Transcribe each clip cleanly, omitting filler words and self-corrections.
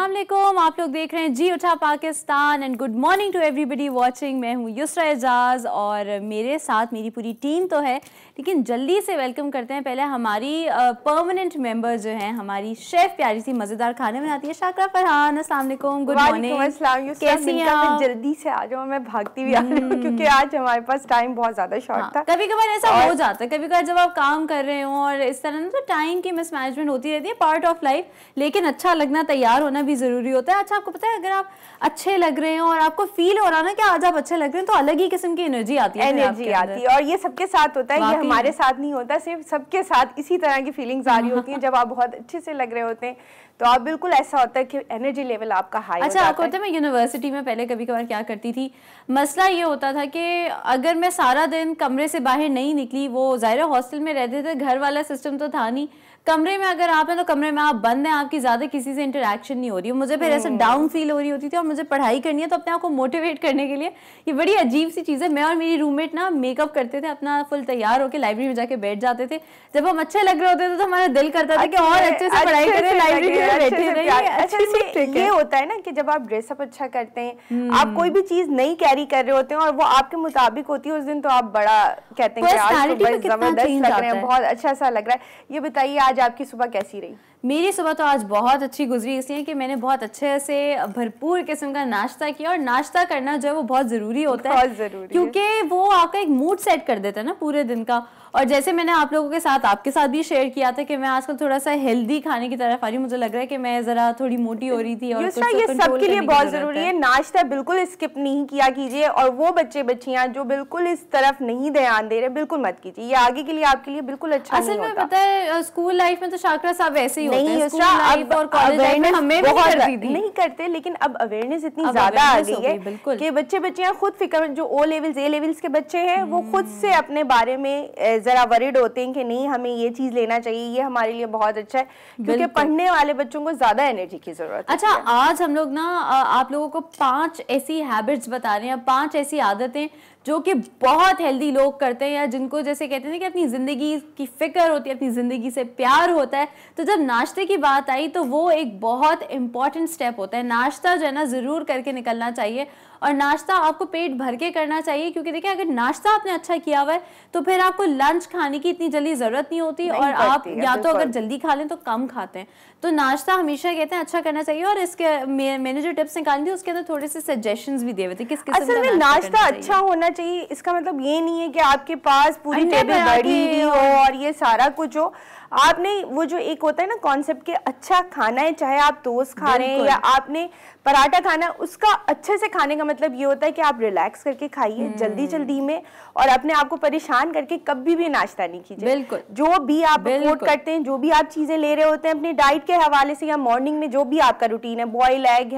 अस्सलाम वालेकुम, आप लोग देख रहे हैं जी उठा Pakistan and good morning to everybody watching. मैं हूँ युसरा एजाज और मेरे साथ मेरी पूरी टीम तो है, लेकिन जल्दी से वेलकम करते हैं पहले हमारी परमानेंट मेंबर जो हैं, हमारी शेफ प्यारी सी मज़ेदार खाने बनाती है शाकरा फरहान। अस्सलाम वालेकुम, गुड मॉर्निंग, कैसी हैं आप? जल्दी से आ जाओ, मैं भागती भी आ रही हूँ क्योंकि आज हमारे पास टाइम बहुत ज़्यादा शॉर्ट था। कभी कभार ऐसा हो जाता है, कभी कभार जब आप काम कर रहे हो और इस तरह ना तो टाइम की मिसमैनेजमेंट होती रहती है, पार्ट ऑफ लाइफ, लेकिन अच्छा लगना, तैयार होना भी जरूरी होता है। अच्छा, आपको पता है अगर आप अच्छे लग रहे हो और आपको फील हो रहा ना कि आज आप अच्छे लग रहे हैं तो अलग ही किस्म की एनर्जी आती है और ये सबके साथ होता है, ये हमारे साथ नहीं होता, सिर्फ सबके साथ इसी तरह की फीलिंग्स आ रही होती हैं। जब आप बहुत अच्छे से लग रहे होते हैं तो आप बिल्कुल ऐसा होता है कि एनर्जी लेवल आपका हाई हो जाता है। आपको पता है मैं यूनिवर्सिटी में पहले कभी कभार क्या करती थी, मसला ये होता था कि अगर मैं सारा दिन कमरे से बाहर नहीं निकली, वो ज़ाहिर हॉस्टल में रहते थे, घर वाला सिस्टम तो था नहीं, कमरे में अगर आप हैं तो कमरे में आप बंद हैं, आपकी ज़्यादा किसी से इंटरेक्शन नहीं हो रही है, मुझे फिर ऐसे डाउन फील हो रही होती थी और मुझे पढ़ाई करनी है तो अपने आप को मोटिवेट करने के लिए ये बड़ी अजीब सी चीज़ है। मैं और मेरी रूममेट ना मेकअप करते थे, अपना फुल तैयार होकर लाइब्रेरी में जाके बैठ जाते थे। जब हम अच्छे लग रहे होते थे तो हमारा दिल करता था कि और अच्छे से पढ़ाई करें, लाइब्रेरी में बैठे रहिए। ये होता है ना कि जब आप ड्रेसअप अच्छा करते हैं, आप कोई भी चीज नहीं कैरी कर रहे होते हैं और वो आपके मुताबिक होती है, उस दिन तो आप बड़ा कहते हैं कि आज तो जबरदस्त लग रहे हैं, बहुत अच्छा सा लग रहा है। ये बताइए आज आपकी सुबह कैसी रही? मेरी सुबह तो आज बहुत अच्छी गुजरी, इसलिए कि मैंने बहुत अच्छे से भरपूर किस्म का नाश्ता किया, और नाश्ता करना जो है वो बहुत ज़रूरी होता है, क्योंकि वो आपका एक मूड सेट कर देता है ना पूरे दिन का। और जैसे मैंने आप लोगों के साथ, आपके साथ भी शेयर किया था कि मैं आजकल थोड़ा सा हेल्दी खाने की तरफ आ रही हूँ, मुझे लग रहा है कि मैं ज़रा थोड़ी मोटी हो रही थी और ये सबके लिए बहुत ज़रूरी है। नाश्ता बिल्कुल स्किप नहीं किया कीजिए, और वो बच्चे बच्चियाँ जो बिल्कुल इस तरफ नहीं ध्यान दे रहे बिल्कुल मत कीजिए, ये आगे के लिए आपके लिए बिल्कुल अच्छा नहीं होता। असल में पता है स्कूल लाइफ में तो शाकरा साहब ऐसे ही होते हैं, स्कूल लाइफ और कॉलेज लाइफ में हमें नहीं करते, लेकिन अब अवेयरनेस इतनी ज्यादा आ गई है कि बच्चे बच्चियाँ खुद फिक्र, जो ओ लेवल्स ए लेवल्स के बच्चे हैं वो खुद से अपने बारे में जरा वरीड होते हैं कि नहीं हमें ये चीज लेना चाहिए, ये हमारे लिए बहुत अच्छा है, क्योंकि पढ़ने वाले बच्चों को ज्यादा एनर्जी की जरूरत है। अच्छा, आज हम लोग ना आप लोगों को 5 ऐसी हैबिट्स बता रहे हैं, 5 ऐसी आदतें जो कि बहुत हेल्दी लोग करते हैं, या जिनको जैसे कहते हैं कि अपनी ज़िंदगी की फ़िक्र होती है, अपनी ज़िंदगी से प्यार होता है। तो जब नाश्ते की बात आई तो वो एक बहुत इंपॉर्टेंट स्टेप होता है। नाश्ता जो है ना ज़रूर करके निकलना चाहिए, और नाश्ता आपको पेट भर के करना चाहिए, क्योंकि देखिए अगर नाश्ता आपने अच्छा किया हुआ है तो फिर आपको लंच खाने की इतनी जल्दी ज़रूरत नहीं होती, और आप या तो अगर जल्दी खा लें तो कम खाते हैं। तो नाश्ता हमेशा कहते हैं अच्छा करना चाहिए, और इसके मैंने जो टिप्स निकाली थी उसके अंदर थोड़े से सजेशंस भी दिए हुए थे किस किस्म का नाश्ता अच्छा होना चाहिए। इसका मतलब ये नहीं है कि आपके पास पूरी टेबल बड़ी हुई हो और ये सारा कुछ हो। आपने वो जो एक होता है ना कॉन्सेप्ट के अच्छा खाना है, चाहे आप टोस्ट खा रहे हैं या आपने पराठा खाना, उसका अच्छे से खाने का मतलब ये होता है कि आप रिलैक्स करके खाइए जल्दी जल्दी में, और अपने आप को परेशान करके कभी भी नाश्ता नहीं कीजिए। बिल्कुल, जो भी आप अफोर्ड करते हैं, जो भी आप चीजें ले रहे होते हैं अपनी डाइट के हवाले से, या मॉर्निंग में जो भी आपका रूटीन है, बॉयल एग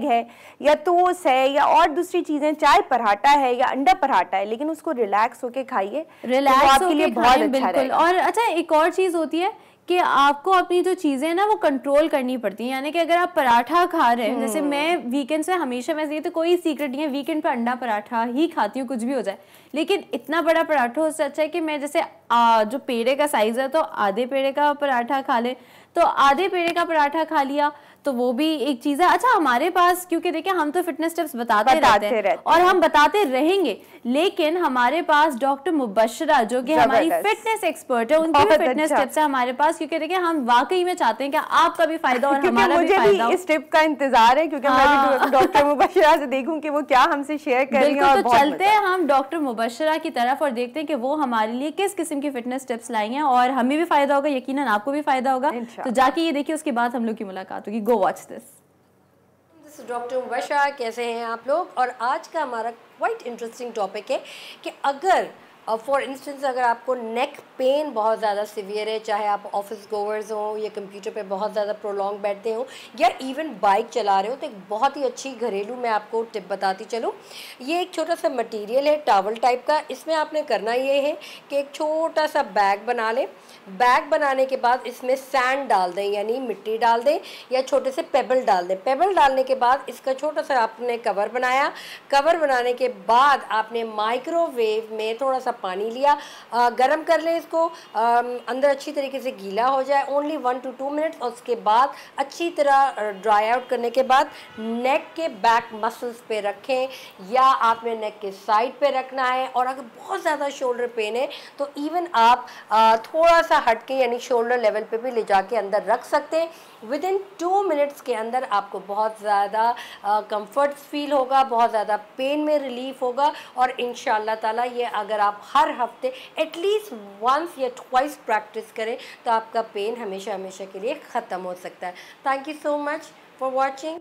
है या टोस्ट है या और दूसरी चीजें, चाहे पराठा है या अंडा पराठा है, लेकिन उसको रिलैक्स होके खाइए, रिलैक्स आपके लिए बहुत अच्छा रहेगा। और अच्छा, एक और चीज होती है कि आपको अपनी जो चीज़ें हैं ना वो कंट्रोल करनी पड़ती हैं। यानी कि अगर आप पराठा खा रहे हैं, जैसे मैं वीकेंड से हमेशा, वैसे ये तो कोई सीक्रेट नहीं है, वीकेंड पे अंडा पराठा ही खाती हूँ कुछ भी हो जाए, लेकिन इतना बड़ा पराठा उससे अच्छा है कि मैं जैसे जो पेड़े का साइज़ है तो आधे पेड़े का पराठा खा ले, तो आधे पेड़े का पराठा खा लिया, तो वो भी एक चीज़ है। अच्छा, हमारे पास क्योंकि देखिए हम तो फिटनेस टिप्स बताते रहते हैं और हम बताते रहेंगे, लेकिन हमारे पास डॉक्टर मुबशरा जो कि हमारी फिटनेस एक्सपर्ट है, उनकी भी फिटनेस टिप्स है हमारे पास, क्योंकि देखिए हम वाकई में चाहते हैं कि आपका भी फायदा और हमारा भी फायदा हो। इस टिप का इंतजार है क्योंकि मैं भी डॉक्टर मुबशरा से देखूं कि वो क्या हमसे शेयर कर रही हैं। तो चलते हैं हम डॉक्टर मुबशरा की तरफ और देखते हैं कि वो हमारे लिए किस किस्म की फिटनेस टिप्स लाई हैं, और हमें भी फायदा होगा, यकीनन आपको भी फायदा होगा। तो जाके ये देखिए, उसके बाद हम लोग की मुलाकात होगी। Go watch this. Doctor Mubashra, कैसे हैं आप लोग? और आज का हमारा क्वाइट इंटरेस्टिंग टॉपिक है कि अगर फॉर इंस्टेंस अगर आपको नेक पेन बहुत ज़्यादा सीवियर है, चाहे आप ऑफिस गोवर्स हों या कंप्यूटर पे बहुत ज़्यादा प्रोलॉन्ग बैठते हो या इवन बाइक चला रहे हो, तो एक बहुत ही अच्छी घरेलू मैं आपको टिप बताती चलूँ। ये एक छोटा सा मटेरियल है टॉवल टाइप का। इसमें आपने करना ये है कि एक छोटा सा बैग बना लें। बैग बनाने के बाद इसमें सैंड डाल दें, यानी मिट्टी डाल दें या छोटे से पेबल डाल दें। पेबल डालने के बाद इसका छोटा सा आपने कवर बनाया। कवर बनाने के बाद आपने माइक्रोवेव में थोड़ा सा पानी लिया, गरम कर लें इसको, अंदर अच्छी तरीके से गीला हो जाए, ओनली 1 to 2 मिनट्स। और उसके बाद अच्छी तरह ड्राई आउट करने के बाद नेक के बैक मसल्स पे रखें, या आपने नेक के साइड पे रखना है। और अगर बहुत ज़्यादा शोल्डर पेन है तो इवन आप थोड़ा सा हटके यानी शोल्डर लेवल पे भी ले जाके अंदर रख सकते हैं। विदिन 2 मिनट्स के अंदर आपको बहुत ज़्यादा कंफर्ट फील होगा, बहुत ज़्यादा पेन में रिलीफ होगा। और इंशाल्लाह ताला ये अगर आप हर हफ्ते एटलीस्ट वंस या ट्वाइस प्रैक्टिस करें तो आपका पेन हमेशा हमेशा के लिए ख़त्म हो सकता है। Thank you so much for watching.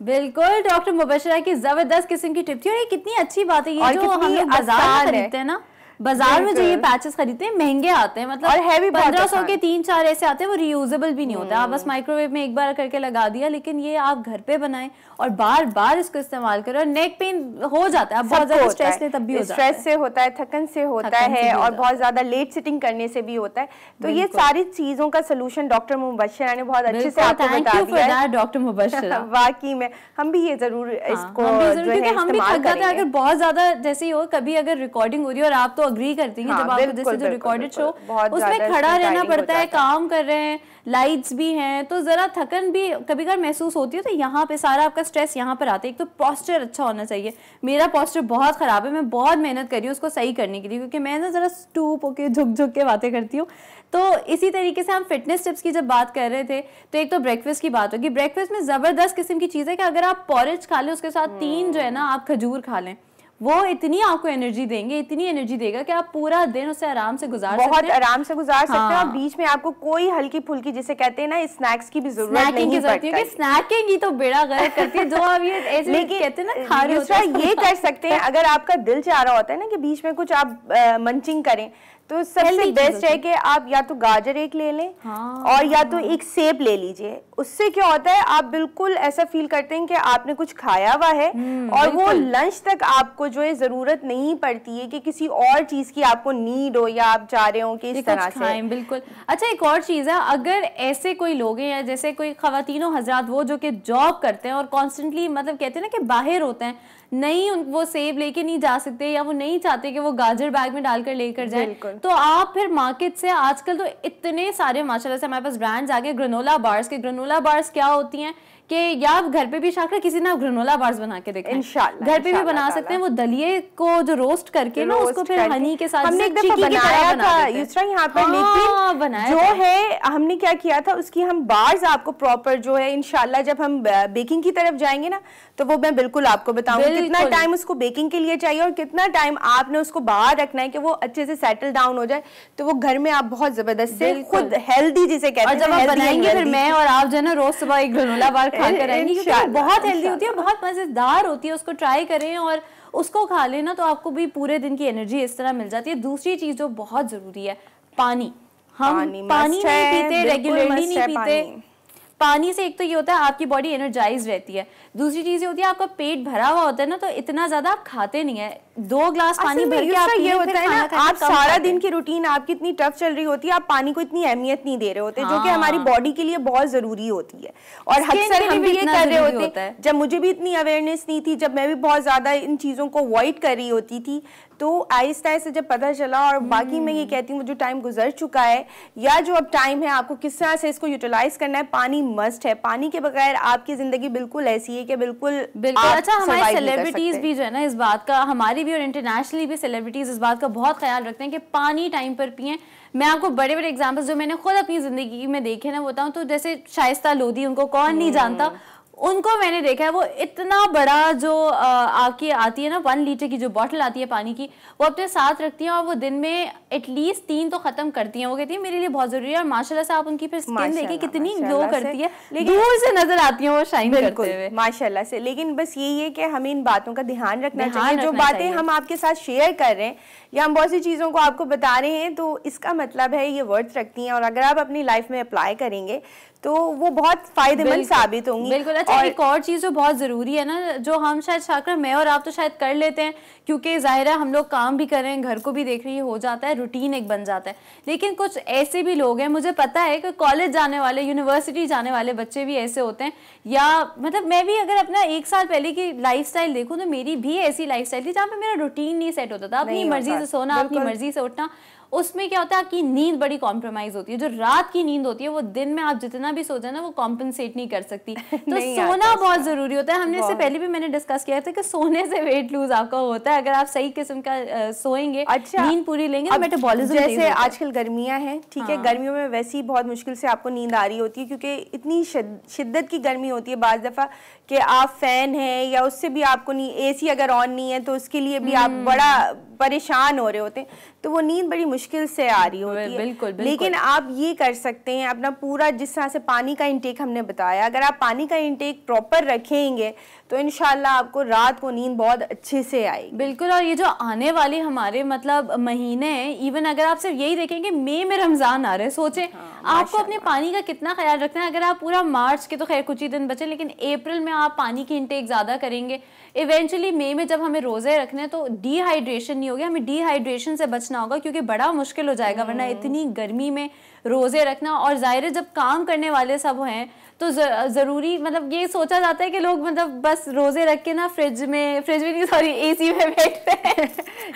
बिल्कुल, डॉक्टर मुबशरा की जबरदस्त किस्म की टिप थी। और ये कितनी अच्छी बात है, ये जो हम लोग बाजार में खरीदते हैं ना, बाजार में जो ये पैचेस खरीदते हैं महंगे आते हैं, मतलब 1500 के 3-4 ऐसे आते हैं, वो रीयूजेबल भी नहीं होता। आप बस माइक्रोवेव में एक बार करके लगा दिया। लेकिन ये आप घर पे बनाएं और बार बार इसको इस्तेमाल करें। और नेक पेन हो जाता है, आप बहुत ज्यादा स्ट्रेस ले तब भी हो जाता है, स्ट्रेस से होता है, थकन से होता है, और बहुत ज्यादा लेट सिटिंग करने से भी होता है। तो ये सारी चीजों का सोल्यूशन डॉक्टर मुबशरा ने बहुत अच्छे से आपको बता दिया है। डॉक्टर मुबशरा वाकई में हम भी ये जरूर इसको हम भी थक जाते हैं अगर बहुत ज्यादा, जैसे ही हो कभी अगर रिकॉर्डिंग हो रही है और आप तो अग्री करती हैं जब आपको जैसे जो रिकॉर्डेड शो उसमें खड़ा रहना पड़ता है, काम कर रहे हैं, लाइट्स भी हैं, तो जरा थकन भी कभी कभी महसूस होती है। तो यहाँ पे सारा आपका स्ट्रेस यहाँ पर आता है। एक तो पोस्चर अच्छा होना चाहिए। मेरा पोस्चर बहुत खराब है, मैं बहुत मेहनत कर रही हूँ उसको सही करने के लिए, क्योंकि मैं ना जरा स्टूप होके झुक के बातें करती हूँ। तो इसी तरीके से हम फिटनेस टिप्स की जब बात कर रहे थे तो एक तो ब्रेकफास्ट की बात होगी। ब्रेकफास्ट में जबरदस्त किस्म की चीज़ है कि अगर आप पॉरेज खा लें, उसके साथ 3 जो है ना आप खजूर खा लें, वो इतनी आपको एनर्जी देंगे, इतनी एनर्जी देगा कि आप पूरा दिन उससे आराम से गुजार सकते हैं, बहुत आराम से गुजार सकते हैं। और बीच में आपको कोई हल्की फुल्की जिसे कहते हैं ना स्नैक्स की भी जरूरत नहीं पड़ती है। स्नैकिंग ही तो बेड़ा गर्क करती है, जो आप ये ऐसे कहते हैं ना खा रहे होते हैं। ये कर सकते हैं अगर आपका दिल चाह रहा होता है ना कि बीच में कुछ आप मंचिंग करें, तो सबसे बेस्ट है कि आप या तो गाजर एक ले लें और या तो एक सेब ले लीजिए। उससे क्या होता है, आप बिल्कुल ऐसा फील करते हैं कि आपने कुछ खाया हुआ है, और वो लंच तक आपको जो है जरूरत नहीं पड़ती है कि किसी और चीज की आपको नीड हो या आप चाह रहे हो कि इस तरह से। बिल्कुल। अच्छा, एक और चीज है, अगर ऐसे कोई लोग हैं या जैसे कोई खवातीनों हजरात वो जो कि जॉब करते हैं और कॉन्स्टेंटली मतलब कहते हैं ना कि बाहर होते हैं, नहीं वो सेब लेके नहीं जा सकते या वो नहीं चाहते कि वो गाजर बैग में डालकर लेकर जाए, तो आप फिर मार्केट से आजकल तो इतने सारे माशाल्लाह से हमारे पास ब्रांड्स आ गए ग्रेनोला बार्स के। ग्रेनोला बार्स क्या होती हैं कि या आप घर पे भी शाखा किसी ने ग्रेनोला बार्स बना के देखें, इंशाल्लाह घर पे भी बना सकते हैं। वो दलिये को जो रोस्ट करके ना उसको फिर हनी के साथ हमने एक दफा बनाया था यूसरा यहाँ पर, लेकिन जो है हमने क्या किया था उसकी हम बार्स आपको प्रॉपर जो है इंशाल्लाह जब हम बेकिंग की तरफ जाएंगे ना तो वो मैं बिल्कुल आपको बताऊंगी कितना टाइम उसको बेकिंग के लिए चाहिए और कितना टाइम आपने उसको बाहर रखना है कि वो अच्छे से सेटल डाउन हो जाए, तो वो घर में आप बहुत जबरदस्त से खुद हेल्दी जिसे कहते हैं। जब आप बनाएंगे फिर मैं और आप जो है ना रोज सुबह एक ग्रेनोला बार खा कर रहेंगे, क्योंकि बहुत हेल्दी होती है, बहुत मजेदार होती है। उसको ट्राई करें और उसको खा लेना तो आपको भी पूरे दिन की एनर्जी इस तरह मिल जाती है। दूसरी चीज जो बहुत जरूरी है, पानी। हम पानी नहीं पीते, रेगुलरली नहीं पीते। पानी से एक तो ये होता है आपकी बॉडी एनर्जाइज रहती है, दूसरी चीज ये होती है आपका पेट भरा हुआ होता है ना, तो इतना ज्यादा आप खाते नहीं है। 2 ग्लास पानी भर के आप ये होता है ना, आप सारा दिन की रूटीन आपकी इतनी टफ चल रही होती है, आप पानी को इतनी अहमियत नहीं दे रहे होते, जो कि हमारी बॉडी के लिए बहुत जरूरी होती है। और अक्सर हम भी ये कर रहे होते हैं, जब मुझे भी इतनी अवेयरनेस नहीं थी, जब मैं भी बहुत ज्यादा इन चीजों को अवॉइड कर रही होती थी, तो आहिस्ता आहिस्ता जब पता चला, और बाकी मैं ये कहती हूँ जो टाइम गुजर चुका है या जो अब टाइम है, आपको किस तरह से इसको यूटिलाइज करना है। पानी मस्ट है, पानी के बगैर आपकी जिंदगी बिल्कुल ऐसी है कि बिल्कुल। अच्छा, हमारे सेलिब्रिटीज भी जो है ना इस बात का, हमारी भी और इंटरनेशनली भी सेलिब्रिटीज इस बात का बहुत ख्याल रखते हैं कि पानी टाइम पर पिएं। मैं आपको बड़े बड़े एग्जांपल्स जो मैंने खुद अपनी जिंदगी में देखे ना बताऊं, तो जैसे शाइस्ता लोधी, उनको कौन नहीं जानता, उनको मैंने देखा है, वो इतना बड़ा जो आके आती है ना 1 लीटर की जो बॉटल आती है पानी की, वो अपने साथ रखती हैं और वो दिन में एटलीस्ट 3 तो खत्म करती हैं। वो कहती है मेरे लिए बहुत जरूरी है। और माशाल्लाह से आप उनकी फिर स्किन देखिए कितनी ग्लो करती है, दूर से नजर आती है वो शाइन करते हुए माशाल्लाह से। लेकिन बस यही है कि हमें इन बातों का ध्यान रखना चाहिए। जो बातें हम आपके साथ शेयर कर रहे हैं या हम बहुत सी चीज़ों को आपको बता रहे हैं, तो इसका मतलब है ये वर्थ रखती हैं, और अगर आप अपनी लाइफ में अप्लाई करेंगे तो वो बहुत फायदेमंद साबित होंगी। अच्छा एक और चीज़ जो बहुत ज़रूरी है ना, जो हम शायद शाकरा, मैं और आप तो शायद कर लेते हैं क्योंकि ज़ाहिर है हम लोग काम भी कर रहे हैं, घर को भी देख रही हो जाता है, रूटीन एक बन जाता है। लेकिन कुछ ऐसे भी लोग हैं, मुझे पता है कि कॉलेज जाने वाले, यूनिवर्सिटी जाने वाले बच्चे भी ऐसे होते हैं, या मतलब मैं भी अगर अपना 1 साल पहले की लाइफस्टाइल देखूँ तो मेरी भी ऐसी लाइफस्टाइल थी जहाँ पे मेरा रूटीन नहीं सेट होता था, अपनी मर्जी से सोना, अपनी मर्जी से उठना। उसमें क्या होता है, आपकी नींद बड़ी कॉम्प्रोमाइज होती है। जो रात की नींद होती है वो दिन में आप जितना भी सो जाए ना वो कॉम्पनसेट नहीं कर सकती। तो सोना बहुत जरूरी होता है। हमने इससे पहले भी मैंने डिस्कस किया था कि सोने से वेट लूज आपका होता है अगर आप सही किस्म का सोएंगे, नींद पूरी लेंगे तो मेटाबॉलिज्म जैसे आजकल गर्मियां हैं, ठीक है, गर्मियों में वैसे ही बहुत मुश्किल से आपको नींद आ रही होती है क्योंकि इतनी शिद्दत की गर्मी होती है बाज़ दफ़ा कि आप फैन है या उससे भी आपको नहीं, एसी अगर ऑन नहीं है तो उसके लिए भी आप बड़ा परेशान हो रहे होते हैं, तो वो नींद बड़ी मुश्किल से आ रही होती है। बिल्कुल। लेकिन आप ये कर सकते हैं, अपना पूरा जिस तरह से पानी का इंटेक हमने बताया, अगर आप पानी का इंटेक प्रॉपर रखेंगे तो इंशाल्लाह आपको रात को नींद बहुत अच्छे से आएगी। बिल्कुल। और ये जो आने वाले हमारे मतलब महीने हैं, इवन अगर आप सिर्फ यही देखेंगे मई में रमज़ान आ रहे हैं, सोचें आपको अपने पानी का कितना ख्याल रखना है। अगर आप पूरा मार्च के तो खैर कुछ ही दिन बचे, लेकिन अप्रैल में आप पानी की इंटेक ज़्यादा करेंगे, इवेंचुअली मई में जब हमें रोज़े रखने हैं तो डिहाइड्रेशन नहीं होगी, हमें डिहाइड्रेशन से बचना होगा क्योंकि बड़ा मुश्किल हो जाएगा वरना इतनी गर्मी में रोज़े रखना। और ज़ाहिर है जब काम करने वाले सब हैं तो ज़रूरी मतलब ये सोचा जाता है कि लोग मतलब बस रोज़े रख के ना फ्रिज में नहीं सॉरी एसी में बैठते हैं।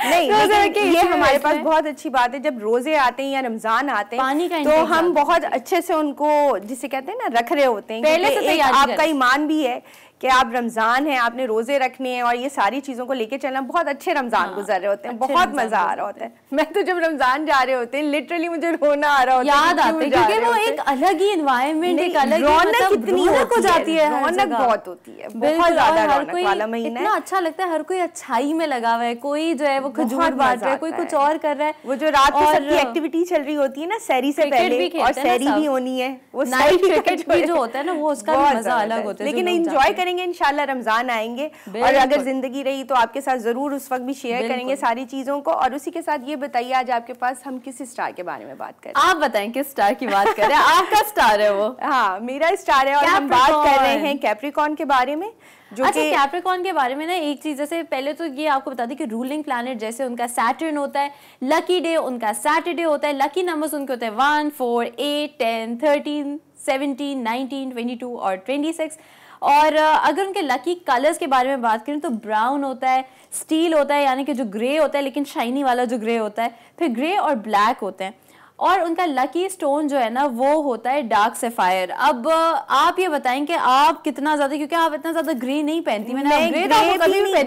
नहीं, लेकिन ये हमारे पास बहुत अच्छी बात है, जब रोज़े आते हैं या रमज़ान आते हैं पानी का तो हम बहुत अच्छे से उनको जिसे कहते हैं ना रख रहे होते हैं, पहले से तैयारी आपका ईमान भी है कि आप रमज़ान है, आपने रोज़े रखने हैं और ये सारी चीज़ों को लेके चलना। बहुत अच्छे रमज़ान गुजर रहे होते हैं, बहुत मज़ा आ रहा होता है। मैं तो जब रमज़ान जा रहे होते हैं लिटरली मुझे रोना आ रहा होता है, याद आता है क्योंकि वो एक अलग ही एनवायरनमेंट, एक अलग रौनक कितनी हो जाती है, रौनक बहुत होती है, बहुत ज्यादा रौनक वाला महीना है। इतना अच्छा लगता है, हर कोई अच्छाई में लगा हुआ है, कोई जो है वो खजूर बांट रहा है, कोई कुछ और कर रहा है। वो जो रात को सबकी एक्टिविटी चल रही होती है ना सहरी से पहले, और सहरी भी होनी है, वो नाइट क्रिकेट भी जो होता है ना वो उसका मजा अलग होता है। लेकिन एंजॉय करेंगे इंशाल्लाह, रमज़ान आएंगे और अगर जिंदगी रही तो आपके साथ जरूर उस वक्त भी शेयर करेंगे सारी चीजों को। और उसी के साथ ये बताइए आज आपके पास हम किस स्टार के बारे में बात करें? आप बताएं किस स्टार की बात कर रहे हैं? आपका स्टार है वो? हाँ, मेरा स्टार है और हम बात कर रहे हैं कैप्रिकॉर्न के बारे में। अच्छा, कैप्रिकॉर्न के बारे में ना एक चीज, जैसे पहले तो ये आपको बता दें कि रूलिंग प्लैनेट जैसे उनका सैटर्न होता है, लकी डे उनका सैटरडे होता है, लकी नंबर्स उनके होते हैं 1, 4, 8, 10, 13, 17, 19, 22 और 26। और अगर उनके लकी कलर्स के बारे में बात करें तो ब्राउन होता है, स्टील होता है यानी कि जो ग्रे होता है लेकिन शाइनी वाला जो ग्रे होता है, फिर ग्रे और ब्लैक होते हैं। और उनका लकी स्टोन जो है ना वो होता है डार्क सैफायर। अब आप ये बताएं कि आप कितना ज्यादा, क्योंकि आप इतना ज्यादा ग्रे नहीं पहनती,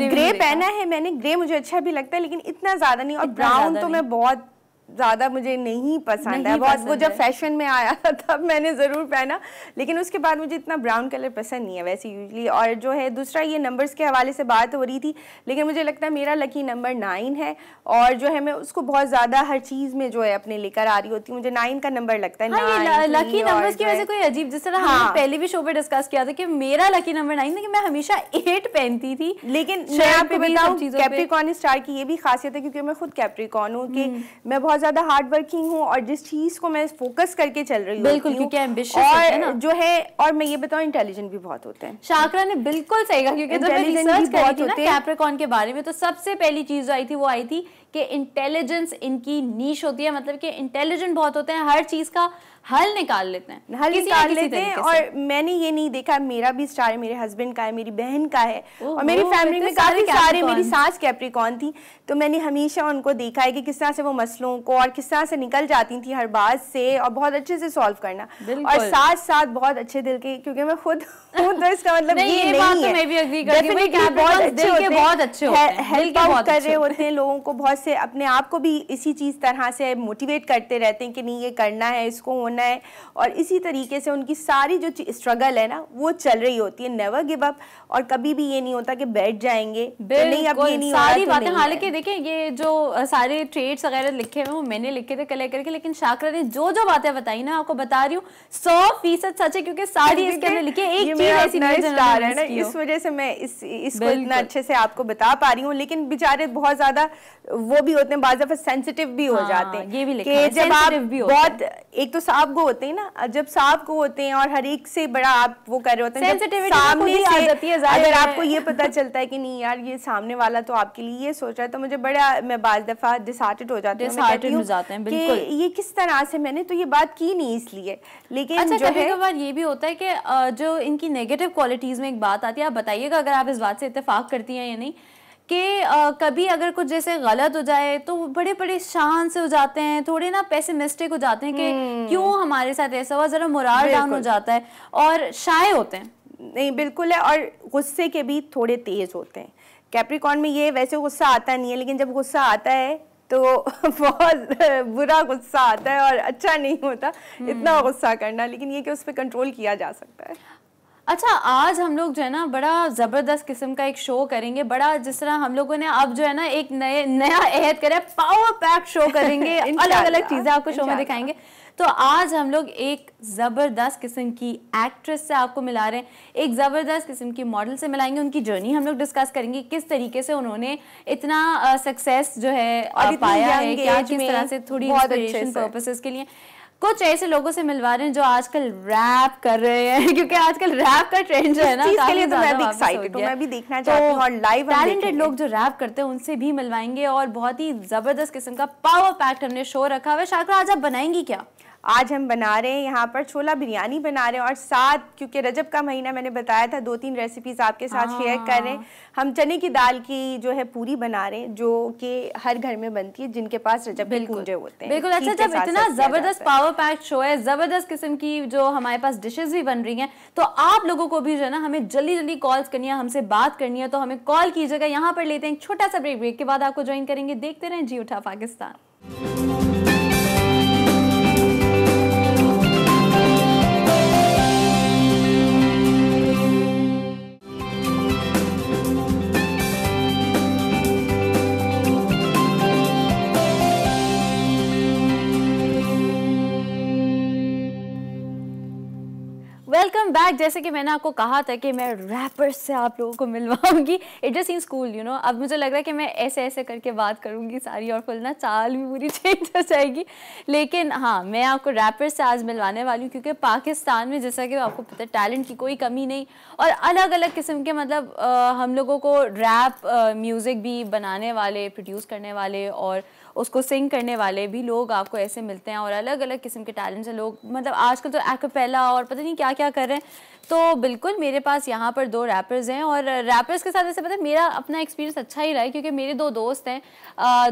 ग्रे पहना है मैंने, ग्रे मुझे अच्छा भी लगता है लेकिन इतना ज्यादा नहीं, और ब्राउन तो मैं बहुत ज़्यादा मुझे नहीं पसंद है, बहुत वो जब फैशन में आया तब मैंने ज़रूर पहना, लेकिन उसके बाद मुझे इतना ब्राउन कलर पसंद नहीं है वैसे यूजली। और जो है दूसरा, ये नंबर्स के हवाले से बात हो रही थी, लेकिन मुझे लगता है मेरा लकी नंबर 9 है और जो है मैं उसको बहुत ज़्यादा हर चीज़ में जो है अपने लेकर आ रही होती हूँ। मुझे 9 का नंबर लगता है। हाँ, लकी नंबर्स की वजह से कोई अजीब, जिस तरह हमने पहले भी शो पर डिस्कस किया था कि मेरा लकी नंबर 9 था कि मैं हमेशा 8 पहनती थी। लेकिन मैं आपको बताऊँ कैप्रिकॉर्न स्टार की ये भी खासियत है क्योंकि मैं खुद कैप्रिकॉर्न हूँ कि मैं बहुत ज्यादा हार्ड वर्किंग हूँ और जिस चीज को मैं फोकस करके चल रही हूँ, बिल्कुल, क्योंकि एम्बिशियस है ना जो है, और मैं ये बताऊँ इंटेलिजेंट भी बहुत होते हैं। शाकरा ने बिल्कुल सही कहा, क्योंकि जब मैं रिसर्च कर रही थी ना कैप्रिकॉर्न के बारे में तो सबसे पहली चीज जो आई थी वो आई थी कि इंटेलिजेंस इनकी नीश होती है, मतलब कि इंटेलिजेंट बहुत होते हैं, हर चीज का हल निकाल लेते हैं, हल निकाल लेते हैं। और मैंने ये नहीं देखा, मेरा भी स्टार है, मेरे हस्बैंड का है, मेरी बहन का है, और मेरी फैमिली में काफी सारे, मेरी सास कैप्रिकॉर्न थी तो मैंने हमेशा उनको देखा है कि किस तरह से वो मसलों को और किस तरह से निकल जाती थी हर बात से और बहुत अच्छे से सॉल्व करना, और साथ साथ बहुत अच्छे दिल के, क्योंकि मैं खुद हूँ तो इसका मतलब ये नहीं है, मैं भी एग्री करती हूं कि बहुत अच्छे होते हैं, हेल्प आउट कर रहे होते हैं लोगों को, बहुत से अपने आप को भी इसी चीज तरह से मोटिवेट करते रहते हैं कि नहीं ये करना है, इसको होना है, और इसी तरीके से उनकी सारी जो स्ट्रगल है ना वो चल रही होती है। नेवर गिव अप, और कभी भी ये नहीं होता कि बैठ जाएंगे तो नहीं, अब ये नहीं सारी बातें। हालांकि देखिए ये जो सारे ट्रेड्स वगैरह लिखे हुए वो मैंने लिखे थे कलेक्ट करके, लेकिन शाकरा ने जो जो बातें बताई ना आपको बता रही हूँ 100% सच है, क्योंकि सारी इसके अंदर लिखी है। एक चीज ऐसी स्टार है ना, इस वजह से मैं इसको इतना अच्छे से आपको बता पा रही हूँ। लेकिन बेचारे बहुत ज्यादा वो भी होते हैं, बाज़ दफ़ा सेंसिटिव भी हो जाते हैं। ये भी लिखा कि है, जब आप भी बहुत, एक तो साफ गो होते हैं ना, जब साफ गो होते हैं और हर एक से बड़ा आप वो कर रहे होते हैं, सामने से अगर आपको ये पता चलता है कि नहीं यार ये सामने वाला तो आपके लिए ये सोच रहा है, तो मुझे बड़ा, मैं बाज़ दफ़ा डिसहार्टेड हो जाती हूँ कि ये किस तरह से मैंने तो ये बात की नहीं इसलिए। लेकिन अच्छा, कभी-कभार ये भी होता है कि जो इनकी नेगेटिव क्वालिटीज में एक बात आती है, आप बताइएगा अगर आप इस बात से इत्तेफाक करती हैं या नहीं, कि कभी अगर कुछ जैसे गलत हो जाए तो बड़े बड़े शान से हो जाते हैं, थोड़े ना पैसिमिस्टिक हो जाते हैं कि क्यों हमारे साथ ऐसा हुआ, जरा मोराल डाउन हो जाता है और शाय होते हैं। नहीं बिल्कुल है, और गुस्से के भी थोड़े तेज होते हैं। कैप्रिकॉर्न में ये वैसे गुस्सा आता नहीं है, लेकिन जब गुस्सा आता है तो बहुत बुरा गुस्सा आता है और अच्छा नहीं होता इतना गुस्सा करना, लेकिन ये कि उस पर कंट्रोल किया जा सकता है। अच्छा, आज हम लोग जो है ना बड़ा ज़बरदस्त किस्म का एक शो करेंगे, बड़ा जिस तरह हम लोगों ने अब जो है ना एक नया अहद करे, पावर पैक शो करेंगे, अलग अलग चीज़ें आपको शो में दिखाएंगे। तो आज हम लोग एक ज़बरदस्त किस्म की एक्ट्रेस से आपको मिला रहे हैं, एक ज़बरदस्त किस्म की मॉडल से मिलाएंगे, उनकी जर्नी हम लोग डिस्कस करेंगे, किस तरीके से उन्होंने इतना सक्सेस जो है पाया है, क्या किस तरह से, थोड़ी इंस्पिरेशन पर्पसेस के लिए। कुछ ऐसे लोगों से मिलवा रहे हैं जो आजकल रैप कर रहे हैं, क्योंकि आजकल रैप का ट्रेंड जो है ना काफी ज्यादा एक्साइटेड हूं, मैं भी देखना चाहती हूं और लाइव टैलेंटेड लोग जो रैप करते हैं उनसे भी मिलवाएंगे और बहुत ही जबरदस्त किस्म का पावर पैक्ड हमने शो रखा हुआ है। शाकरा, आज आप बनाएंगी क्या? आज हम बना रहे हैं यहाँ पर छोला बिरयानी बना रहे हैं, और साथ क्योंकि रजब का महीना मैंने बताया था 2-3 रेसिपीज आपके साथ शेयर कर रहे हैं। हम चने की दाल की जो है पूरी बना रहे हैं, जो कि हर घर में बनती है जिनके पास रजब के पूजे होते हैं। बिल्कुल। अच्छा, जब इतना जबरदस्त पावर पैक शो है, जबरदस्त किस्म की जो हमारे पास डिशेज भी बन रही हैं, तो आप लोगों को भी जो है ना हमें जल्दी जल्दी कॉल्स करनी है, हमसे बात करनी है, तो हमें कॉल कीजिएगा। यहाँ पर लेते हैं एक छोटा सा ब्रेक के बाद आपको ज्वाइन करेंगे। देखते रहें जी उठा पाकिस्तान। Welcome back. जैसे कि मैंने आपको कहा था कि मैं रैपर्स से आप लोगों को मिलवाऊंगी, it just in school you know. अब मुझे लग रहा है कि मैं ऐसे ऐसे करके बात करूंगी सारी, और फुल ना चाल भी पूरी चेंज हो जाएगी। लेकिन हाँ, मैं आपको रैपर्स से आज मिलवाने वाली हूँ, क्योंकि पाकिस्तान में जैसा कि आपको पता है टैलेंट की कोई कमी नहीं, और अलग अलग किस्म के मतलब हम लोगों को रैप म्यूज़िक भी बनाने वाले, प्रोड्यूस करने वाले और उसको सिंग करने वाले भी लोग आपको ऐसे मिलते हैं, और अलग अलग किस्म के टैलेंट से लोग, मतलब आजकल तो एक्पेला और पता नहीं क्या क्या कर रहे हैं। तो बिल्कुल मेरे पास यहाँ पर 2 रैपर्स हैं, और रैपर्स के साथ ऐसे पता है मेरा अपना एक्सपीरियंस अच्छा ही रहा है, क्योंकि मेरे 2 दोस्त हैं,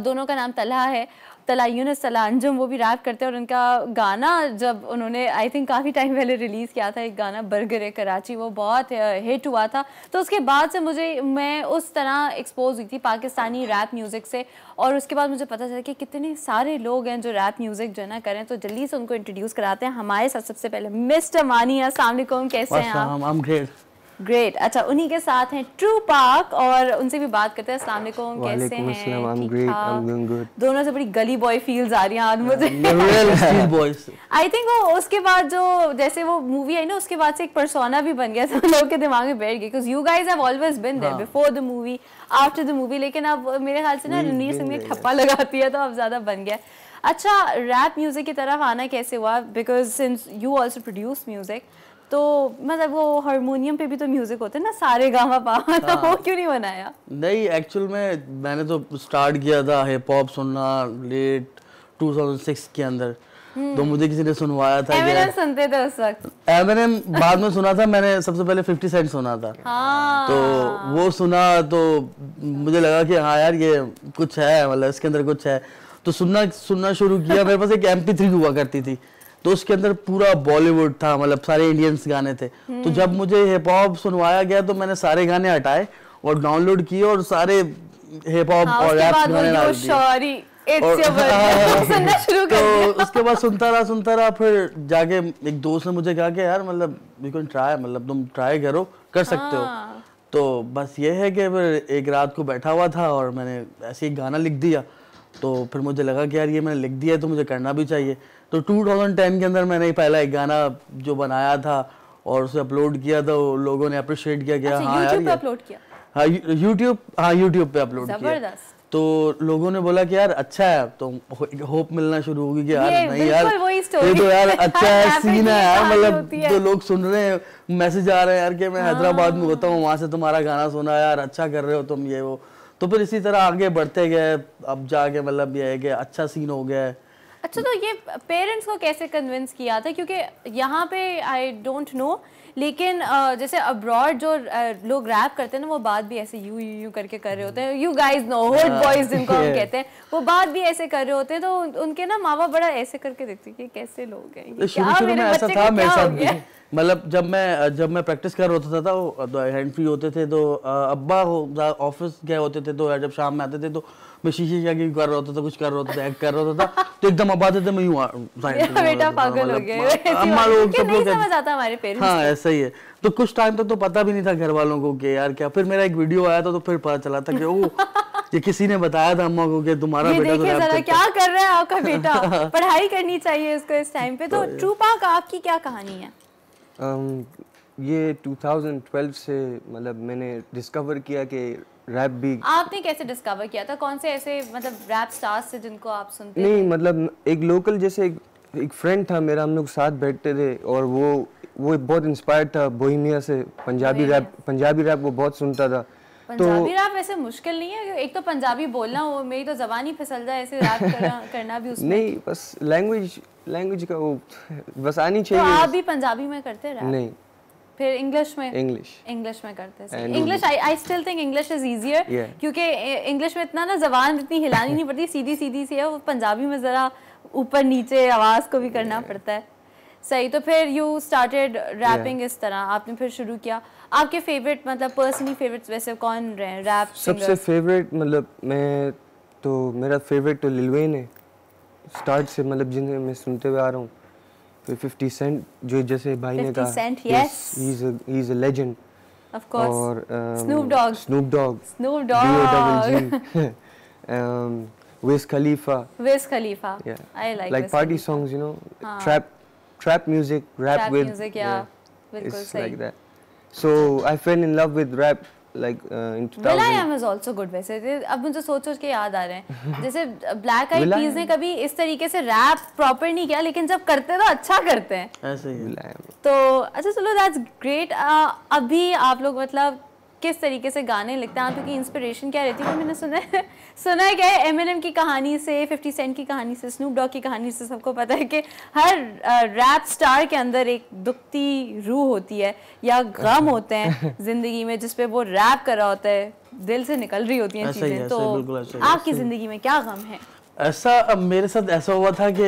दोनों का नाम तलहा है, तला यूनुस तला अंजुम, वो भी रैप करते हैं। और उनका गाना जब उन्होंने आई थिंक काफ़ी टाइम पहले रिलीज़ किया था, एक गाना बर्गर है कराची, वो बहुत हिट हुआ था। तो उसके बाद से मैं उस तरह एक्सपोज हुई थी पाकिस्तानी रैप म्यूज़िक से, और उसके बाद मुझे पता चला कि कितने सारे लोग हैं जो रैप म्यूज़िक जो है ना करें। तो जल्दी से उनको इंट्रोड्यूस कराते हैं। हमारे साथ सबसे पहले मिस्टर मानी, अस्सलाम वालेकुम, कैसे हैं आप? ग्रेट। अच्छा, उन्हीं के साथ हैं ट्रू पाक, और उनसे भी बात करते हैं। अस्सलाम वालेकुम, कैसे हैं? दोनों से बड़ी गली बॉय फील्स आ रही हैं आज मुझे। आई थिंक वो उसके बाद जो जैसे वो मूवी आई ना, उसके बाद से एक पर्सोना भी बन गया था लोगों के दिमाग में बैठ गई, because you guys have always been there before the movie, after the movie. लेकिन अब मेरे ख्याल से ना रणवीर सिंह ने ठप्पा लगाती है, तो अब ज्यादा बन गया। अच्छा, रैप म्यूजिक की तरफ आना कैसे हुआ? Because since you also produce music, तो मतलब वो हारमोनियम पे भी तो म्यूजिक होते हैं ना, सारे गामा पामा, तो वो क्यों नहीं बनाया? नहीं, एक्चुअल में मैंने तो स्टार्ट किया था हिप हॉप सुनना लेट 2006 के अंदर। तो मुझे किसी ने सुनवाया था, एमिनेम सुनते थे उस वक्त? एमिनेम बाद में सुना था मैंने, सबसे पहले 50 सेंट सुना था। हाँ। तो वो सुना तो मुझे लगा कि हाँ यार ये कुछ है, मतलब इसके अंदर कुछ है। तो सुनना शुरू किया। मेरे पास एक MP3 हुआ करती थी, तो उसके अंदर पूरा बॉलीवुड था, मतलब सारे इंडियंस गाने थे। तो जब मुझे हिप हॉप सुनवाया गया तो मैंने सारे गाने हटाए और डाउनलोड किए, और सारे हिप हॉप और रैप गाने डाल दिए। तो उसके बाद सुनता रहा। फिर जाके एक दोस्त ने मुझे कहा कि यार मतलब यू कैन ट्राई, मतलब तुम ट्राई करो, कर सकते हो। तो बस ये है कि फिर एक रात को बैठा हुआ था और मैंने ऐसे ही गाना लिख दिया। तो फिर मुझे लगा कि यार ये मैंने लिख दिया है तो मुझे करना भी चाहिए। तो 2010 के अंदर मैंने पहला एक गाना जो बनाया था और उसे अपलोड किया, तो लोगों ने अप्रिशिएट किया कि हाँ यार पे अपलोड किया। हाँ यूट्यूब पे अपलोड किया। तो लोगों ने बोला कि यार अच्छा है, तो होप मिलना शुरू होगी कि यार नहीं यार ये तो यार अच्छा है, सीन है यार, मतलब तो लोग सुन रहे हैं, मैसेज आ रहे हैं यार कि मैं हैदराबाद में होता हूँ, वहाँ से तुम्हारा गाना सुना यार, अच्छा कर रहे हो तुम, ये वो। तो फिर इसी तरह आगे बढ़ते गए, अब जाके मतलब ये है कि अच्छा सीन हो गया है। अच्छा, तो ये पेरेंट्स को कैसे कन्विंस किया था? क्योंकि यहाँ पे आई डोंट नो, लेकिन जैसे अब्रॉड जो लोग रैप करते हैं ना, वो बात भी ऐसे यू यू यू करके कर रहे होते हैं, you guys know hood boys जिनको हम कहते हैं, वो बात भी ऐसे कर रहे होते हैं, तो उनके ना माँ बाप बड़ा ऐसे करके देखते हैं कि कैसे लोग हैं, शुरू में ऐसा था मेरे साथ भी। मतलब जब मैं प्रैक्टिस कर रहा होता था, वो हैंड फ्री होते थे, तो अब्बा ऑफिस गए होते थे, तो जब शाम में आते थे तो मैं शीशे के आगे कर रहा होता था, कुछ कर रहा होता था, एक्ट कर रहा होता था, तो एकदम अब आते थे मैं यूं बेटा पागल हो गया, अम्मा लोग सब लोग समझ आता हमारे पेरेंट्स। हाँ ऐसा ही है। तो कुछ टाइम तक तो पता भी नहीं था घर वालों को कि यार क्या। फिर मेरा एक वीडियो आया था, तो फिर पता चला था कि ओ ये किसी ने बताया था अम्मा को कि तुम्हारा बेटा तो रैप करता है। क्या कर रहा है आपका बेटा, पढ़ाई करनी चाहिए इसको इस टाइम पे। तो ट्रू पाक आपकी क्या कहानी है? ये 2012 से मतलब मैंने डिस्कवर किया कि रैप भी। आपने कैसे डिस्कवर किया था? कौन से ऐसे मतलब रैप स्टार्स से जिनको आप सुनते नहीं थे? मतलब एक लोकल जैसे एक फ्रेंड था मेरा, हम लोग साथ बैठते थे, और वो बहुत इंस्पायर्ड था बोहेमिया से, पंजाबी रैप वो बहुत सुनता था। पंजाबी रैप वैसे मुश्किल नहीं है, एक तो पंजाबी बोलना, वो मेरी तो ज़बान ही फिसल जाए ऐसे रैप करना भी उसमें। नहीं, बस लैंग्वेज का वो बस आनी चाहिए। तो आप भी पंजाबी में करते रैप? नहीं, फिर इंग्लिश में करते हैं। English I still think English is easier, क्योंकि इंग्लिश में इतना ना जबान इतनी हिलानी नहीं पड़ती, सीधी सी है। वो पंजाबी में ज़रा ऊपर नीचे आवाज़ को भी करना पड़ता है। सही। तो फिर यू स्टार्टेड रैपिंग इस तरह आपने फिर शुरू किया। आपके फेवरेट मतलब पर्सनली फेवरेट्स वैसे कौन रहे रैप सिंगर्स? सबसे फेवरेट मतलब मेरा फेवरेट तो लिल वेन है स्टार्ट से, मतलब जिन्हें मैं सुनते हुए आ रहा हूँ। फिर 50 सेंट जो जैसे भाई ने कहा, 50 cent, yes, he is a legend. Of course. और Snoop Dogg Wiz Khalifa, I like party songs, you know, trap music, rap with music, yeah, it's like that. So I fell in love with rap like in 2000. will.i.am is also good वैसे। अब मुझे सोच के याद आ रहे हैं, जैसे black आइड piece ने कभी इस तरीके से रैप प्रॉपर नहीं किया, लेकिन जब करते तो अच्छा करते हैं, ऐसे ही। तो अच्छा चलो, दैट्स ग्रेट। अभी आप लोग मतलब किस तरीके से गाने लिखते हैं? आपकी इंस्पिरेशन क्या रहती है? मैंने सुना है क्या, एमिनेम की कहानी से, 50 सेंट की कहानी से, स्नूप डॉग की कहानी से सबको पता है कि हर रैप स्टार के अंदर एक दुखती रूह होती है या गम होते हैं जिंदगी में, जिस पे वो रैप कर रहा होता है, दिल से निकल रही होती हैं चीजें। तो आपकी जिंदगी में क्या गम है? ऐसा मेरे साथ ऐसा हुआ था कि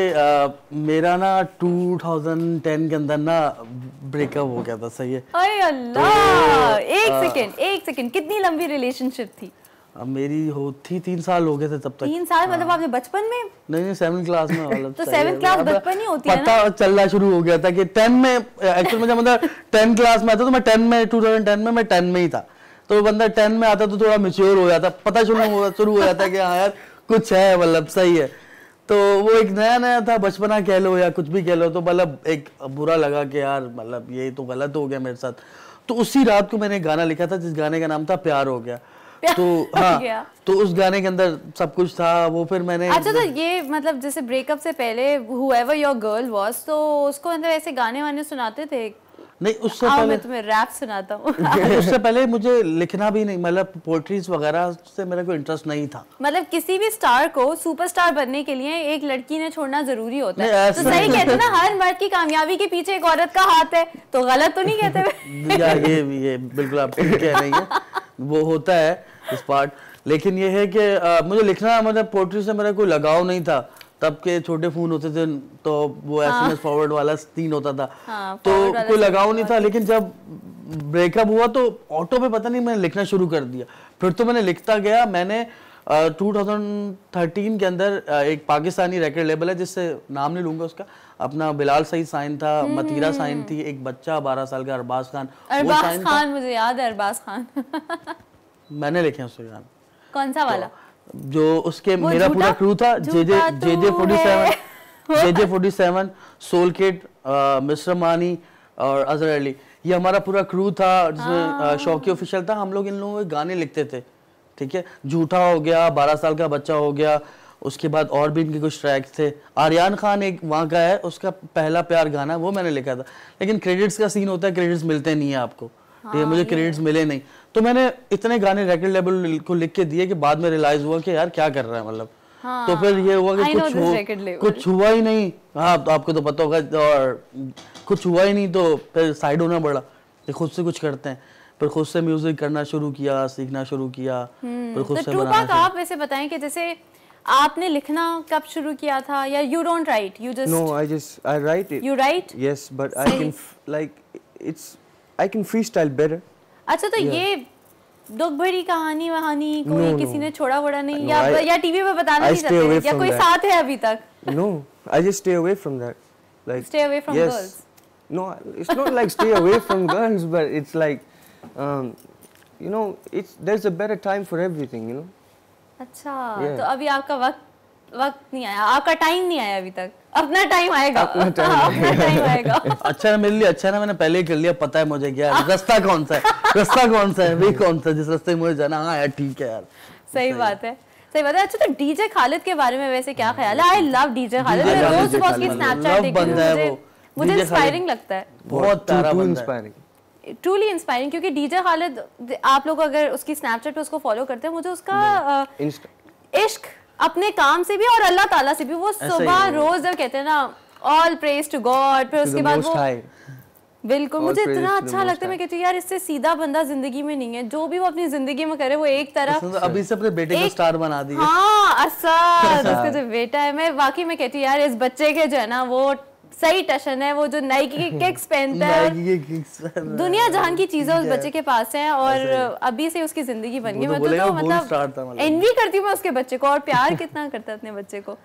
मेरा ना 2010 के अंदर ना ब्रेकअप हो गया था। सही है। अरे अल्लाह, एक सेकंड कितनी लंबी रिलेशनशिप थी? मेरी थी 3 साल हो गए थे तब तक। 3 साल मतलब आपने बचपन में? नहीं 7th क्लास में मतलब। तो 7th क्लास बचपन ही होती है ना? पता चलना शुरू हो गया था कि 10 में एक्चुअली मुझे मतलब 10 क्लास में आता, तो मैं 10 में 2010 में मैं 10 में ही था। तो बंदा 10 में आता तो थोड़ा मैच्योर हो जाता, पता शुरू हो जाता कि हाँ यार कुछ है, मतलब सही है। तो वो एक नया था, बचपना कह लो या कुछ भी कह लो, तो मतलब एक बुरा लगा कि यार मतलब ये तो गलत हो गया मेरे साथ। तो उसी रात को मैंने एक गाना लिखा था जिस गाने का नाम था प्यार हो गया। तो हाँ, तो उस गाने के अंदर सब कुछ था वो। फिर मैंने अच्छा, तो ये मतलब जैसे ब्रेकअप से पहले whoever your girl was, तो उसको मतलब ऐसे गाने वाने सुनाते थे? नहीं, उससे पहले मैं तुम्हें रैप सुनाता हूँ। उससे पहले मुझे लिखना भी नहीं, मतलब पोएट्रीज वगैरह से मेरा कोई इंटरेस्ट नहीं था। मतलब किसी भी स्टार को सुपरस्टार बनने के लिए एक लड़की ने छोड़ना जरूरी होता है। तो सही कहते हैं ना, हर मर्द की कामयाबी के पीछे एक औरत का हाथ है, तो गलत तो नहीं कहते? यार ये बिल्कुल आप ठीक कह रही हैं, वो होता है इस पार्ट। लेकिन ये है कि मुझे लिखना, मतलब पोएट्री से मेरा कोई लगाव नहीं था। तब के छोटे फोन होते थे, तो वो SMS फॉरवर्ड वाला सीन होता था। तो कोई लगाव नहीं था। लेकिन जब ब्रेकअप हुआ तो ऑटो पे पता नहीं मैंने लिखना शुरू कर दिया। फिर तो मैंने लिखता गया। मैंने 2013 के अंदर एक पाकिस्तानी रिकॉर्ड लेबल है, जिससे नाम नहीं लूंगा उसका, अपना बिलाल सईद साइन था, मतीरा साइन थी, एक बच्चा 12 साल का अरबाज खान, मुझे याद है अरबाज खान। मैंने लिखे उसके गाने। कौन सा वाला? जो उसके मेरा पूरा क्रू था, JJ47, सोल किड, मिस्टर मानी और अजहर अली, ये हमारा पूरा क्रू था, जिसमें शौकी ऑफिशियल था। हम लोग इन लोगों के गाने लिखते थे, ठीक है, झूठा हो गया, 12 साल का बच्चा हो गया, उसके बाद और भी इनके कुछ ट्रैक्स थे। आर्यन खान एक वहाँ का है, उसका पहला प्यार गाना वो मैंने लिखा था, लेकिन क्रेडिट्स का सीन होता है, क्रेडिट्स मिलते नहीं है आपको, ठीक है, मुझे क्रेडिट्स मिले नहीं, तो मैंने इतने गाने रिकॉर्ड लेवल को लिख के दिए कि बाद में रियलाइज हुआ कि यार क्या कर रहा है, मतलब तो फिर ये हुआ कि कुछ हुआ ही नहीं। हाँ, तो आपको तो पता होगा, और कुछ हुआ ही नहीं तो फिर साइड होना पड़ा, खुद से कुछ करते हैं, फिर खुद से म्यूजिक करना शुरू किया, सीखना शुरू किया, फिर खुद से बनाना। आप वैसे बताएं कि जैसे आपने लिखना कब शुरू किया था, या you don't write, you just I write it. You write? Yes, but I can I can freestyle better. अच्छा, तो ये दुख भरी कहानी वहानी कोई किसी ने छोड़ा वोड़ा नहीं, या टीवी पे बताना नहीं चाहते, या कोई साथ है अभी तक? No, I just stay away from that. Like stay away from girls. No, it's not like stay away from girls, but it's like you know, there's a better time for everything, you know. अच्छा, तो अभी आपका वक्त नहीं आया, आपका time नहीं आया अभी तक, अपना टाइम आएगा, अपना टाइम आएगा। अच्छा, मेरे लिए अच्छा ना, मैंने पहले ही कर लिया, पता है मुझे क्या रास्ता कौन सा है, रास्ता कौन सा है, वही कौन सा जिस रास्ते में मुझे जाना। हाँ यार, ठीक है यार, सही बात है, सही बात है। अच्छा, तो डीजे खालिद के बारे में वैसे क्या ख्याल है? आई लव डीजे खालिद, मैं रोज सुबह उसकी स्नैपचैट देखती हूँ, मुझे इंस्पायरिंग लगता है, बहुत प्यारा बंदा है, ट्रूली इंस्पायरिंग, क्योंकि डीजे खालिद, आप लोग अगर उसकी स्नैपचैट पे उसको फॉलो करते हैं, मुझे उसका इश्क अपने काम से भी और अल्लाह ताला से भी, वो सुबह रोज जब कहते हैं ना ऑल प्रेज टू गॉड, फिर उसके बाद वो बिल्कुल मुझे इतना अच्छा लगता है, मैं कहती हूँ यार इससे सीधा बंदा जिंदगी में नहीं है, जो भी वो अपनी जिंदगी में करे वो एक तरफ अभी से अपने बेटे को स्टार बना दिया। हाँ, असद उसका जो बेटा है, मैं वाकई में कहती हूँ यार इस बच्चे के जो है ना वो सही टशन है, वो जो नाइकी के किक्स पहनता है, दुनिया जहान की चीजें उस बच्चे के पास हैं, और अभी से उसकी जिंदगी बन गई। मैं तो मतलब एनवी करती हूँ मैं उसके बच्चे को, और प्यार कितना करता है अपने बच्चे को।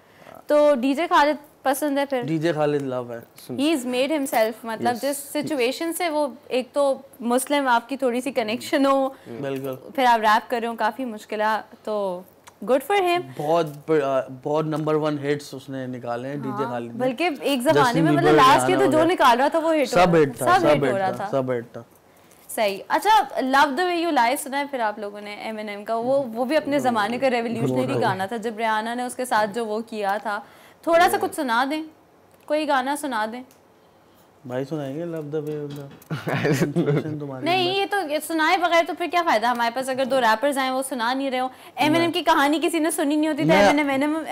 तो डीजे खालिद पसंद है? फिर डीजे खालिद लव है, ही इज मेड हिमसेल्फ, मतलब जिस सिचुएशन से वो, एक तो मुस्लिम आपकी थोड़ी सी कनेक्शन हो, बिल्कुल, फिर आप रैप कर रहे हो, काफी मुश्किल है, तो गुड फॉर हिम। बहुत नंबर 1 हिट्स उसने निकाले हैं डीजे खालिद ने, बल्कि एक जमाने में मतलब लास्ट ईयर तो जो निकाल रहा था वो हिट, सब हिट था, सब हिट था। सही। अच्छा, love the way you lie सुना है फिर आप लोगों ने एमिनेम का? वो भी अपने जमाने का रेवोल्यूशनरी गाना था, जब रियाना ने उसके साथ जो वो किया था। थोड़ा सा कुछ सुना दें, कोई गाना सुना दें भाई। सुनाएंगे लव द वे? नहीं, ये तो सुनाए बगैर तो फिर क्या फायदा, हमारे पास अगर 2 रैपर्स आए वो सुना नहीं रहे हो। एमिनेम की कहानी किसी ने सुनी नहीं होती तो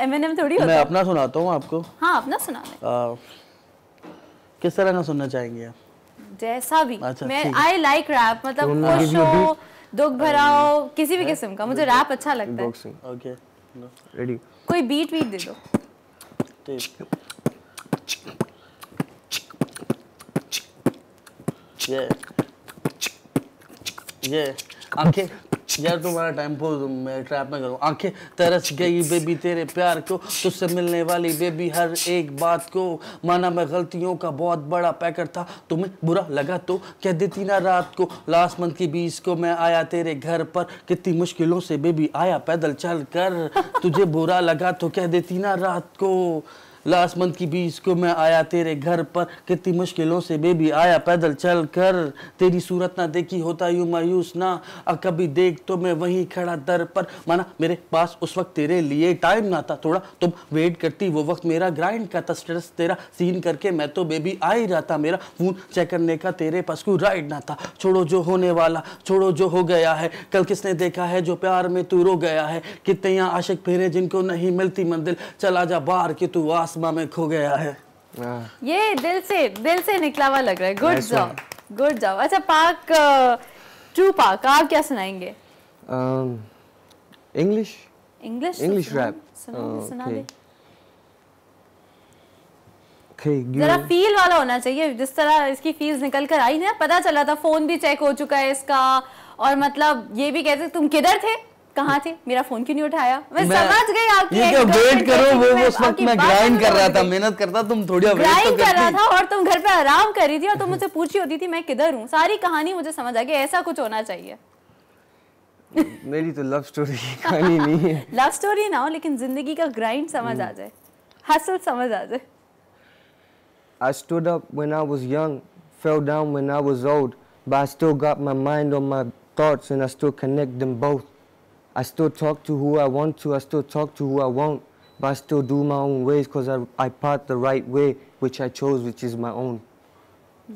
एमिनेम थोड़ी होता। मैं अपना सुनाता हूँ आपको। हाँ, अपना सुना दें। किस तरह का सुनना चाहेंगे आप? जैसा भी। मैं आई लाइक रैप, मतलब खुश हो, दुख भरा हो, किसी भी किस्म का, मुझे रैप अच्छा लगता है। Okay, ready? कोई बीट दे दो। ये आंखें यार, तुम्हारा टेम्पो मैं ट्रैप में करूँ। आंखें तरस गई बेबी तेरे प्यार को, तुझसे मिलने वाली बेबी हर एक बात को, माना मैं गलतियों का बहुत बड़ा पैकर था, तुम्हें बुरा लगा तो कह देती ना रात को। लास्ट मंथ की 20 को मैं आया तेरे घर पर, कितनी मुश्किलों से बेबी आया पैदल चल कर, तुझे बुरा लगा तो कह देती ना रात को। लास्ट मंथ की 20 को मैं आया तेरे घर पर, कितनी मुश्किलों से बेबी आया पैदल चल कर, तेरी सूरत ना देखी होता यूं मायूस ना, अब कभी देख तो मैं वहीं खड़ा दर पर, माना मेरे पास उस वक्त तेरे लिए टाइम ना था, थोड़ा तुम वेट करती वो वक्त मेरा ग्राइंड का था, स्ट्रेस तेरा सीन करके मैं तो बेबी आ ही रहा था, मेरा फोन चेक करने का तेरे पास कोई राइड ना था। छोड़ो जो होने वाला, छोड़ो जो हो गया है, कल किसने देखा है जो प्यार में तू रो गया है, कितने यहाँ आशिक फेरे जिनको नहीं मिलती मंजिल, चला जा बाहर के तू आसमां में खो गया है। ये दिल से निकला हुआ लग रहा है। Good job, good job. अच्छा, पाक, ट्रू पाक, आप क्या सुनाएंगे? इंग्लिश रैप सुना दे। जरा फील वाला होना चाहिए, जिस तरह इसकी फील्स निकल कर आई ना, पता चला था, फोन भी चेक हो चुका है इसका, और मतलब ये भी कहते तुम किधर थे, कहाँ थे, मेरा फोन क्यों नहीं उठाया। मैं समझ गई आपकी, ये क्या वेट करो, वो उस वक्त मैं ग्राइंड कर रहा था, मेहनत करता, तुम थोड़ी ग्राइंड कर रहा था और तुम घर पे आराम कर रही थी, और तुम मुझसे पूछी होती थी मैं किधर हूँ। सारी कहानी मुझे समझ आ गई, ऐसा कुछ होना चाहिए। मेरी तो लव स्टोरी की कहानी नहीं है। लव स्टोरी ना हो, लेकिन जिंदगी का ग्राइंड समझ आ जाए, हसल समझ आ जाए। I stood up when I was young, fell down when I was old, but I still got my mind on my thoughts and I still connect them both. I still talk to who I want to, I still talk to who I want, but I still do my own ways because I part the right way, which I chose, which is my own.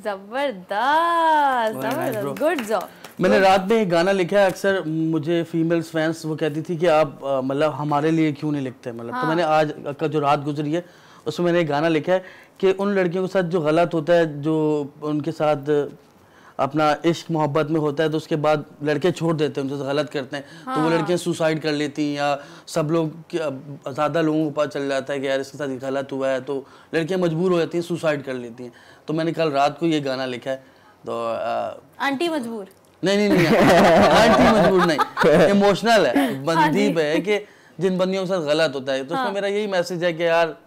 जबरदस्त, जबरदस्त, good job. मैंने रात में एक गाना लिखा है, अक्सर मुझे फीमेल्स फैंस वो कहती थी कि आप मतलब हमारे लिए क्यों नहीं लिखते, मतलब हाँ। तो मैंने आज का जो रात गुजरी है उसमें मैंने एक गाना लिखा है कि उन लड़कियों के साथ जो गलत होता है, जो उनके साथ अपना इश्क मोहब्बत में होता है तो उसके बाद लड़के छोड़ देते हैं, उनसे गलत करते हैं, हाँ। तो वो लड़कियां सुसाइड कर लेती हैं, या सब लोग ज़्यादा लोगों को पता चल जाता है कि यार इसके साथ गलत हुआ है, तो लड़कियां मजबूर हो जाती हैं, सुसाइड कर लेती हैं। तो मैंने कल रात को ये गाना लिखा है। तो आंटी मजबूर नहीं आंटी मजबूर नहीं, इमोशनल है, बंदीप है कि जिन बंदियों के साथ गलत होता है। तो उसमें मेरा यही मैसेज है कि यार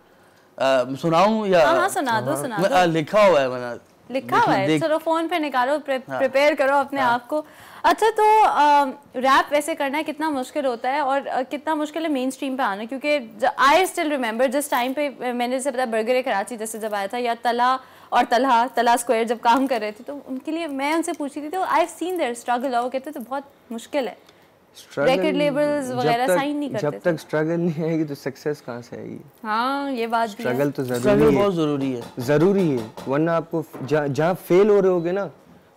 सुनाऊं या सुना दो। लिखा हुआ है, मैंने लिखा हुआ है, चलो फोन पे निकालो, प्रिपेयर करो अपने आप को। अच्छा, तो रैप वैसे करना है कितना मुश्किल होता है और कितना मुश्किल है मेन स्ट्रीम पे आना, क्योंकि आई स्टिल रिमेंबर जिस टाइम पे मैंने जैसे पता बर्गर कराची जैसे जब आया था, या तला और तला स्क्वायर जब काम कर रहे थे, तो उनके लिए मैं उनसे पूछी थी, तो आई सीन देयर स्ट्रगल, और वो कहते थे बहुत मुश्किल है, रेकॉर्ड लेबल्स वगैरह साइन नहीं करते। जब तक स्ट्रगल नहीं आएगी तो सक्सेस कहाँ से आएगी? हाँ, ये बात भी है। स्ट्रगल तो बहुत ज़रूरी है, वरना आपको जहाँ फेल हो रहे होगे ना,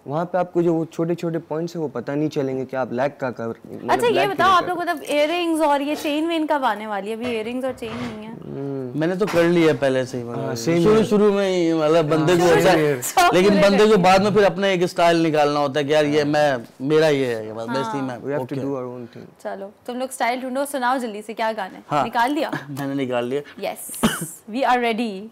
वहाँ पे आपको जो छोटे छोटे पॉइंट्स है वो पता नहीं चलेंगे कि आप लैग का कर। अच्छा, ये बताओ आप लोग मतलब इयररिंग्स और ये चेन वेन कब आने वाली है? अभी इयररिंग्स और चेन नहीं है। मैंने तो कर लिया पहले से ही, शुरू में ही, मतलब बंदे को ऐसा, लेकिन बंदे को बाद में फिर अपना एक स्टाइल निकालना होता है कि यार ये मेरा ये है, बस वैसे ही मैं we have to do our own thing. चलो तुम लोग स्टाइल ढूंढो, सुनाओ जल्दी से क्या गाना है। निकाल लिया? मैंने निकाल लिया। Yes, we are ready.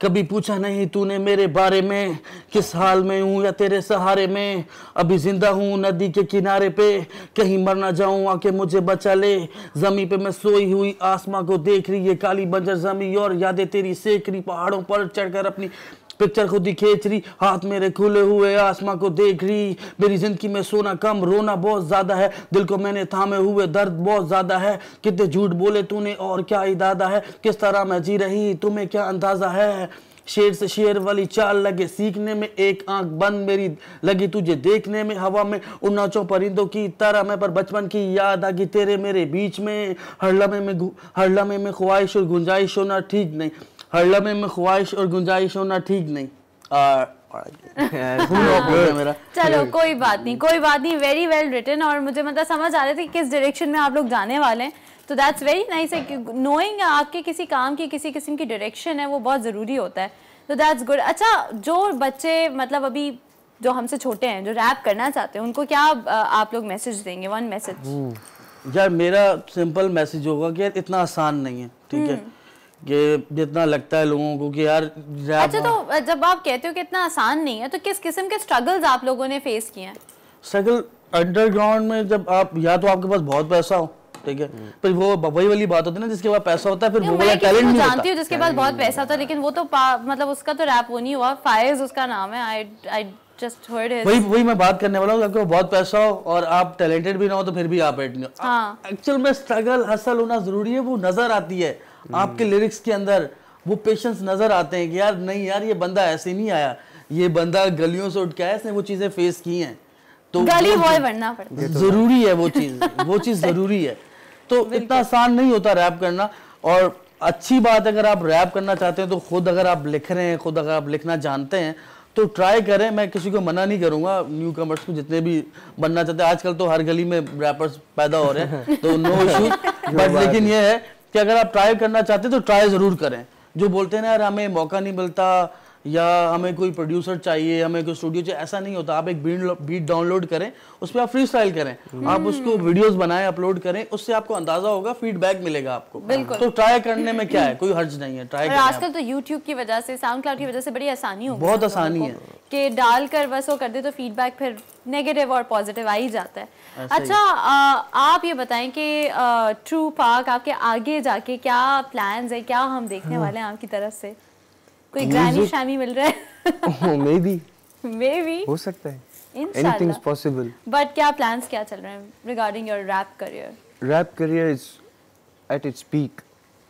कभी पूछा नहीं तूने मेरे बारे में, किस हाल में हूँ या तेरे सहारे में, अभी जिंदा हूँ नदी के किनारे पे, कहीं मर ना जाऊँ आके मुझे बचा ले, जमी पे मैं सोई हुई आसमां को देख रही, ये काली बंजर जमी और यादें तेरी सेक रही, पहाड़ों पर चढ़कर अपनी पिक्चर खुद ही खींच रही, हाथ मेरे खुले हुए आसमां को देख रही, मेरी जिंदगी में सोना कम रोना बहुत ज्यादा है, दिल को मैंने थामे हुए दर्द बहुत ज्यादा है, कितने झूठ बोले तूने और क्या इरादा है, किस तरह मैं जी रही तुम्हें क्या अंदाजा है, शेर से शेर वाली चाल लगे सीखने में, एक आंख बंद मेरी लगी तुझे देखने में, हवा में उन नाचों परिंदों की तरह मैं, पर बचपन की याद आ गई तेरे मेरे बीच में, हर लम्हे में ख्वाहिश और गुंजाइश होना ठीक नहीं, हर लम्हे में ख्वाहिश और गुंजाइश होना ठीक नहीं। मेरा चलो कोई बात नहीं, वेरी वेल रिटन, और मुझे मतलब समझ आ रहे थे किस डायरेक्शन में आप लोग जाने वाले हैं, तो दैट्स वेरी नाइस है, नोइंग आपके किसी काम की किसी किस्म की डायरेक्शन है वो बहुत ज़रूरी होता है, तो दैट्स गुड। अच्छा, जो बच्चे मतलब अभी जो हमसे छोटे हैं जो रैप करना चाहते हैं उनको क्या आप लोग मैसेज देंगे? One message. यार मेरा सिंपल मैसेज होगा कि इतना आसान नहीं है, ठीक है, कि जितना लगता है लोगों को कि यार रैप। अच्छा, तो जब आप कहते हो कि इतना आसान नहीं है, तो किस किस्म के स्ट्रगल्स आप लोगों ने फेस किए हैं? स्ट्रगल अंडरग्राउंड में जब आप, या तो आपके पास बहुत पैसा हो, ठीक है, पर वो वही वाली बात होती है ना, जिसके पास पैसा होता है फिर वो वाला टैलेंट नहीं होता। जानती हूँ जिसके पास बहुत पैसा था, लेकिन वो तो मतलब उसका तो रैप वो नहीं हुआ, फायज उसका नाम है, आई जस्ट हर्ड हिज। वही मैं बात करने वाला हूँ, आपको बहुत पैसा हो और आप टैलेंटेड भी ना हो तो फिर भी आप नहीं हो। एक्चुअल में स्ट्रगल हसल होना जरूरी है, वो नजर आती है आपके लिरिक्स के अंदर, वो पेशेंस नजर आते हैं कि यार नहीं यार ये बंदा ऐसे नहीं आया, ये बंदा गलियों से उठ के आया, इसने वो चीजें फेस की हैं, तो गली बॉय बनना पड़ता है, जरूरी है वो चीज जरूरी है। तो इतना आसान नहीं होता रैप करना, और अच्छी बात अगर आप रैप करना चाहते हैं तो खुद अगर आप लिख रहे हैं, खुद अगर आप लिखना जानते हैं तो ट्राई करें, मैं किसी को मना नहीं करूंगा, न्यू कमर्स को जितने भी बनना चाहते हैं, आजकल तो हर गली में रैपर्स पैदा हो रहे हैं तो नो इशू, बट लेकिन ये है कि अगर आप ट्राई करना चाहते हैं तो ट्राई जरूर करें। जो बोलते हैं ना यार हमें मौका नहीं मिलता या हमें कोई प्रोड्यूसर चाहिए, हमें कोई स्टूडियो चाहिए, ऐसा नहीं होता। आप एक बीट डाउनलोड करें, उस पर आप फ्री स्टाइल करें, आप उसको वीडियोस बनाएं, अपलोड करें, उससे आपको अंदाजा होगा, फीडबैक मिलेगा आपको। तो ट्राई करने में क्या है, कोई हर्ज नहीं है, ट्राई करें। आजकल तो यूट्यूब की वजह से, साउंड क्लाउड की वजह से बड़ी आसानी हो गई, बहुत आसानी है कि डालकर बस वो कर दे तो फीडबैक फिर नेगेटिव और पॉजिटिव आ ही जाता है। अच्छा, आप ये बताएं कि ट्रू पार्क आपके आगे जाके क्या प्लान्स है, क्या हम देखने वाले हैं आपकी तरफ से? कोई ग्रैनी शामी मिल रहा है? Maybe हो सकता है, anything is possible। बट क्या प्लान्स क्या चल रहे हैं regarding your rap career? Rap career is at its peak।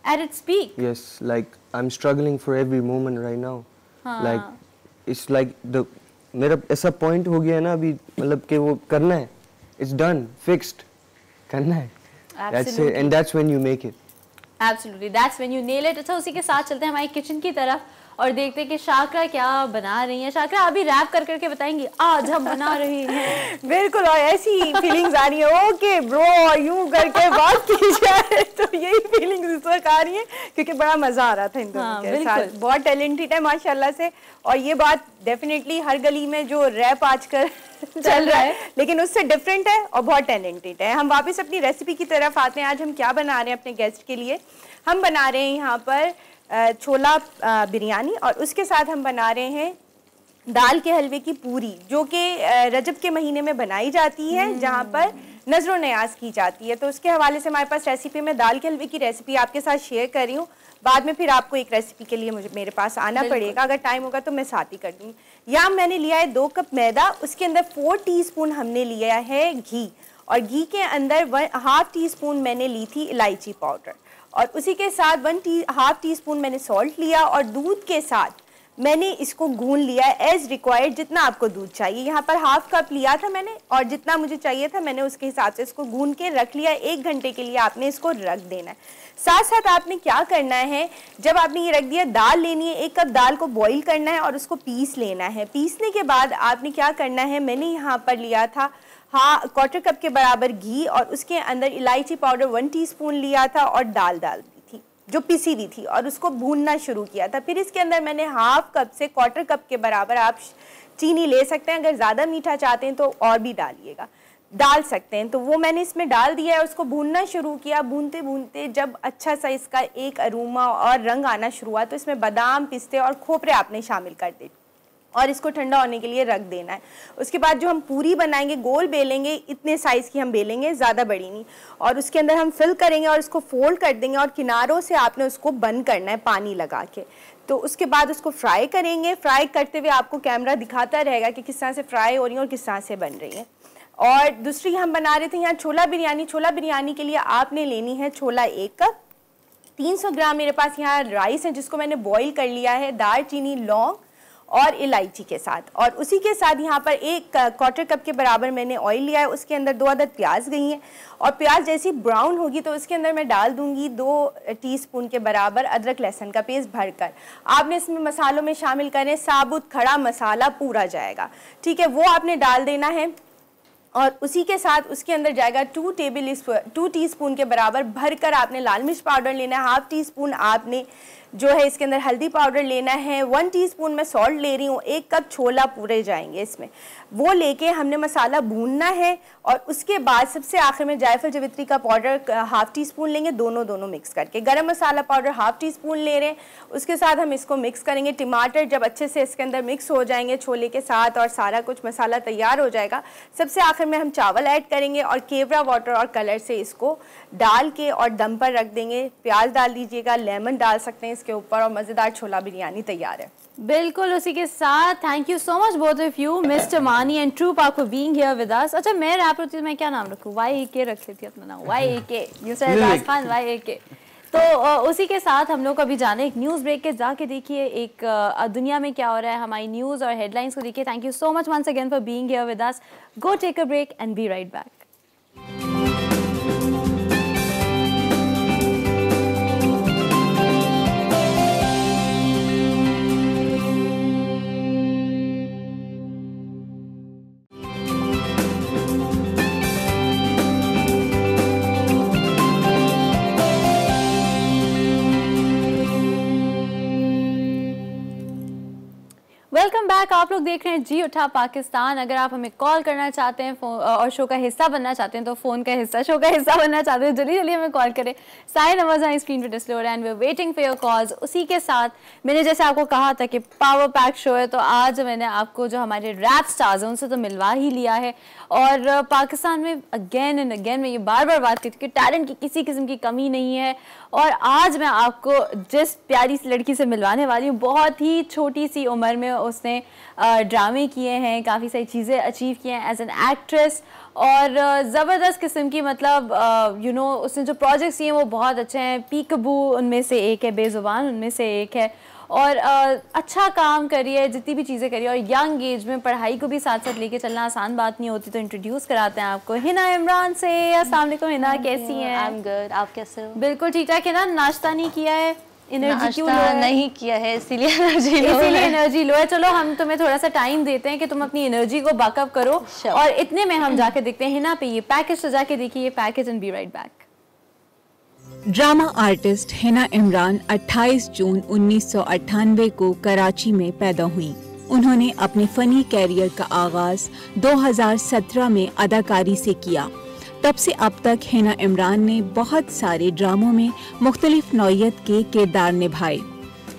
At its peak? Yes, like I'm struggling for every moment right now। Like it's like मेरा ऐसा पॉइंट हो गया है ना अभी, मतलब कि वो करना है, it's done, fixed, करना है। That's it, and that's when you make it. Absolutely, that's when you nail it. अच्छा, उसी के साथ चलते हैं हमारी किचन की तरफ और देखते हैं कि शाकरा क्या बना रही है। शाकरा अभी रैप कर करके बताएंगी आज हम बना रहे हैं। बिल्कुल, और ऐसी फीलिंग्स आ रही है, ओके ब्रो यूं करके बात की जाए तो यही फीलिंग्स इस वक्त आ रही है, क्योंकि बड़ा मजा आ रहा था इन दोनों के साथ। बहुत टैलेंटेड है माशाल्लाह से, और ये बात डेफिनेटली हर गली में जो रैप आजकल चल रहा है लेकिन उससे डिफरेंट है और बहुत टैलेंटेड है। हम वापस अपनी रेसिपी की तरफ आते हैं। आज हम क्या बना रहे हैं अपने गेस्ट के लिए? हम बना रहे हैं यहाँ पर छोला बिरयानी, और उसके साथ हम बना रहे हैं दाल के हलवे की पूरी, जो कि रजब के महीने में बनाई जाती है, जहाँ पर नजर न्याज की जाती है। तो उसके हवाले से हमारे पास रेसिपी में दाल के हलवे की रेसिपी आपके साथ शेयर कर रही हूँ। बाद में फिर आपको एक रेसिपी के लिए मेरे पास आना पड़ेगा, अगर टाइम होगा तो मैं साथ ही कर दूँगी। यहाँ मैंने लिया है 2 कप मैदा, उसके अंदर 4 टीस्पून हमने लिया है घी, और घी के अंदर 1/2 टीस्पून मैंने ली थी इलायची पाउडर, और उसी के साथ 1/2 टीस्पून मैंने सॉल्ट लिया, और दूध के साथ मैंने इसको गूंद लिया है एज रिक्वायर्ड, जितना आपको दूध चाहिए। यहाँ पर 1/2 कप लिया था मैंने, और जितना मुझे चाहिए था मैंने उसके हिसाब से इसको गूंद के रख लिया। 1 घंटे के लिए आपने इसको रख देना है। साथ साथ आपने क्या करना है, जब आपने ये रख दिया, दाल लेनी है, 1 कप दाल को बॉईल करना है और उसको पीस लेना है। पीसने के बाद आपने क्या करना है, मैंने यहाँ पर लिया था 1/4 कप के बराबर घी, और उसके अंदर इलायची पाउडर 1 टीस्पून लिया था, और दाल डाल दी थी जो पिसी हुई थी, और उसको भूनना शुरू किया था। फिर इसके अंदर मैंने 1/2 कप से 1/4 कप के बराबर आप चीनी ले सकते हैं, अगर ज़्यादा मीठा चाहते हैं तो और भी डालिएगा, डाल सकते हैं। तो वो मैंने इसमें डाल दिया है, उसको भूनना शुरू किया। भूनते भूनते जब अच्छा सा इसका एक अरोमा और रंग आना शुरू हुआ, तो इसमें बादाम, पिस्ते और खोपरे आपने शामिल कर दिए, और इसको ठंडा होने के लिए रख देना है। उसके बाद जो हम पूरी बनाएंगे, गोल बेलेंगे, इतने साइज़ की हम बेलेंगे, ज़्यादा बड़ी नहीं, और उसके अंदर हम फिल करेंगे और उसको फोल्ड कर देंगे, और किनारों से आपने उसको बंद करना है पानी लगा के। तो उसके बाद उसको फ्राई करेंगे। फ्राई करते हुए आपको कैमरा दिखाता रहेगा कि किस तरह से फ्राई हो रही है और किस तरह से बन रही है। और दूसरी हम बना रहे थे यहाँ छोला बिरयानी। छोला बिरयानी के लिए आपने लेनी है छोला 1 कप, 300 ग्राम मेरे पास यहाँ राइस है जिसको मैंने बॉईल कर लिया है, दालचीनी, लौंग और इलायची के साथ। और उसी के साथ यहाँ पर 1/4 कप के बराबर मैंने ऑयल लिया है, उसके अंदर 2 अदद प्याज गई हैं, और प्याज जैसी ब्राउन होगी तो उसके अंदर मैं डाल दूंगी 2 टीस्पून के बराबर अदरक लहसुन का पेस्ट भरकर। आपने इसमें मसालों में शामिल करें साबुत खड़ा मसाला पूरा जाएगा, ठीक है, वो आपने डाल देना है। और उसी के साथ उसके अंदर जाएगा 2 टीस्पून के बराबर भरकर आपने लाल मिर्च पाउडर लेना है, 1/2 टीस्पून आपने जो है इसके अंदर हल्दी पाउडर लेना है, 1 टीस्पून मैं सॉल्ट ले रही हूँ, 1 कप छोला पूरे जाएंगे इसमें, वो लेके हमने मसाला भूनना है। और उसके बाद सबसे आखिर में जायफल जवित्री का पाउडर 1/2 टीस्पून लेंगे, दोनों मिक्स करके। गरम मसाला पाउडर 1/2 टीस्पून ले रहे हैं, उसके साथ हम इसको मिक्स करेंगे। टमाटर जब अच्छे से इसके अंदर मिक्स हो जाएंगे छोले के साथ और सारा कुछ मसाला तैयार हो जाएगा, सबसे आखिर में हम चावल ऐड करेंगे और केवड़ा वाटर और कलर से इसको डाल के और दम पर रख देंगे। प्याज डाल दीजिएगा, लेमन डाल सकते हैं इसके ऊपर, और मज़ेदार छोला बिरयानी तैयार है। बिल्कुल, उसी के साथ thank you so much both of you, mister मानी एंड ट्रू पाक फॉर बीइंग हियर विद अस। अच्छा, मैं रैप होती तो मैं क्या नाम रखूं? YAK रख लेती अपना नाम, YAK, you said Raj Khan YAK। तो उसी के साथ हम लोग अभी जाने एक न्यूज़ ब्रेक के, जाके देखिए एक दुनिया में क्या हो रहा है, हमारी न्यूज़ और हेडलाइंस को देखिए। Thank you so much once again for being here with us. Go take a break and be right back. Welcome back. आप लोग देख रहे हैं जी उठा पाकिस्तान। अगर आप हमें कॉल करना चाहते हैं और शो का हिस्सा बनना चाहते हैं, तो फ़ोन का हिस्सा, शो का हिस्सा बनना चाहते हैं, जल्दी जल्दी हमें कॉल करें। सारे नंबर्स हैं स्क्रीन पे डिस्प्ले हो रहे हैं and we are waiting for your calls. उसी के साथ मैंने जैसे आपको कहा था कि पावर पैक शो है, तो आज मैंने आपको जो हमारे रैप स्टार्स हैं उनसे तो मिलवा ही लिया है। और पाकिस्तान में अगेन एंड अगेन मैं ये बार बार बात करती हूँ कि टैलेंट की किसी किस्म की कमी नहीं है। और आज मैं आपको जिस प्यारी सी लड़की से मिलवाने वाली हूँ, बहुत ही छोटी सी उम्र में उसने ड्रामे किए हैं, काफ़ी सारी चीज़ें अचीव की हैं एज एन एक्ट्रेस, और ज़बरदस्त किस्म की, मतलब यू नो उसने जो प्रोजेक्ट्स किए हैं वो बहुत अच्छे हैं। पीकबू उनमें से एक है, बेज़ुबान उनमें से एक है। और अच्छा काम करिए, जितनी भी चीज़ें करिए, और यंग एज में पढ़ाई को भी साथ साथ लेके चलना आसान बात नहीं होती। तो इंट्रोड्यूस कराते हैं आपको हिना इमरान से। अस्सलाम वालेकुम हिना, कैसी हैं? आई एम गुड, आप कैसे हो? बिल्कुल ठीक ठाक। हिना, नाश्ता नहीं किया है? एनर्जी क्यों लो है? नहीं किया है, इसीलिए एनर्जी लो है। चलो हम तुम्हें थोड़ा सा टाइम देते हैं कि तुम अपनी एनर्जी को बैकअप करो। और इतने में हम जाके देखते हैं हिना पे ये पैकेज, तो जाके देखिए ये package and be right back. Drama artist Hina Imran 28 जून 1998 को कराची में पैदा हुई। उन्होंने अपने फनी कैरियर का आगाज 2017 में अदाकारी से किया। तब से अब तक हिना इमरान ने बहुत सारे ड्रामों में मुख्तलिफ नौइयत के किरदार निभाए।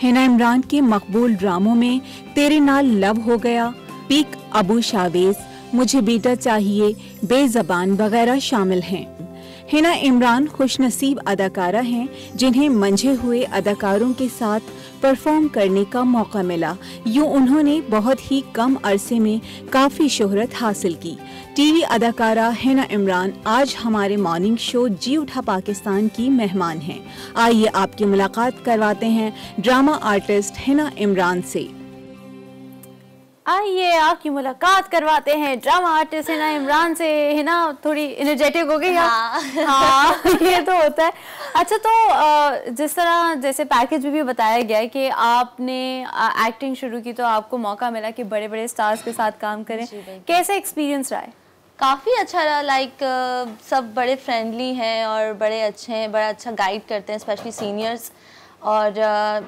हिना इमरान के मकबूल ड्रामों में तेरे नाल लव हो गया, पीक अबू शावेज, मुझे बेटा चाहिए, बेज़बान वगैरह शामिल हैं। हिना इमरान खुशनसीब अदाकारा हैं जिन्हें मंझे हुए अदाकारों के साथ परफॉर्म करने का मौका मिला। यूं उन्होंने बहुत ही कम अरसे में काफ़ी शोहरत हासिल की। टीवी अदाकारा हिना इमरान आज हमारे मॉर्निंग शो जी उठा पाकिस्तान की मेहमान हैं। आइए आपकी मुलाकात करवाते हैं ड्रामा आर्टिस्ट हिना इमरान से। आइए आपकी मुलाकात करवाते हैं ड्रामा आर्टिस्ट हिना इमरान से। हिना थोड़ी एनर्जेटिक हो गई? हाँ ये तो होता है। अच्छा, तो जिस तरह जैसे पैकेज में भी बताया गया है कि आपने एक्टिंग शुरू की तो आपको मौका मिला कि बड़े बड़े स्टार्स के साथ काम करें। कैसा एक्सपीरियंस रहा है? काफ़ी अच्छा रहा। लाइक सब बड़े फ्रेंडली हैं और बड़े अच्छे हैं, बड़ा अच्छा गाइड करते हैं, स्पेशली सीनियर्स। और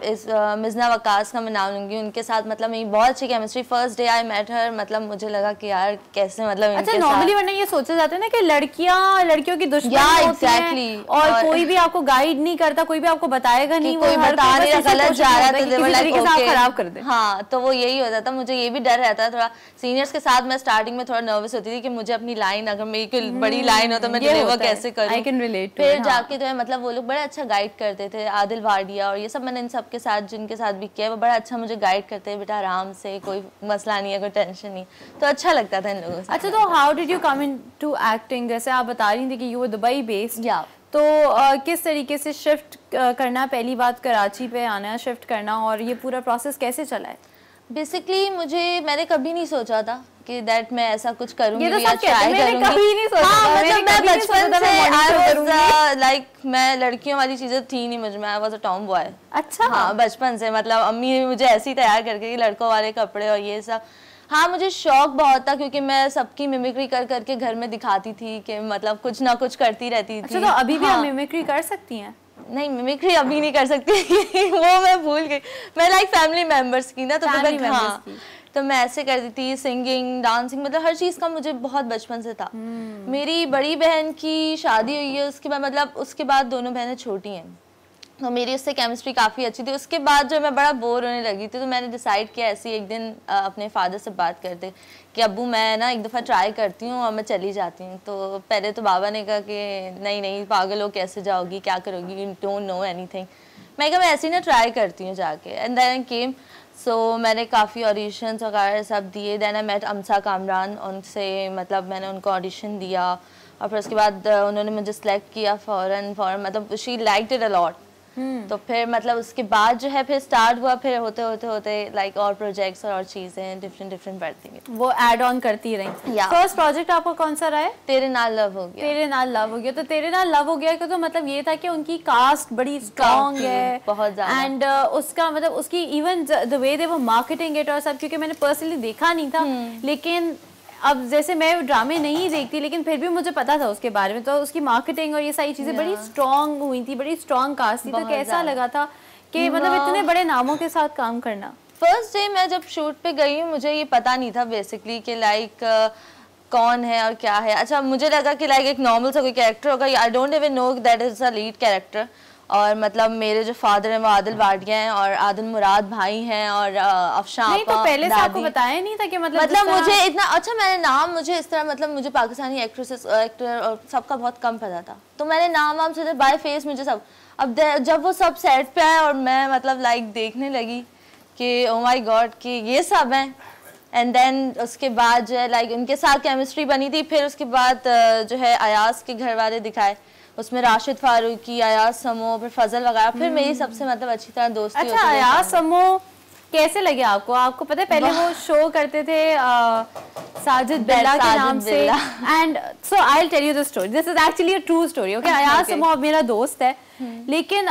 इस मिज़ना वकास का मैं नाम लूँगी, उनके साथ मतलब मेरी बहुत अच्छी chemistry. First day I met her, मतलब मुझे लगा कि यार कैसे मतलब अच्छा, नॉर्मली वरना ये सोचा जाता है ना कि लड़कियों की दुश्मन होती हैं और कोई भी आपको गाइड नहीं करता, कोई भी आपको बताएगा नहीं, कोई बता नहीं रहा, गलत जा रहा तो खराब कर दे। हाँ, तो वो यही होता था। मुझे ये भी डर रहता था थोड़ा सीनियर्स के साथ। मैं स्टार्टिंग में थोड़ा नर्वस होती थी कि मुझे अपनी लाइन, अगर मेरी कोई बड़ी लाइन हो तो मैं डिलीवर कैसे करूँ। I can relate. फिर जाके जो है मतलब वो लोग बड़ा अच्छा गाइड करते थे। आदिल वाडिया और ये सब, मैंने इन सब के साथ जिनके साथ भी किया, वो बड़ा अच्छा मुझे गाइड करते हैं। बेटा आराम से, कोई मसला नहीं है, कोई टेंशन नहीं, तो अच्छा लगता था इन लोगों से। अच्छा, तो how did you come into acting? जैसे आप बता रही थी कि यू वर दुबई बेस्ड, तो किस तरीके से शिफ्ट करना, पहली बात कराची पे आना, शिफ्ट करना, और ये पूरा प्रोसेस कैसे चला है? बेसिकली मैंने कभी नहीं सोचा था कि दैट मैं ऐसा कुछ करूंगी या ट्राई करूंगी। कभी नहीं सोचा। हाँ, मतलब मैं बचपन से आई वाज लाइक, मैं लड़कियों वाली चीजें थी नहीं मुझ में, I was a Tom boy. अच्छा। हाँ, बचपन से मतलब अम्मी ने मुझे ऐसे ही तैयार करके कि लड़कों वाले कपड़े और ये सब। हाँ, मुझे शौक बहुत था क्योंकि मैं सबकी मिमिक्री कर करके घर में दिखाती थी कि मतलब कुछ ना कुछ करती रहती थी। अच्छा, तो अभी भी आप मिमिक्री कर सकती हैं? नहीं, मिमिक्री अभी नहीं कर सकती वो मैं भूल गई। मैं लाइक फैमिली मेंबर्स की ना, तो हाँ, तो मैं ऐसे करती थी, सिंगिंग, डांसिंग, मतलब हर चीज़ का मुझे बहुत बचपन से था। मेरी बड़ी बहन की शादी हुई है, उसके बाद मतलब उसके बाद दोनों बहनें छोटी हैं, तो मेरी उससे केमिस्ट्री काफ़ी अच्छी थी। उसके बाद जो मैं बड़ा बोर होने लगी थी, तो मैंने डिसाइड किया ऐसे एक दिन अपने फादर से बात करते कि अब्बू मैं ना एक दफ़ा ट्राई करती हूँ और मैं चली जाती हूँ। तो पहले तो बाबा ने कहा कि नहीं पागल हो, कैसे जाओगी, क्या करोगी, यू डोंट नो एनीथिंग। मैं कहा मैं ऐसे ही ना ट्राई करती हूँ जाके। एंड देन आई केम। सो मैंने काफ़ी ऑडिशंस वगैरह सब दिए। देन आई मेट अमसा कामरान, उनसे मतलब मैंने उनको ऑडिशन दिया और फिर उसके बाद उन्होंने मुझे सेलेक्ट किया फ़ौरन मतलब she liked it a lot. तो फिर मतलब उसके बाद जो है फिर स्टार्ट हुआ, फिर होते होते लाइक और प्रोजेक्ट्स और चीज़ें डिफरेंट बढ़ती गई, वो ऐड ऑन करती रही। फर्स्ट प्रोजेक्ट आपका कौन सा रहा है? तेरे नाल लव हो गया। तेरे नाल लव हो गया। तो तेरे नाल लव हो गया का तो मतलब ये था कि उनकी कास्ट बड़ी स्ट्रॉन्ग है बहुत ज़्यादा, एंड उसका मतलब उसकी even the way they were marketing it और सब, क्योंकि मैंने पर्सनली देखा नहीं था, लेकिन अब जैसे मैं ड्रामे नहीं देखती लेकिन फिर भी मुझे पता था उसके बारे में, तो उसकी मार्केटिंग और ये सारी चीज़ें बड़ी स्ट्रॉन्ग हुई थी, बड़ी स्ट्रॉन्ग कास्ट थी। तो कैसा लगा था कि मतलब इतने बड़े नामों के साथ काम करना? फर्स्ट डे मैं जब शूट पे गई हूँ, मुझे ये पता नहीं था बेसिकली कि लाइक कौन है और क्या है। अच्छा, मुझे लगा कि लाइक एक नॉर्मल सा कोई कैरेक्टर होगा, I don't even know that is a lead character. और मतलब मेरे जो फादर हैं वो आदिल वाडिया हैं और आदिल मुराद भाई हैं और अफशान। नहीं, तो पहले से आपको बताया नहीं था कि मतलब मुझे इतना अच्छा, मैंने नाम मुझे इस तरह मतलब मुझे पाकिस्तानी एक्टर और सबका बहुत कम पता था, तो मैंने नाम से बाय फेस मुझे सब। अब जब वो सब सेट पे आए और मैं मतलब लाइक देखने लगी कि ओ माय गॉड कि ये सब हैं, एंड देन उसके बाद जो है लाइक उनके साथ केमिस्ट्री बनी थी। फिर उसके बाद जो है अयाज के घर वाले दिखाए, उसमें राशिद फारूकी, अयाज समो, फिर फजल वगैरह, फिर मेरी सबसे मतलब अच्छी तरह दोस्ती होती है। अच्छा, अयाज समो कैसे लगे आपको? आपको पता है पहले वो शो करते थे साजिद बिल्ला के नाम से, and so I will tell you the story, this is actually a true story, okay. Ayaz Samo मेरा दोस्त है, लेकिन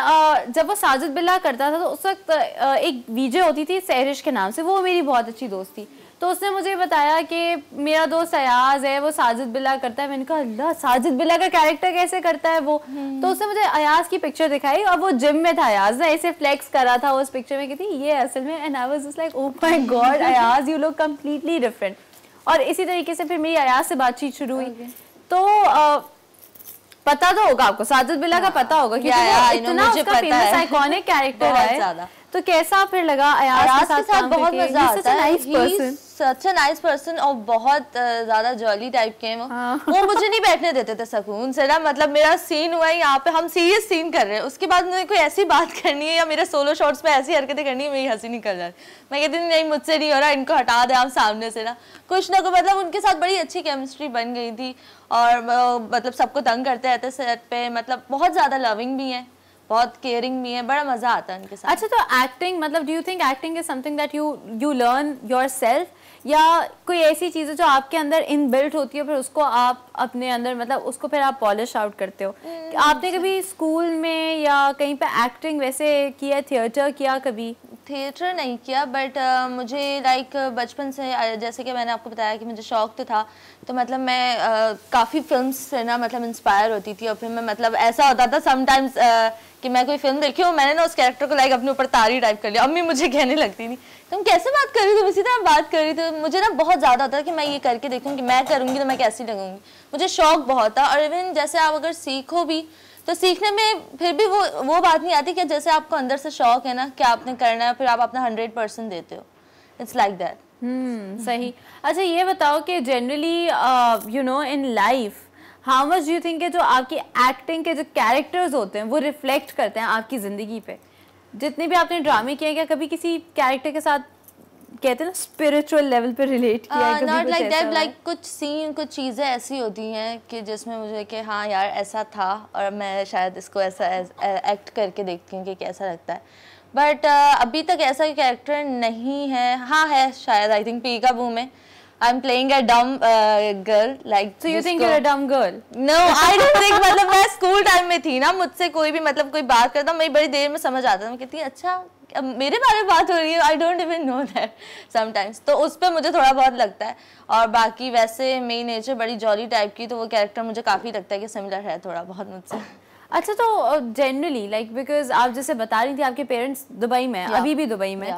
जब वो साजिद बिल्ला करता था तो उस वक्त एक वीजे होती थी सहरिश के नाम से, वो मेरी बहुत अच्छी दोस्त थी। तो उसने मुझे बताया कि मेरा दोस्त अयाज है, वो साजिद बिल्ला करता है। मैंने कहा अल्लाह, साजिद बिल्ला का कैरेक्टर कैसे करता है वो? तो उसने मुझे अयाज की पिक्चर दिखाई और वो जिम में था अयाज ना, ऐसे फ्लेक्स कर रहा था उस पिक्चर में, कहती ये असल में, and I was just like oh my God Ayaz, you look completely different. और इसी तरीके से फिर मेरी अयाज से बातचीत शुरू हुई। तो पता तो होगा आपको, साजिद बिल्ला का पता होगा क्योंकि वो इतना उसका फेमस आइकॉनिक कैरेक्टर है। तो कैसा फिर लगा अयाज के साथ? बहुत मजा आता है, सच अ नाइस पर्सन, और बहुत ज्यादा जॉली टाइप के हैं वो मुझे नहीं बैठने देते थे सुकून से ना। मतलब मेरा सीन हुआ है यहाँ पे, हम सीरियस सीन कर रहे हैं, उसके बाद मुझे कोई ऐसी बात करनी है या मेरे सोलो शॉट्स पे ऐसी हरकतें करनी है, मेरी हंसी निकल जाती है। मैं कहती नहीं, मुझसे नहीं हो रहा, इनको हटा दे आप सामने से ना, कुछ ना कुछ। मतलब उनके साथ बड़ी अच्छी केमिस्ट्री बन गई थी, और मतलब सबको तंग करते रहते सेट पे, मतलब बहुत ज्यादा लविंग भी है, बहुत केयरिंग भी है, बड़ा मजा आता है उनके साथ। अच्छा, तो एक्टिंग, मतलब do you think acting is something that you learn yourself, या कोई ऐसी चीज़ है जो आपके अंदर इनबिल्ट होती है, फिर उसको आप अपने अंदर, मतलब उसको फिर आप पॉलिश आउट करते हो? आपने कभी स्कूल में या कहीं पे एक्टिंग वैसे किया, थिएटर किया कभी? थिएटर नहीं किया, बट मुझे लाइक बचपन से, जैसे कि मैंने आपको बताया कि मुझे शौक तो था, तो मतलब मैं काफ़ी फिल्म्स से ना मतलब इंस्पायर होती थी। और फिर मैं मतलब ऐसा होता था समटाइम्स कि मैं कोई फिल्म देखी हूँ, मैंने ना उस कैरेक्टर को लाइक अपने ऊपर तारी टाइप कर लिया। अम्मी मुझे कहने लगती थी तुम कैसे बात कर रही थी, इसी तरह बात कर रही थी। मुझे ना बहुत ज़्यादा होता है कि मैं ये करके देखूँ कि मैं करूँगी तो मैं कैसी लगूँगी, मुझे शौक बहुत था। और इवन जैसे आप अगर सीखो भी तो सीखने में फिर भी वो बात नहीं आती कि जैसे आपको अंदर से शौक है ना कि आपने करना है, फिर आप अपना 100% देते हो। It's like that. सही। अच्छा, ये बताओ कि generally you know in life how much do you think जो आपकी एक्टिंग के जो कैरेक्टर्स होते हैं वो रिफ्लेक्ट करते हैं आपकी ज़िंदगी पे? जितने भी आपने ड्रामे किए, क्या कभी किसी कैरेक्टर के साथ कहते हैं ना स्पिरिचुअल लेवल पे रिलेट किया है? नॉट लाइक दैट, लाइक कुछ सीन, कुछ चीज़ें ऐसी होती हैं कि जिसमें मुझे कि हाँ यार ऐसा था और मैं शायद इसको ऐसा एक्ट करके देखती हूँ कि कैसा लगता है। बट अभी तक ऐसा कैरेक्टर नहीं है। हाँ है शायद, आई थिंक पीकाबू में I'm playing a dumb girl, like. So you think you're a dumb girl? No, I don't think. मतलब मैं स्कूल टाइम में थी ना, मुझसे कोई भी मतलब कोई बात करता, मैं बड़ी देर में समझ आता था। मैं कहती अच्छा अब मेरे बारे में बात हो रही है, I don't even know that sometimes. तो उस पर मुझे थोड़ा बहुत लगता है। और बाकी वैसे मेरी नेचर बड़ी जॉली टाइप की, तो वो कैरेक्टर मुझे काफ़ी लगता है कि सिमिलर है थोड़ा बहुत मुझसे। अच्छा, तो जनरली लाइक बिकॉज आप जैसे बता रही थी आपके पेरेंट्स दुबई में, अभी भी दुबई में,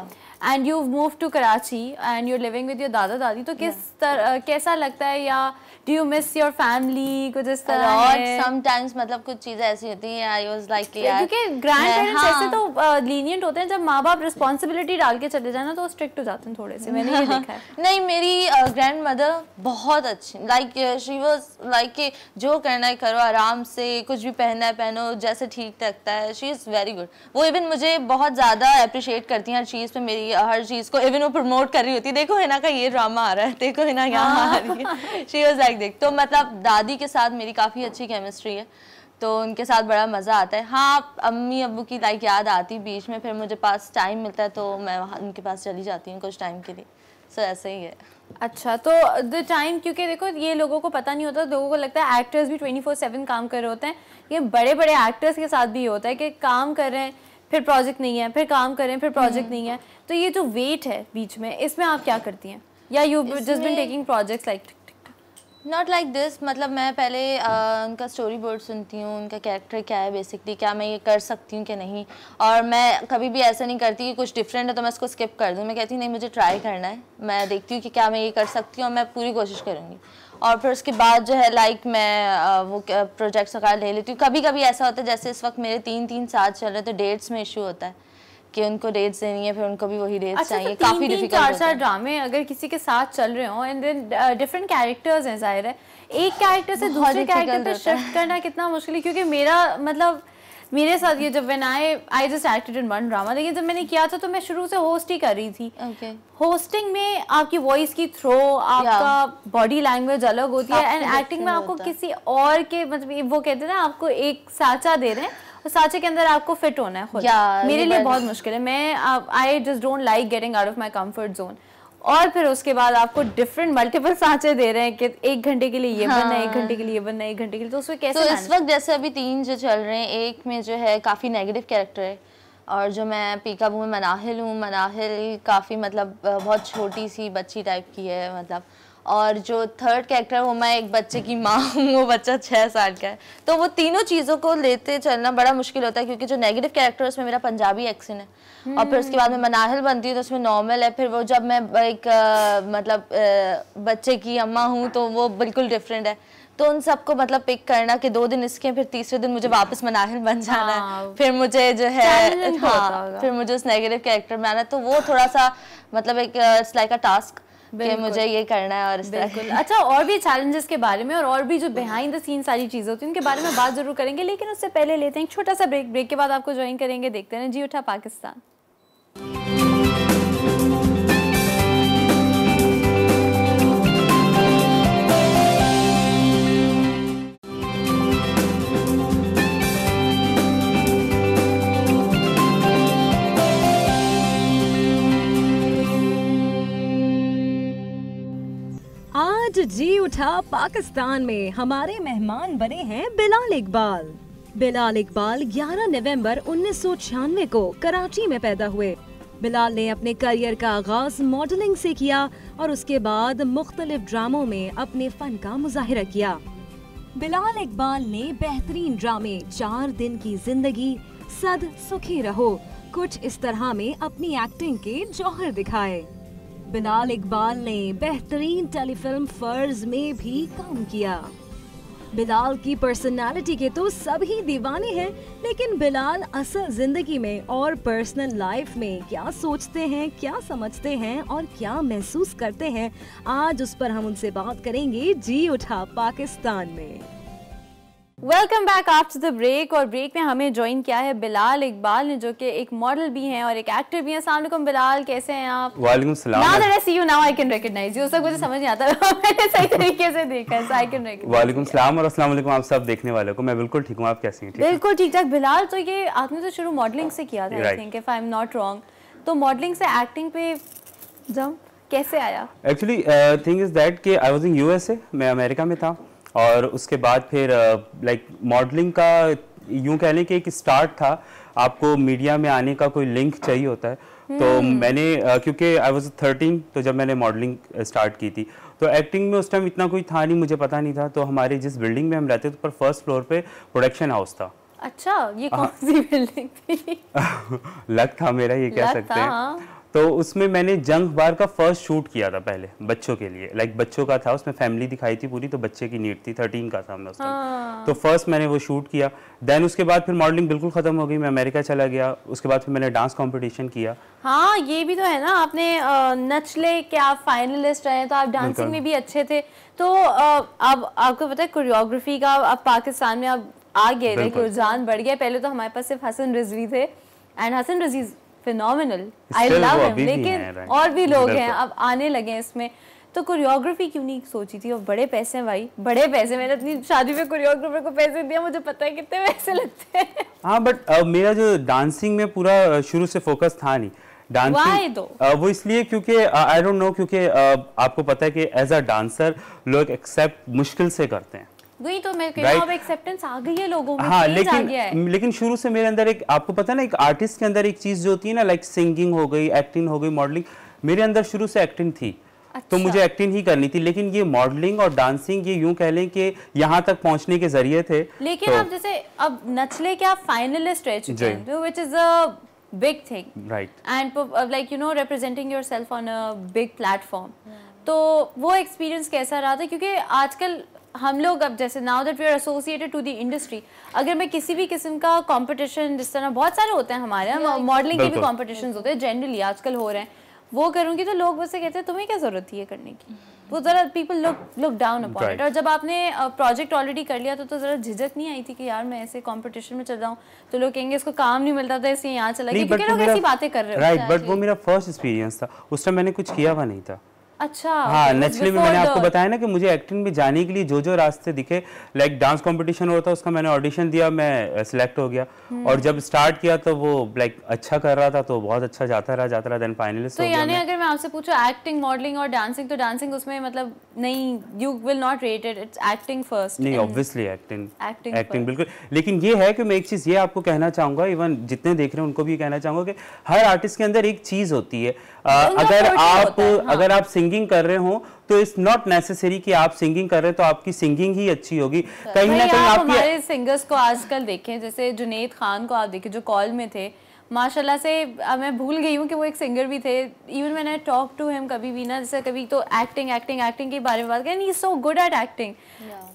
and you move to Karachi and you living with your दादा दादी, तो किस तरह कैसा लगता है, या do you miss your family कुछ इस तरह है? समटाइम्स मतलब कुछ चीजें ऐसी होती हैं, आई वाज लाइक क्योंकि ग्रैंड पेरेंट्स ऐसे तो लीनियंट होते हैं, जब माँ बाप रिस्पॉन्सिबिलिटी डाल के चले जाए ना तो स्ट्रिक्ट हो जाते हैं थोड़े से, मैंने ये देखा है। नहीं, मेरी ग्रैंड मदर बहुत अच्छी, लाइक शी वाज लाइक कि जो करना है करो आराम से, कुछ भी पहनना है पहनो, जैसे ठीक लगता है। She is very good. वो इवन मुझे बहुत ज़्यादा अप्रिशिएट करती हैं हर चीज़ पे, मेरी हर चीज़ को। इवन वो प्रमोट कर रही होती है, देखो हिना का ये ड्रामा आ रहा है, देखो हिना यहाँ आ रही है। शी वाज लाइक देख। तो मतलब दादी के साथ मेरी काफ़ी अच्छी केमिस्ट्री है, तो उनके साथ बड़ा मज़ा आता है। हाँ, अम्मी अब्बू की लाइक याद आती बीच में, फिर मुझे पास टाइम मिलता है तो मैं वहाँ उनके पास चली जाती हूँ कुछ टाइम के लिए। सो ऐसे ही है। अच्छा, तो द टाइम, क्योंकि देखो ये लोगों को पता नहीं होता, लोगों को लगता है एक्टर्स भी 24/7 काम कर रहे होते हैं। ये बड़े बड़े एक्टर्स के साथ भी होता है कि काम कर रहे हैं फिर प्रोजेक्ट नहीं है, फिर काम कर रहे हैं फिर प्रोजेक्ट नहीं है। तो ये जो वेट है बीच में, इसमें आप क्या करती हैं, या you just been taking projects like? Not like this, मतलब मैं पहले उनका स्टोरी बोर्ड सुनती हूँ, उनका कैरेक्टर क्या है बेसिकली, क्या मैं ये कर सकती हूँ कि नहीं। और मैं कभी भी ऐसा नहीं करती कि कुछ डिफरेंट है तो मैं इसको स्किप कर दूँ। मैं कहती हूँ नहीं, मुझे ट्राई करना है, मैं देखती हूँ कि क्या मैं ये कर सकती हूँ और मैं पूरी कोशिश करूँगी। और फिर उसके बाद जो है लाइक मैं वो प्रोजेक्ट्स वगैरह ले लेती हूँ। कभी कभी ऐसा होता है जैसे इस वक्त मेरे 3 साथ चल रहे, तो डेट्स में इशू होता है कि उनको डेट्स देनी है, फिर उनको भी वही डेट्स चाहिए। तो काफी डिफिकल्ट 4 ड्रामे अगर किसी के साथ चल रहे हो, एंड देन डिफरेंट कैरेक्टर्स हैं, जाहिर है एक कैरेक्टर से दूसरे कैरेक्टर पे शिफ्ट करना कितना मुश्किल है। क्योंकि मेरा मतलब मेरे साथ ये जब when I just acted in one drama, लेकिन जब मैंने किया था तो मैं शुरू से होस्ट ही कर रही थी। होस्टिंग में आपकी वॉइस की थ्रो, आपका बॉडी लैंग्वेज अलग होती है, एंड एक्टिंग में आपको किसी और के मतलब वो कहते हैं ना, आपको एक साचा दे रहे हैं और साचे के अंदर आपको फिट होना है खुद। मेरे लिए बहुत मुश्किल है, मैं I just don't like getting out of my comfort zone. और फिर उसके बाद आपको डिफरेंट मल्टीपल सांचे दे रहे हैं कि 1 घंटे के लिए ये बनना है, 1 घंटे के लिए ये बनना है, 1 घंटे के लिए, तो उसमें कैसे? तो इस वक्त जैसे अभी 3 जो चल रहे हैं, एक में जो है काफ़ी नेगेटिव कैरेक्टर है, और जो मैं पीकाबू में मनाहिल हूँ, मनाहिल काफ़ी मतलब बहुत छोटी सी बच्ची टाइप की है मतलब, और जो थर्ड कैरेक्टर है वो मैं एक बच्चे की माँ हूँ, वो बच्चा 6 साल का है। तो वो तीनों चीज़ों को लेते चलना बड़ा मुश्किल होता है, क्योंकि जो नेगेटिव कैरेक्टर है उसमें मेरा पंजाबी एक्सेंट है, और फिर उसके बाद में मनाहिल बनती है तो उसमें नॉर्मल है, फिर वो जब मैं एक मतलब बच्चे की अम्मा हूँ तो वो बिल्कुल डिफरेंट है। तो उन सबको मतलब पिक करना कि 2 दिन इसके, फिर तीसरे दिन मुझे वापस मनाहिल बन जाना है, फिर मुझे जो है फिर मुझे उस नेगेटिव कैरेक्टर में आना, तो वो थोड़ा सा मतलब एक इट्स लाइक अ टास्क कि मुझे ये करना है। और इस तरह अच्छा, और भी चैलेंजेस के बारे में और भी जो बिहाइंड द सीन सारी चीजें होती हैं उनके बारे में बात जरूर करेंगे, लेकिन उससे पहले लेते हैं एक छोटा सा ब्रेक। ब्रेक के बाद आपको ज्वाइन करेंगे, देखते हैं जी उठा पाकिस्तान। आज जी उठा पाकिस्तान में हमारे मेहमान बने हैं बिलाल इकबाल। बिलाल इकबाल 11 नवंबर 1996 को कराची में पैदा हुए। बिलाल ने अपने करियर का आगाज मॉडलिंग से किया और उसके बाद मुख्तलिफ ड्रामों में अपने फन का मुजाहिरा किया। बिलाल इकबाल ने बेहतरीन ड्रामे 4 दिन की जिंदगी, सद सुखी रहो, कुछ इस तरह में अपनी एक्टिंग के जौहर दिखाए। बिलाल इकबाल ने बेहतरीन टेलीफिल्म फर्ज में भी काम किया। बिलाल की पर्सनालिटी के तो सभी दीवाने हैं, लेकिन बिलाल असल जिंदगी में और पर्सनल लाइफ में क्या सोचते हैं, क्या समझते हैं और क्या महसूस करते हैं, आज उस पर हम उनसे बात करेंगे जी उठा पाकिस्तान में। Welcome back after the break. और ब्रेक में हमें ज्वाइन किया है बिलाल इकबाल ने, जो कि एक मॉडल भी हैं और एक एक्टर भी हैं। अस्सलाम वालेकुम बिलाल, कैसे हैं आप? वालेकुम सलाम। Now that I see you now I can recognize you। उसका मुझे समझ नहीं आता मैंने सही तरीके से देखा है, so I can recognize। वालेकुम सलाम और अस्सलाम वालेकुम आप सब देखने वालों को। मैं बिल्कुल ठीक हूँ, आप कैसी हैं? बिल्कुल ठीक ठाक। बिलाल, तो ये आपने तो शुरू मॉडलिंग से किया था, I think, if I am not wrong, तो मॉडलिंग से एक्टिंग पे जंप कैसे आया? एक्चुअली थिंग इज दैट कि आई वाज इन यूएसए, मैं अमेरिका में था, और उसके बाद फिर लाइक मॉडलिंग का यूं कह लें कि एक स्टार्ट था। आपको मीडिया में आने का कोई लिंक चाहिए होता है, तो मैंने क्योंकि आई वाज 13 तो जब मैंने मॉडलिंग स्टार्ट की थी, तो एक्टिंग में उस टाइम इतना कोई था नहीं, मुझे पता नहीं था। तो हमारे जिस बिल्डिंग में हम रहते थे, पर फर्स्ट फ्लोर पे प्रोडक्शन हाउस था। अच्छा, ये कौन सी बिल्डिंग थी? लक था मेरा, ये कह सकते हैं। तो उसमें मैंने जंग बार का फर्स्ट शूट किया था पहले बच्चों के लिए, लाइक बच्चों का था, उसमें फैमिली दिखाई थी पूरी, तो बच्चे की नीड थी, 13 का था मैं उस टाइम। तो फर्स्ट मैंने वो शूट किया, देन उसके बाद फिर मॉडलिंग बिल्कुल खत्म हो गई, मैं अमेरिका चला गया। उसके बाद फिर मैंने डांस कंपटीशन किया। हाँ, ये भी तो है ना, आपने नचले के आप फाइनलिस्ट रहे, तो आप डांसिंग में भी अच्छे थे। तो अब आपको पता है कोरियोग्राफी का अब पाकिस्तान में अब आ गया, रुझान बढ़ गया। पहले तो हमारे पास सिर्फ हसन रिजवी थे, and Hasan Rizvi phenomenal, I love him, लेकिन और भी लोग हैं अब आने लगे इसमें। तो कोरियोग्राफी क्यों नहीं सोची थी? और बड़े पैसे हैं भाई, बड़े पैसे। मैंने अपनी शादी में कोरियोग्राफर को पैसे दिया, मुझे पता है कितने पैसे लगते हैं। हाँ, बट मेरा जो डांसिंग में पूरा शुरू से फोकस था नहीं डांसिंग, वो इसलिए क्योंकि आई डोंट नो, क्योंकि आपको पता है कि एज अ डांसर लोग एक्सेप्ट मुश्किल से करते हैं। वही तो मैं कह रहा हूं, अब एक्सेप्टेंस आ गई है लोगों में, हाँ, आ गया है। लेकिन शुरू से मेरे अंदर एक, आपको पता है ना, एक आर्टिस्ट के अंदर एक चीज जो होती है ना, लाइक सिंगिंग हो गई, एक्टिंग हो गई, मॉडलिंग, मेरे अंदर शुरू से एक्टिंग थी। अच्छा। तो मुझे एक्टिंग ही करनी थी, लेकिन ये मॉडलिंग और डांसिंग ये यूं कह लें कि यहाँ तक पहुँचने के जरिए थे। लेकिन तो, अब जैसे अब नचले के आप फाइनलिस्ट रह चुके हैं, which is a big thing, right, and like you know representing yourself on a big platform. तो वो एक्सपीरियंस कैसा रहा था? क्योंकि आजकल हम लोग अब जैसे now that we are associated to the industry, अगर मैं किसी भी किस्म का कंपटीशन, जिस तरह बहुत सारे होते हैं हमारे, मॉडलिंग के भी कंपटीशंस होते हैं जनरली आजकल हो रहे हैं, वो करूँगी तो लोग मुझसे कहते हैं तुम्हें क्या जरूरत थी ये करने की? तो जरा people look down upon it. और जब आपने प्रोजेक्ट ऑलरेडी कर लिया तो जरा झिझक नहीं आई थी कि यार मैं ऐसे कंपटीशन में चल रहा हूँ तो लोग कहेंगे इसको काम नहीं मिलता था इसलिए यहाँ चला गया, क्योंकि लोग ऐसी बातें कर रहे हो। राइट, बट वो मेरा फर्स्ट एक्सपीरियंस था, उस टाइम मैंने कुछ किया हुआ नहीं था। अच्छा, हाँ, नेचुरली मैंने आपको बताया ना कि मुझे एक्टिंग में जाने के लिए जो रास्ते दिखे, लाइक डांस कंपटीशन होता है उसका मैंने ऑडिशन दिया, मैं सिलेक्ट हो गया। और जब स्टार्ट किया तो वो लाइक अच्छा कर रहा था तो बहुत अच्छा जाता रहा, देन फाइनलिस्ट हो गया। तो यानी अगर मैं आपसे पूछूं एक्टिंग, मॉडलिंग और डांसिंग, तो डांसिंग उसमें मतलब नहीं, you will not rate it, it's acting first. नहीं, ऑब्वियसली एक्टिंग बिल्कुल। लेकिन ये है कि मैं एक चीज ये आपको कहना चाहूंगा, इवन जितने देख रहे हैं उनको भी कहना चाहूंगा कि हर आर्टिस्ट के अंदर एक चीज होती है। अगर आप सिंगिंग कर रहे हो तो इट्स नॉट नेसेसरी कि आप सिंगिंग कर रहे हैं तो आपकी सिंगिंग ही अच्छी होगी। कहीं ना कहीं आप हमारे सिंगर्स को आजकल देखें, जैसे जुनैद खान को आप देखें जो कॉल में थे, माशाल्लाह से मैं भूल गई हूँ कि वो एक सिंगर भी थे। इवन मैंने टॉक टू हिम कभी भी ना, जैसे कभी तो एक्टिंग के बारे में बात करें, he is so good at acting.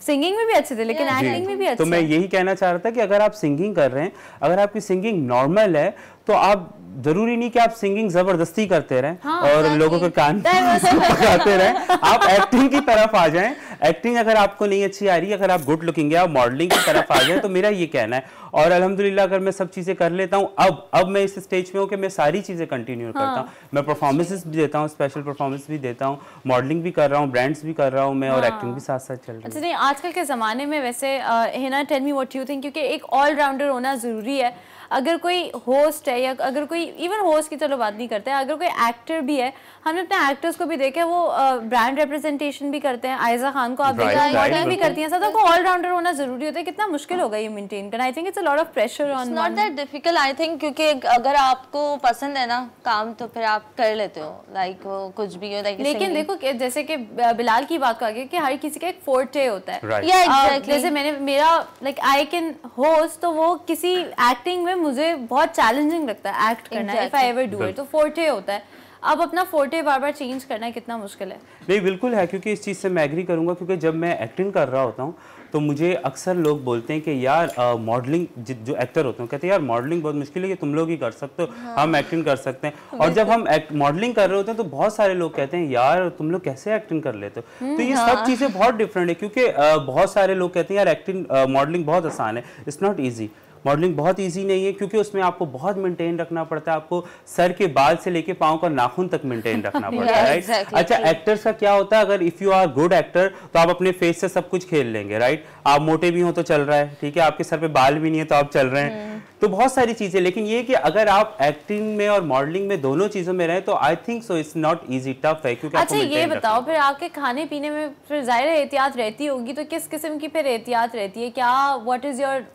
Singing में भी अच्छे थे लेकिन एक्टिंग में भी अच्छे। तो मैं यही कहना चाह रहा था कि अगर आप सिंगिंग कर रहे हैं, अगर आपकी सिंगिंग नॉर्मल है तो आप जरूरी नहीं कि आप सिंगिंग जबरदस्ती करते रहें और लोगों के कान पकाते रहें, आप एक्टिंग की तरफ आ जाएं। एक्टिंग अगर आपको नहीं अच्छी आ रही, अगर आप गुड लुकिंग है, आप मॉडलिंग की तरफ आ जाएं, तो मेरा ये कहना है। और अल्हम्दुलिल्लाह अगर मैं सब चीजें कर लेता हूँ, अब मैं इस स्टेज पे हूँ कि मैं सारी चीजें कंटिन्यू करता हूँ। मैं परफॉर्मेंसेस भी देता हूँ, स्पेशल परफॉर्मेंस भी देता हूँ, मॉडलिंग भी कर रहा हूँ, ब्रांड्स भी कर रहा हूँ मैं, और एक्टिंग भी साथ साथ चल रही है। अच्छा, नहीं आजकल के ज़माने में वैसे Hina, tell me what you think, क्योंकि एक ऑलराउंडर होना ज़रूरी है। अगर कोई होस्ट है या अगर कोई, इवन होस्ट की चलो बात नहीं करते हैं, अगर कोई एक्टर भी है, हमने अपने एक्टर्स को भी देखा है वो ब्रांड रिप्रेजेंटेशन भी करते हैं। आयजा खान को आप देखा, मॉडलिंग भी करती हैं, सबको ऑलराउंडर होना जरूरी होता है। कितना मुश्किल होगा ये मेंटेन करना? I think it's a lot of pressure on. Not that difficult I think, क्योंकि अगर आपको पसंद है ना काम तो फिर आप कर लेते हो, लाइक कुछ भी हो। लेकिन देखो जैसे कि बिलाल की बात कहा गया कि हर किसी का एक फोर्टे होता है। जैसे मेरा लाइक आई कैन होस्ट, तो वो किसी एक्टिंग में मुझे बहुत चैलेंजिंग लगता है एक्ट करना, if I ever do it, तो फोर्टे होता है। अब अपना फोर्टे बार बार चेंज करना कितना मुश्किल है। नहीं, बिल्कुल है, क्योंकि इस चीज़ से मैं एग्री करूंगा, क्योंकि जब मैं एक्टिंग कर रहा होता हूँ तो मुझे अक्सर लोग बोलते हैं कि यार मॉडलिंग, जो एक्टर होते हैं कहते हैं यार मॉडलिंग बहुत मुश्किल है, ये तुम लोग ही कर सकते हो, हम एक्टिंग कर सकते हैं। और जब हम मॉडलिंग कर रहे होते हैं तो बहुत सारे लोग कहते हैं यार तुम लोग कैसे एक्टिंग कर लेते हो। तो ये सब चीज़ें बहुत डिफरेंट है, क्योंकि बहुत सारे लोग कहते हैं यार एक्टिंग, मॉडलिंग बहुत आसान है। इट्स नॉट ईजी, मॉडलिंग बहुत इजी नहीं है, क्योंकि उसमें आपको बहुत मेंटेन रखना पड़ता है। आपको सर के बाल से लेके पाँव का नाखून तक मेंटेन रखना पड़ता है, राइट? अच्छा, एक्टर्स का क्या होता है, अगर if you are good actor तो आप अपने फेस से सब कुछ खेल लेंगे, राइट? आप मोटे भी हो तो चल रहा है, ठीक है, आपके सर पे बाल भी नहीं है तो आप चल रहे हैं, तो बहुत सारी चीजें। लेकिन ये कि अगर आप एक्टिंग में और मॉडलिंग में दोनों चीजों में रहे तो I think so it's not easy, tough है। क्योंकि अच्छा, ये बताओ फिर आपके खाने पीने में फिर जाहिर एहतियात रहती होगी, तो किस किस्म की फिर एहतियात रहती है? क्या what is your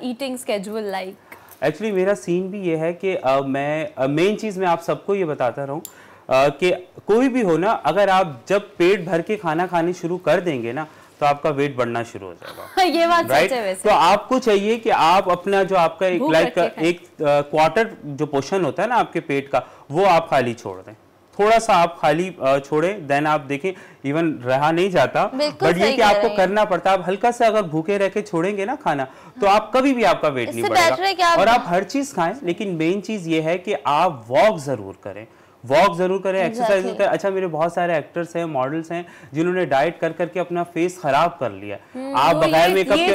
eating schedule like? Actually मेरा सीन भी ये है कि मैं मेन चीज़ मैं आप सबको ये बताता रहूँ कि कोई भी हो ना, अगर आप जब पेट भर के खाना खाने शुरू कर देंगे ना तो आपका वेट बढ़ना शुरू हो जाएगा। ये बात सच है वैसे। तो आपको चाहिए कि आप अपना जो आपका एक क्वार्टर जो पोर्शन होता है ना आपके पेट का, वो आप खाली छोड़ दें, थोड़ा सा आप खाली छोड़ें, देन आप देखें इवन रहा नहीं जाता, बट ये कि आपको करना पड़ता है। आप हल्का सा अगर भूखे रह के छोड़ेंगे ना खाना तो आप कभी भी आपका वेट नहीं बढ़ेगा। और आप हर चीज खाएं, लेकिन मेन चीज ये है कि आप वॉक जरूर करें, एक्सरसाइज करें। अच्छा, मेरे बहुत सारे एक्टर्स हैं, मॉडल्स हैं जिन्होंने डाइट कर करके अपना फेस खराब कर लिया। आप बगैर मेकअप के,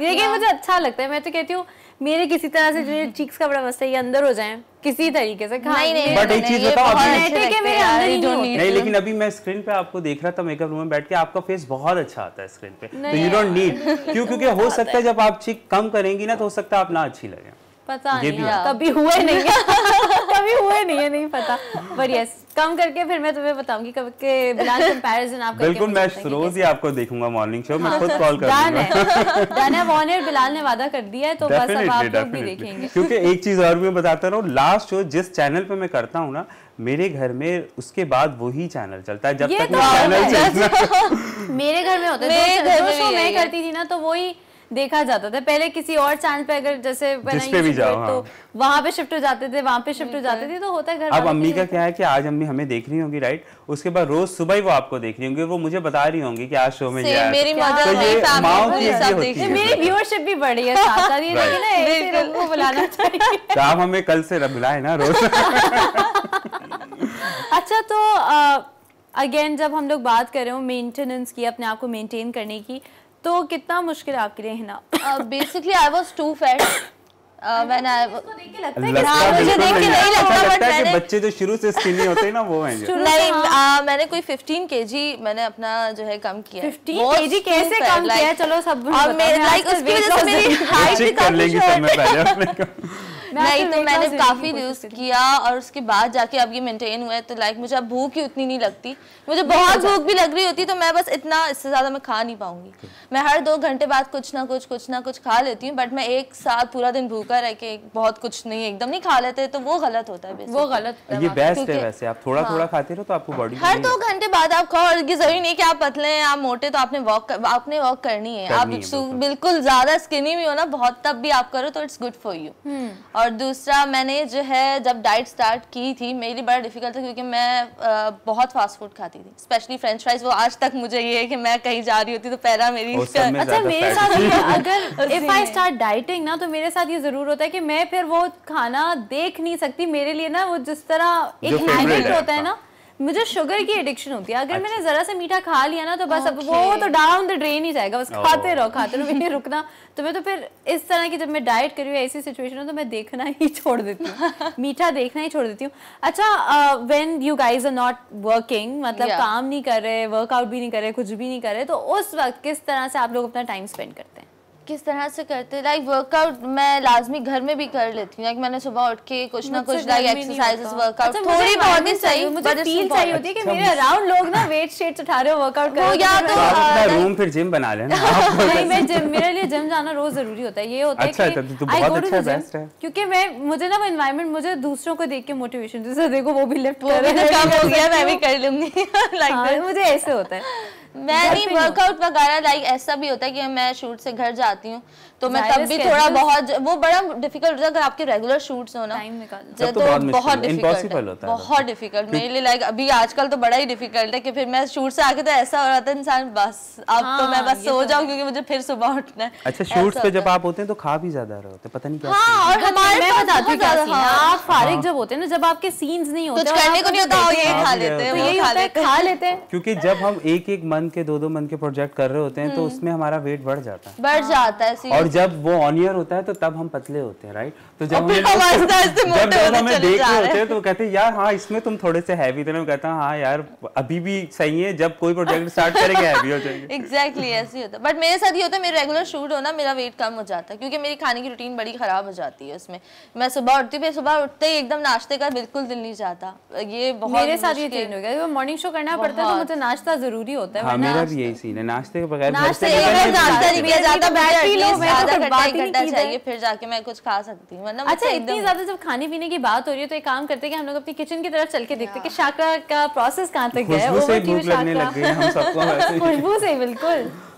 लेकिन मुझे अच्छा लगता है। मैं तो कहती हूँ मेरे किसी तरह से जो चीक्स का बड़ा मसला है, ये अंदर हो जाए किसी तरीके से। नहीं, बट एक चीज बताओ, नहीं, लेकिन अभी मैं स्क्रीन पे आपको देख रहा था मेकअप रूम में बैठ के, आपका फेस बहुत अच्छा आता है स्क्रीन पे, तो यू डोंट नीड। क्योंकि हो सकता है जब आप चीक कम करेंगी ना तो हो सकता है आप ना अच्छी लगे। पता नहीं, कभी हुए नहीं है, नहीं पता। पर यस, कम करके फिर मैं तुम्हें बताऊंगी कब के बिलाल कंपैरिजन आप करके। बिल्कुल, मैं रोज ही आपको देखूंगा मॉर्निंग शो में, खुद कॉल करूंगा। दाना वॉर्नर बिलाल ने वादा कर दिया है, तो बस अब आप लोग भी देखेंगे। क्योंकि एक चीज और मैं बताता रहूं, लास्ट शो जिस चैनल पे मैं करता हूँ ना मेरे घर में, उसके बाद वही चैनल चलता है जब तक चैनल चलता। मेरे घर में होता है, जो शो मैं करती थी ना तो वही देखा जाता था। पहले किसी और चैनल पे अगर जैसे तो वहाँ पे शिफ्ट हो जाते थे, वहाँ पे शिफ्ट हो जाते थे, तो होता है घर। अब अम्मी का क्या है कि आज अम्मी हमें देख रही होंगी, राइट? उसके बाद रोज सुबह ही वो आपको देख रही होंगी, वो मुझे बता रही होंगी कि आज शो में ये मेरी मदर, मेरी व्यूअरशिप भी बढ़ी है साथ साथ, ये नहीं ना ऐसे लोगों को बुलाना चाहिए। तो आप हमें कल से बुलाए ना रोज। अच्छा, तो अगेन जब हम लोग बात कर रहे हो मेंटेनेंस की, अपने आप को मेंटेन करने की, तो कितना मुश्किल है आपके लिए Hina? Basically I was too fat when I मुझे देख के लगता है मुझे देख के नहीं लगता, बट मैंने बच्चे जो शुरू से स्किनी होते हैं ना वो हैं जो नहीं मैंने कोई 15 kg मैंने अपना जो है कम किया। 15 kg कैसे कम किया है? चलो सब लाइक उसकी वजह से मेरी हाइट भी काफी शॉर्ट नहीं, तो मैंने काफी यूज किया और उसके बाद जाके अब ये मेंटेन हुआ है। तो लाइक मुझे अब भूख ही उतनी नहीं लगती, मुझे बहुत भूख भी लग रही होती तो मैं बस इतना, इससे ज्यादा मैं खा नहीं पाऊंगी। मैं हर 2 घंटे बाद कुछ ना कुछ खा लेती हूँ, बट मैं एक साथ पूरा दिन भूखा रह के बहुत कुछ नहीं एकदम नहीं खा लेते तो वो गलत होता है। वो गलत ये बेस्ट है वैसे, आप थोड़ा थोड़ा खाते रहो तो आपको बॉडी हर 2 घंटे बाद आप खाओ। और ये जरूरी नहीं कि आप पतले हैं आप मोटे, तो आपने वॉक करनी है। आप बिल्कुल ज्यादा स्किनी भी हो ना बहुत, तब भी आप करो तो इट्स गुड फॉर यू। और दूसरा मैंने जो है जब डाइट स्टार्ट की थी मेरे लिए बड़ा डिफिकल्ट था, क्योंकि मैं बहुत फास्ट फूड खाती थी, स्पेशली फ्रेंच फ्राइज। वो आज तक मुझे ये है कि मैं कहीं जा रही होती तो पहला मेरी अच्छा मेरे साथ अगर इफ आई स्टार्ट डाइटिंग ना, तो मेरे साथ ये जरूर होता है कि मैं फिर वो खाना देख नहीं सकती। मेरे लिए ना वो जिस तरह एक हैबिट होता है ना, मुझे शुगर की एडिक्शन होती है। अगर मैंने जरा सा मीठा खा लिया ना तो बस अब वो तो डाउन द ड्रेन ही जाएगा, बस खाते रहो नहीं रुकना। तो मैं तो फिर इस तरह की जब मैं डाइट कर रही हूँ ऐसी सिचुएशन हो तो मैं देखना ही छोड़ देती हूँ, मीठा देखना ही छोड़ देती हूँ। अच्छा when you guys are not working, मतलब काम नहीं कर रहे, वर्कआउट भी नहीं कर रहे, कुछ भी नहीं कर रहे, तो उस वक्त किस तरह से आप लोग अपना टाइम स्पेंड करते हैं? किस तरह से करते हैं? लाइक वर्कआउट मैं लाजमी घर में भी कर लेती हूँ। लाइक मैंने सुबह उठ के कुछ ना कुछ लाइक एक्सरसाइजेस वर्कआउट थोड़ी बहुत ही सही, मुझे फील चाहिए होती है कि मेरे अराउंड लोग ना वेट शेट्स उठा रहे हो, वर्कआउट कर रहे हो, या तो अपना रूम फिर जिम बना लेना। नहीं मैं जिम, मेरे लिए जिम जाना रोज जरूरी होता है। ये होता है कि आई गो टू द जिम, क्योंकि मुझे ना वो एनवायरनमेंट, मुझे दूसरों को देख के मोटिवेशन, जैसे देखो वो भी लिफ्ट कर रहे हैं, कम हो गया मैं भी कर लूंगी। लाइक मुझे ऐसे होता है। मैं नहीं वर्कआउट वगैरह, लाइक ऐसा भी होता है कि मैं शूट से घर जाती हूँ तो मैं तब भी थोड़ा बहुत, वो बड़ा डिफिकल्ट होता है अगर आपके रेगुलर शूट्स हो ना, तो बहुत डिफिकल्ट होता है, बहुत डिफिकल्ट मेरे लिए। लाइक अभी आजकल तो बड़ा ही डिफिकल्ट है कि फिर मैं शूट से आके तो ऐसा हो रहा था इंसान बस अब तो मैं बस सो जाऊं क्योंकि मुझे फिर सुबह उठना है। अच्छा शूट्स पे जब आप होते हैं तो खा भी ज्यादा रहे होते, पता नहीं क्या। हाँ, और हमारे पास बताती हूँ क्या सीन है, आप फारिग जब होते हैं ना, जब आपके सीन्स नहीं होते, कुछ करने को नहीं होता, ये खा लेते हैं, यही होता है, खा लेते हैं। क्योंकि जब हम एक मंथ के 2 मंथ के प्रोजेक्ट कर रहे होते हैं तो उसमें हमारा वेट बढ़ जाता है, और जब वो ऑन ईयर होता है तो तब हम पतले होते हैं, राइट? तो जब हमें देख रहे होते हैं तो कहते हैं यार हाँ इसमें तुम थोड़े से हैवी थे ना, कहता है हाँ यार अभी भी सही है, जब कोई प्रोजेक्ट स्टार्ट करेंगे हैवी हो जाएंगे। एग्जैक्टली ऐसे ही होता है। बट मेरे साथ ये होता है, मेरे रेगुलर शूट होना मेरा वेट कम हो जाता है क्योंकि मेरी खाने की रूटीन बड़ी खराब हो जाती है उसमें। मैं सुबह उठती हूँ, सुबह उठते ही एकदम नाश्ते का बिल्कुल दिल नहीं चाहता। ये बहुत मेरे साथ ये चेंज हो गया, मॉर्निंग शो करना पड़ता है तो मुझे नाश्ता जरूरी होता है। हाँ मेरा भी यही सीन है, नाश्ते के बगैर नाश्ता नहीं किया जाता, चाहिए फिर जाके मैं कुछ खा सकती हूँ। अच्छा इतनी ज्यादा जब खाने पीने की बात हो रही है तो एक काम करते हैं कि हम लोग अपनी किचन की तरफ चल के देखते हैं कि शाकरा का प्रोसेस कहाँ तक गया है। खुशबू से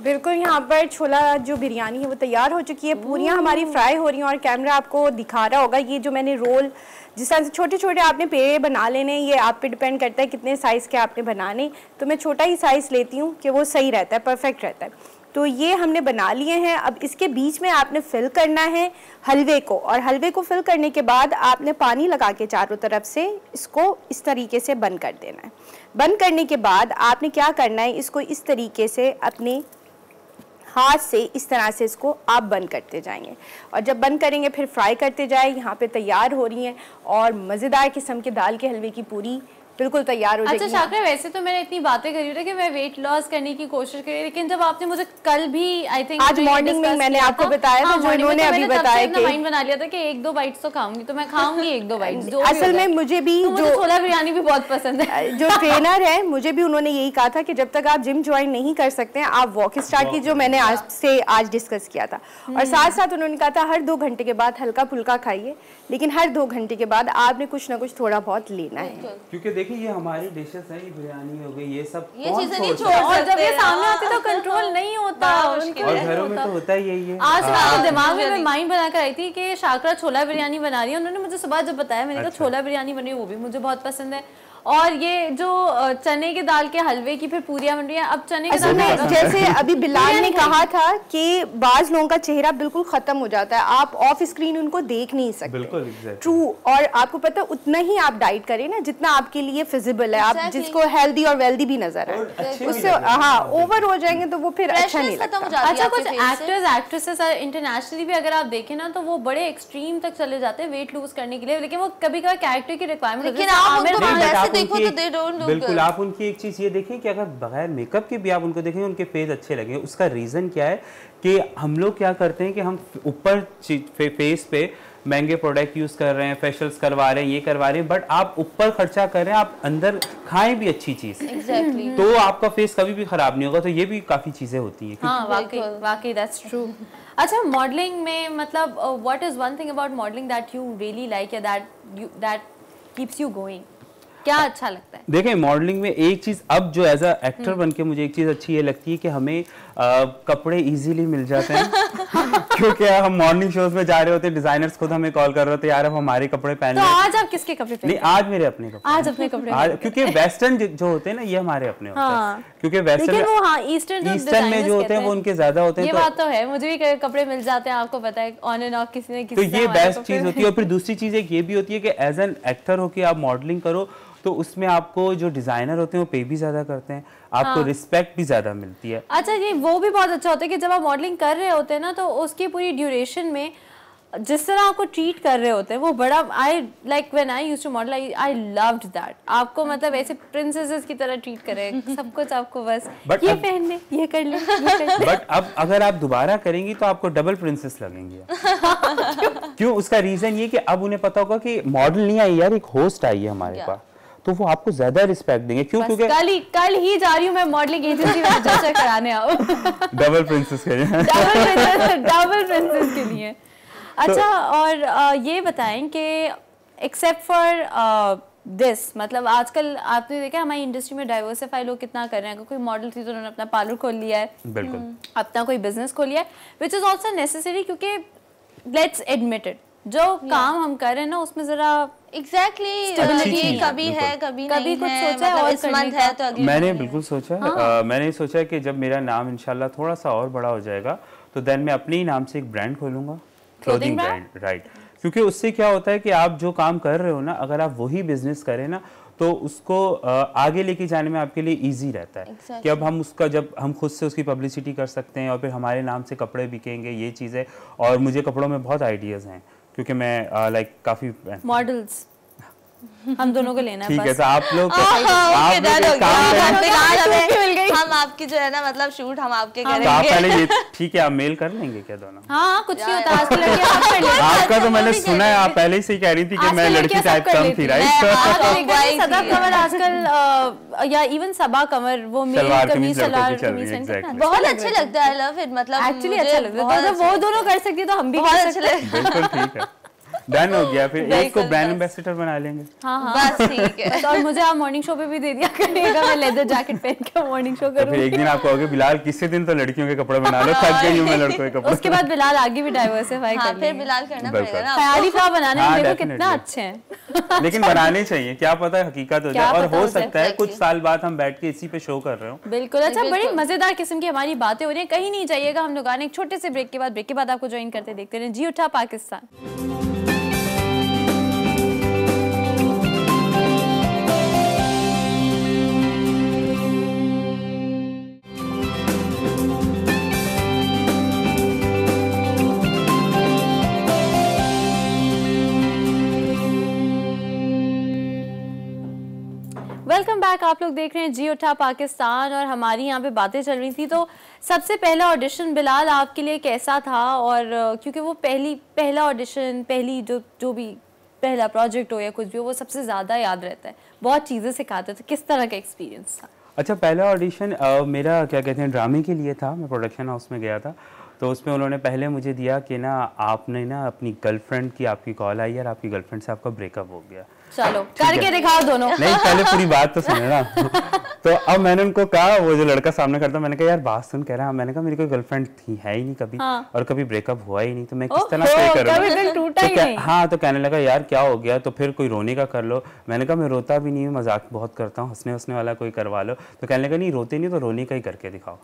बिल्कुल यहाँ पर छोला जो बिरयानी है वो तैयार हो चुकी है, पूरियाँ हमारी फ्राई हो रही हैं और कैमरा आपको दिखा रहा होगा। ये जो मैंने रोल जिस तरह से छोटे छोटे आपने पेड़े बना लेने, ये आप पे डिपेंड करता है कितने साइज़ के आपने बनाने। तो मैं छोटा ही साइज़ लेती हूँ कि वो सही रहता है, परफेक्ट रहता है। तो ये हमने बना लिए हैं। अब इसके बीच में आपने फिल करना है हलवे को, और हलवे को फिल करने के बाद आपने पानी लगा के चारों तरफ से इसको इस तरीके से बंद कर देना है। बंद करने के बाद आपने क्या करना है, इसको इस तरीके से अपने हाथ से इस तरह से इसको आप बंद करते जाएंगे, और जब बंद करेंगे फिर फ्राई करते जाए। यहाँ पे तैयार हो रही हैं और मज़ेदार किस्म के दाल के हलवे की पूरी बिल्कुल तैयार हो जाएगी। अच्छा शाकरा, वैसे तो मैंने इतनी बातें करी थी कि मैं वेट लॉस करने की कोशिश करी, लेकिन जब आपने मुझे कल भी आई थिंक आज मॉर्निंग में मैंने आपको बताया था, जो इन्होंने अभी बताया कि माइंड बना लिया था कि 1-2 बाइट्स तो खाऊंगी, तो मैं खाऊंगी 1-2 बाइट्स। असल में मुझे भी जो छोला बिरयानी भी बहुत पसंद है, जो ट्रेनर है मुझे भी उन्होंने यही कहा था कि जब तक आप जिम ज्वाइन नहीं कर सकते हैं आप वॉक स्टार्ट कीजिए, जो मैंने आज डिस्कस किया था। और साथ साथ उन्होंने कहा था हर 2 घंटे के बाद हल्का फुल्का खाइए, लेकिन हर 2 घंटे के बाद आपने कुछ ना कुछ थोड़ा बहुत लेना है। क्योंकि देखिए ये हमारी डिशेस है, बिरयानी हो गई, ये सब ये चीजें नहीं छोड़ और जब ये सामने आती तो कंट्रोल नहीं होता, और घरों में तो होता ही यही है। आज दिमाग में मैं माइंड बनाकर आई थी कि शाकरा छोला बिरयानी बना रही है। उन्होंने मुझे सुबह जब बताया, मैंने कहा छोला बिरयानी बनी, वो भी मुझे बहुत पसंद है। और ये जो चने के दाल के हलवे की फिर पूरियां बन रही हैं। अब चने के दाल में जैसे अभी बिलाल ने कहा था कि बाज लोगों का चेहरा बिल्कुल खत्म हो जाता है, आप ऑफ स्क्रीन उनको देख नहीं सकते। बिल्कुल ट्रू। और आपको पता है उतना ही आप डाइट करें ना जितना आपके लिए फिजिबल है, आप जिसको हेल्दी और वेल्दी भी नजर आए, उससे हाँ ओवर हो जाएंगे तो वो फिर अच्छा नहीं लगता। अच्छा, कुछ एक्टर्स एक्ट्रेसेस इंटरनेशनली भी अगर आप देखें ना तो वो बड़े एक्सट्रीम तक चले जाते हैं वेट लूज करने के लिए, लेकिन वो कभी कभी कैरेक्टर की रिक्वायरमेंट होती है। बिल्कुल, आप उनकी एक चीज ये देखें कि अगर बगैर मेकअप के भी आप उनको देखें उनके फेस अच्छे लगे। उसका रीजन क्या है कि हम लोग क्या करते हैं कि हम ऊपर फेस पे महंगे प्रोडक्ट यूज कर रहे हैं, फेशियल्स करवा रहे हैं, ये करवा रहे हैं, बट आप ऊपर खर्चा कर रहे हैं, आप अंदर खाएं भी अच्छी चीज exactly. तो आपका फेस कभी भी खराब नहीं होगा। तो ये भी काफी चीजें होती हैं। हाँ, वाकई दैट्स ट्रू। अच्छा, मॉडलिंग में मतलब what is one thing about modelling that you really like या दैट कीप्स यू गोइंग, क्या अच्छा लगता है? देखें, मॉडलिंग में एक चीज अब जो एज अ एक्टर बन के मुझे एक चीज अच्छी ये लगती है कि हमें कपड़े इजीली मिल जाते हैं क्योंकि हम मॉर्निंग शोज में जा रहे होते हैं, डिजाइनर्स खुद हमें कॉल कर रहे होते हैं, यार अब हमारे कपड़े पहन। तो आज आप किसके कपड़े पहने? नहीं, आज मेरे अपने कपड़े। आज अपने कपड़े क्योंकि वेस्टर्न जो होते हैं ना ये हमारे अपने होते हैं, क्योंकि वेस्टर्न वो हाँ ईस्टर्न में जो होते हैं वो उनके ज्यादा होते हैं। ये बात तो है, मुझे भी कपड़े मिल जाते हैं, आपको पता है, ऑन एंड ऑफ किसी ने किसी। तो ये बेस्ट चीज होती है। और फिर दूसरी चीज एक ये भी होती है कि एज एन एक्टर होके आप मॉडलिंग करो तो उसमें आपको जो डिजाइनर होते हैं वो पे भी ज्यादा करते हैं, आपको रिस्पेक्ट भी ज्यादा मिलती है। अच्छा, ये वो भी बहुत अच्छा होता है कि जब आप मॉडलिंग कर रहे होते हैं ना तो उसकी पूरी ड्यूरेशन में जिस तरह आपको ट्रीट कर रहे होते हैं वो बड़ा, I like when I used to model I loved that. आपको मतलब ऐसे प्रिंसेसेस की तरह ट्रीट कर रहे हैं, सब कुछ आपको बस ये पहन ले, ये कर ले, बट अब अगर आप दोबारा करेंगी तो आपको डबल प्रिंसेस लगेंगी। क्यों? उसका रीजन ये कि अब उन्हें पता होगा कि मॉडल नहीं आई यार, एक होस्ट आई है हमारे पास, तो वो आपको ज्यादा रिस्पेक्ट देंगे। क्यों? क्योंकि कल ही जा रही हूँ मैं मॉडलिंग एजेंसी में रजिस्टर कराने आओ डबल प्रिंसेस के लिए। डबल प्रिंसेस के लिए। अच्छा, और ये बताएं कि एक्सेप्ट फॉर दिस, मतलब आजकल आपने देखा हमारी इंडस्ट्री में डाइवर्सिफाई लोग कितना कर रहे हैं। कोई मॉडल थी तो उन्होंने अपना पार्लर खोल लिया है, बिल्कुल अपना कोई बिजनेस खोल लिया है, विच इज ऑल्सो नेसेसरी, क्योंकि लेट्स एडमिट इट, जो काम हम कर रहे हैं ना उसमें जरा एग्जैक्टली कभी है कभी कुछ है, सोचा है मतलब और इस मंथ है तो अगले मैंने बिल्कुल सोचा मैंने सोचा कि जब मेरा नाम इंशाल्लाह थोड़ा सा और बड़ा हो जाएगा तो देन मैं अपने ही नाम से एक ब्रांड खोलूंगा, क्लोथिंग ब्रांड, राइट। क्योंकि उससे क्या होता है कि आप जो काम कर रहे हो ना, अगर आप वही बिजनेस करें ना तो उसको आगे लेके जाने में आपके लिए इजी रहता है कि अब हम उसका जब हम खुद से उसकी पब्लिसिटी कर सकते हैं और फिर हमारे नाम से कपड़े बिकेंगे, ये चीज़ें। और मुझे कपड़ों में बहुत आइडियाज़ हैं क्योंकि मैं लाइक काफ़ी मॉडल्स हम दोनों को लेना है। ठीक है, तो आप लोग हम आपकी जो है ना मतलब शूट हम आपके करेंगे। तो आप पहले ये ठीक है, आप मेल कर लेंगे क्या दोनों? हाँ, कुछ नहीं होता आजकल लड़कियां। आपका तो मैंने सुना है, आप पहले से ही कह रही थी कि मैं लड़की टाइप कम थी, राइट? सदा कमर आजकल या इवन सबा कमर, वो मेल कमीज सलवार कमीज बहुत अच्छे लगता है। आई लव इट, मतलब एक्चुअली अच्छा लगता है। तो वो दोनों कर सकती है तो हम भी कर सकते हैं। बिल्कुल ठीक है, डन हो गया। फिर एक को ब्रांड एम्बेसडर बना लेंगे। हाँ, बस ठीक है। और मुझे आप मॉर्निंग शो पे भी दे दिया करिएगा, मैं लेदर जैकेट पहन के मॉर्निंग शो करूंगी। फिर एक दिन आपको कहोगे बिलाल किसी दिन तो लड़कियों के कपड़े बना लो, थक गई हूं मैं लड़कों के कपड़े। उसके बाद बिलाल आगे भी डाइवर्सिफाई कर फिर बिलाल करना पड़ेगा ना। ख्याली फ्लॉवर बनाने में देखो कितना अच्छे हैं। लेकिन बनाने चाहिए, क्या पता हकीकत हो जाए, और हो सकता है कुछ साल बाद हम बैठ के इसी पे शो कर रहे हो। बिल्कुल। अच्छा, बड़ी मजेदार किस्म की हमारी बातें हो रही हैं, कहीं नहीं जाइएगा। हम लोग आने एक छोटे से ब्रेक के बाद आपको ज्वाइन करते देखते रहे जी उठा पाकिस्तान। वेलकम बैक, आप लोग देख रहे हैं जी उठा पाकिस्तान और हमारी यहाँ पे बातें चल रही थी। तो सबसे पहला ऑडिशन बिलाल आपके लिए कैसा था? और क्योंकि वो पहला ऑडिशन, पहली जो भी पहला प्रोजेक्ट हो या कुछ भी हो, वो सबसे ज़्यादा याद रहता है, बहुत चीज़ें सिखाते थे। किस तरह का एक्सपीरियंस था? अच्छा, पहला ऑडिशन मेरा क्या कहते हैं ड्रामे के लिए था। मैं प्रोडक्शन हाउस में गया था, तो उसमें उन्होंने पहले मुझे दिया कि ना आपने ना अपनी गर्लफ्रेंड की आपकी कॉल आई और आपकी गर्लफ्रेंड से आपका ब्रेकअप हो गया। चलो करके दिखाओ दोनों। नहीं, पहले पूरी बात तो सुने ना। तो अब मैंने उनको कहा, वो जो लड़का सामने करता, मैंने कहा यार बात सुन, कह रहा मैंने कहा मेरी कोई गर्लफ्रेंड थी है ही नहीं कभी, और कभी ब्रेकअप हुआ ही नहीं, तो मैं किस तरह से करूँ। हाँ, तो कहने लगा यार क्या हो गया, तो फिर कोई रोने का कर लो। मैंने कहा मैं रोता भी नहीं हूँ, मजाक बहुत करता हूँ, हंसने वाला कोई करवा लो। तो कहने लगा नहीं रोते नहीं तो रोने का ही करके दिखाओ।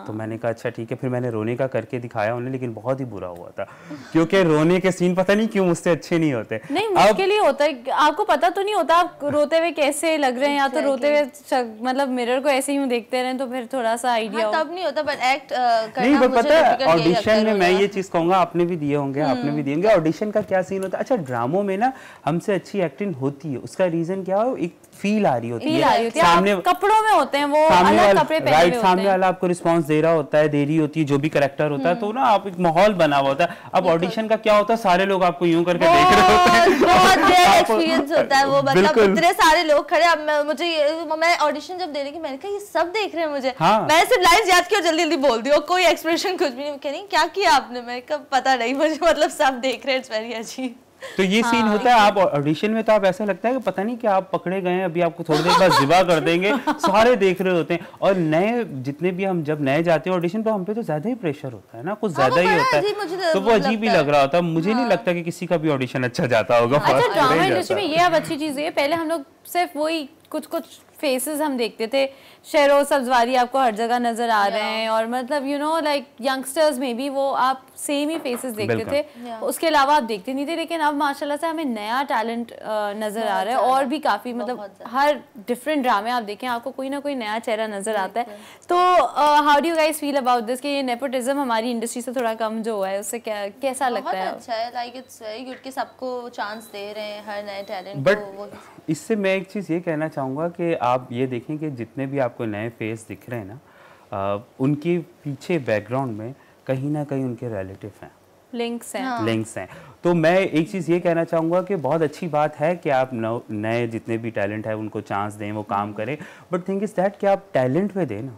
तो मैंने कहा अच्छा ठीक है, फिर मैंने रोने का करके दिखाया उन्हें, लेकिन बहुत ही बुरा हुआ था क्योंकि रोने के सीन पता नहीं क्यों मुझसे अच्छे नहीं होते। नहीं, मुश्किल ही होता है, आपको पता तो नहीं होता आप रोते हुए कैसे लग रहे हैं, या तो रोते हुए मतलब मिरर को ऐसे ही देखते रहे तो फिर थोड़ा सा आइडिया हो। तब नहीं होता, बट एक्ट करना नहीं, मुझे पता है ऑडिशन में मैं ये चीज चीज कहूंगा, आपने भी दिए होंगे, आपने भी दिए होंगे, ऑडिशन का क्या सीन होता है। अच्छा, ड्रामों में ना हमसे अच्छी एक्टिंग होती है, उसका रीजन क्या हो, एक फील आ रही होती है, सामने कपड़ों में होते हैं वो, अलग कपड़े पहने हुए होते हैं, सामने वाला आपको रिस्पांस दे रहा होता है, दे रही होती है जो भी कैरेक्टर होता है, तो ना आप एक माहौल बना हुआ होता है। अब ऑडिशन का क्या होता है, सारे लोग आपको यूं करके देख रहे होते हैं, बहुत रेयर एक्सपीरियंस होता है वो, मतलब इतने सारे लोग खड़े। अब मैं ऑडिशन जब दे रही थी, मैंने कहा ये सब देख रहे हैं मुझे, मैंने सिर्फ लाइंस याद की और जल्दी जल्दी बोल दी, और कोई एक्सप्रेशन कुछ भी नहीं। कह रही क्या किया आपने, मैं कहा पता नहीं मुझे, मतलब सब देख रहे हैं, इट्स वेरी अजीब। तो ये सीन होता है। आप ऑडिशन में तो आप ऐसा लगता है कि पता नहीं कि आप पकड़े गए हैं, अभी आपको थोड़ी देर बाद जिबा कर देंगे, सारे देख रहे होते हैं। और नए जितने भी हम जब नए जाते हैं ऑडिशन पे, हम पे तो ज्यादा ही प्रेशर होता है ना, कुछ ज्यादा ही होता है, तो वो अजीब ही लग रहा होता है। मुझे नहीं लगता कि किसी का भी ऑडिशन अच्छा जाता होगा। अच्छा, ड्रामा इंडस्ट्री में ये अब अच्छी चीज है, पहले हम लोग सिर्फ वही कुछ फेसेस हम देखते थे, शेरों सब्जवारी आपको हर जगह नजर आ रहे हैं, और मतलब यू नो लाइक यंगस्टर्स में भी वो आप सेम ही फेसेस देखते थे, उसके अलावा आप देखते नहीं थे। लेकिन अब माशाल्लाह से हमें नया टैलेंट नजर आ रहा है, और भी काफी मतलब हर डिफरेंट ड्रामे आप देखें आपको कोई ना कोई नया चेहरा नजर आता है। तो how do you guys feel about this कि ये नेपोटिज्म हमारी इंडस्ट्री से थोड़ा कम जो हुआ है, उससे कैसा लगता है? अच्छा है, लाइक इट्स वेरी गुड कि सबको चांस दे रहे हैं, हर नए टैलेंट को। इससे मैं एक चीज़ ये कहना चाहूँगा कि आप ये देखें कि जितने भी आपको नए फेस दिख रहे हैं ना, उनके पीछे बैकग्राउंड में कहीं ना कहीं उनके रिलेटिव हैं, लिंक्स हैं। लिंक्स हैं। तो मैं एक चीज़ ये कहना चाहूँगा कि बहुत अच्छी बात है कि आप नए जितने भी टैलेंट है उनको चांस दें, वो काम करें, बट थिंग इज़ दैट कि आप टैलेंट पे दें ना,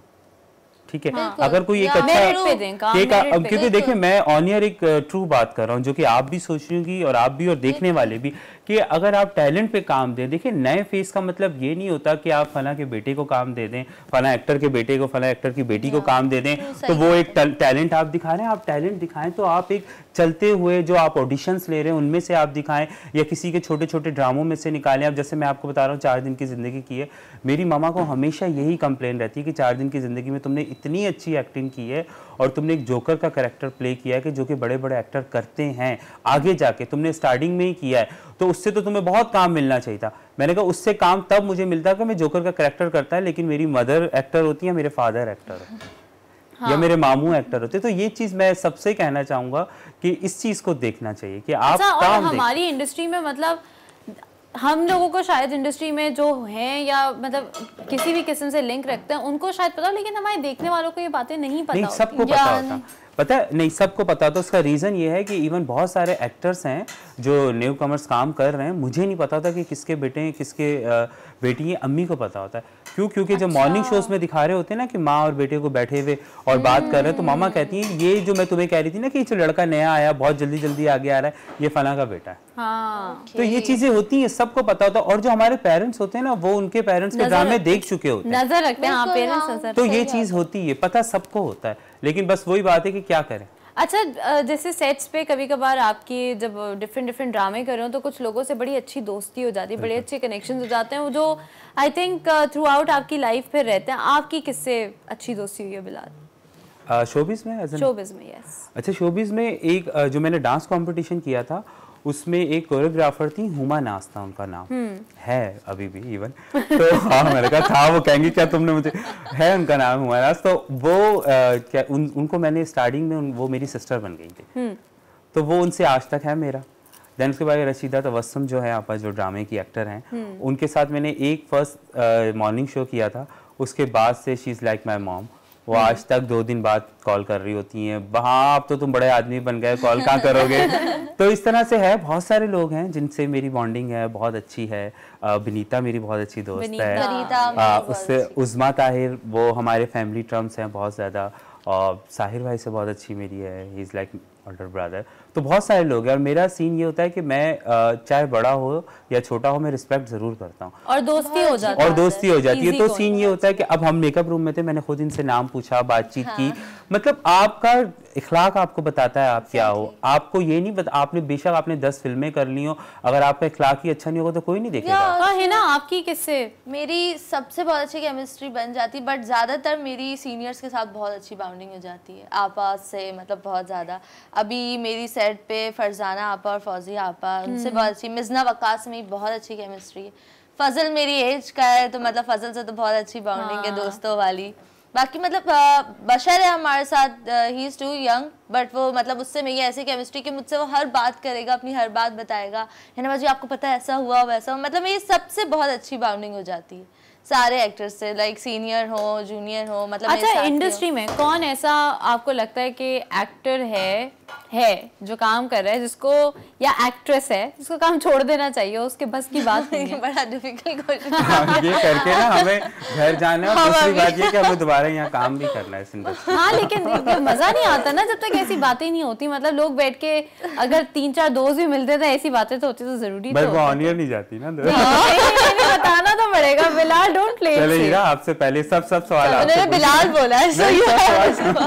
ठीक है। अगर कोई एक अच्छा क्योंकि देखिए मैं ऑन ईयर एक ट्रू बात कर रहा हूँ, जो कि आप भी सोच रही होंगी और आप भी और देखने वाले भी, कि अगर आप टैलेंट पे काम दें, देखिए नए फेस का मतलब ये नहीं होता कि आप फला के बेटे को काम दे दें, फला एक्टर के बेटे को, फला एक्टर की बेटी को काम दे दें, तो वो एक टैलेंट आप दिखा रहे हैं। आप टैलेंट दिखाएं तो आप एक चलते हुए जो आप ऑडिशंस ले रहे हैं उनमें से आप दिखाएं, या किसी के छोटे छोटे ड्रामों में से निकालें। अब जैसे मैं आपको बता रहा हूँ 4 दिन की ज़िंदगी की है, मेरी मामा को हमेशा यही कंप्लेन रहती है कि 4 दिन की ज़िंदगी में तुमने इतनी अच्छी एक्टिंग की है, और तुमने एक जोकर का कैरेक्टर प्ले किया है कि जो कि बड़े बड़े एक्टर करते हैं आगे जाके, तुमने स्टार्टिंग में ही किया है, तो उससे तो तुम्हें बहुत काम मिलना चाहिए था। मैंने कहा उससे काम तब मुझे मिलता कि मैं जोकर का कैरेक्टर करता है, लेकिन मेरी मदर एक्टर होती है, मेरे फादर एक्टर होते हैं, या मेरे मामू एक्टर होते। तो ये चीज मैं सबसे कहना चाहूंगा कि इस चीज को देखना चाहिए कि आप काम हमारी इंडस्ट्री में मतलब हम लोगों को शायद इंडस्ट्री में जो हैं या मतलब किसी भी किस्म से लिंक रखते हैं उनको शायद पता, लेकिन हमारे देखने वालों को ये बातें नहीं पता। नहीं, सबको पता होता, पता है नहीं, सबको पता। तो उसका रीज़न ये है कि इवन बहुत सारे एक्टर्स हैं जो न्यू कमर्स काम कर रहे हैं, मुझे नहीं पता था कि किसके बेटे हैं, किसके बेटी हैं, अम्मी को पता होता है। क्यों? क्योंकि जब मॉर्निंग शोज में दिखा रहे होते हैं ना कि माँ और बेटे को बैठे हुए और बात कर रहे हैं, तो मामा कहती हैं ये जो मैं तुम्हें कह रही थी ना कि जो लड़का नया आया बहुत जल्दी जल्दी आगे आ रहा है, ये फला का बेटा है। हाँ, तो ये चीजें होती हैं, सबको पता होता है। और जो हमारे पेरेंट्स होते हैं ना, वो उनके पेरेंट्स के ड्रामे देख चुके होते हैं, नजर रखते हैं। हाँ, पेरेंट्स नजर। तो ये चीज होती है, पता सबको होता है, लेकिन बस वही बात है कि क्या करें। अच्छा, जैसे सेट्स पे कभी कभार आपकी जब डिफरेंट ड्रामे कर रहे हो तो कुछ लोगों से बड़ी अच्छी दोस्ती हो जाती है, बड़े अच्छे कनेक्शन हो जाते हैं, वो जो आई थिंक थ्रू आउट आपकी लाइफ पे रहते हैं। आपकी किससे अच्छी दोस्ती हुई है बिलाल? शोबिज में? शोबिज में, यस। अच्छा, शोबिज में एक जो मैंने डांस कंपटीशन किया था, उसमें एक कोरियोग्राफर थी, हुमा नाज था उनका नाम, है अभी भी इवन। तो हाँ, मैंने कहा था, वो कहेंगे क्या तुमने मुझे, है उनका नाम हुमा नाज। तो वो क्या उनको मैंने स्टार्टिंग में वो मेरी सिस्टर बन गई थी, तो वो उनसे आज तक है मेरा। देन उसके बाद रशीदा तबस्सुम जो है आपस जो ड्रामे की एक्टर हैं, उनके साथ मैंने एक फर्स्ट मॉर्निंग शो किया था। उसके बाद से she is like my mom. वो आज तक 2 दिन बाद कॉल कर रही होती हैं, हाँ अब तो तुम बड़े आदमी बन गए, कॉल कहाँ करोगे। तो इस तरह से है, बहुत सारे लोग हैं जिनसे मेरी बॉन्डिंग है, बहुत अच्छी है। विनीता मेरी बहुत अच्छी दोस्त है, उससे उज़मा ताहिर, वो हमारे फैमिली टर्म्स हैं बहुत ज़्यादा। और साहिर भाई से बहुत अच्छी मेरी है, he is like older brother, तो बहुत सारे लोग हैं। और मेरा सीन ये होता है कि मैं चाहे बड़ा हो या छोटा हो, मैं रिस्पेक्ट जरूर करता हूँ और दोस्ती हो जाती है। और दोस्ती हो जाती है। तो सीन ये होता है कि अब हम मेकअप रूम में थे, मैंने खुद इनसे नाम पूछा, बातचीत की। मतलब आपका इखलाक आपको बताता है आप क्या हो। आपको ये नहीं बता, आपने बेशक आपने 10 फिल्में कर ली हो, अगर आपका इखलाक ही अच्छा नहीं होगा तो कोई नहीं देखेगा। है ना, आपकी किससे? मेरी सबसे बहुत अच्छी केमिस्ट्री बन जाती, बट ज़्यादातर मेरी सीनियर्स के साथ बहुत अच्छी बाउंडिंग हो जाती है आपा से, मतलब बहुत ज़्यादा। अभी मेरी सेट पे फरजाना आपा और फौजिया आपा, उनसे बहुत अच्छी। मिज़ना वक्कास में बहुत अच्छी केमिस्ट्री है। फजल मेरी एज का है, तो मतलब फजल से तो बहुत अच्छी बाउंडिंग है दोस्तों वाली। बाकी मतलब बशर है हमारे साथ, he is too young, but वो मतलब उससे मेरी ऐसी केमिस्ट्री कि मुझसे वो हर बात करेगा, अपनी हर बात बताएगा, है ना बाजी आपको पता है ऐसा हुआ वैसा हुआ। मतलब मेरी सबसे बहुत अच्छी बाउंडिंग हो जाती है सारे एक्टर्स से, लाइक सीनियर हो जूनियर हो। मतलब अच्छा, इंडस्ट्री में कौन ऐसा आपको लगता है कि एक्टर है जो काम कर रहा है, जिसको, या एक्ट्रेस है जिसको काम छोड़ देना चाहिए, उसके बस की बात नहीं है? बड़ा डिफिकल्ट क्वेश्चन। ये करके ना हमें घर जाना है, और दूसरी बात ये कि हमें दोबारा यहाँ काम भी करना है इस इंडस्ट्री। हाँ, लेकिन मजा नहीं आता ना जब तक ऐसी बातें नहीं होती। मतलब लोग बैठ के अगर 3-4 दोस्त भी मिलते थे, ऐसी बातें तो होती तो जरूरी तो वो ऑनियर नहीं जाती ना। बताना तो पड़ेगा। Bilal don't play. चलो हीरा, आपसे पहले सब सवाल आपसे बिलाल बोला है।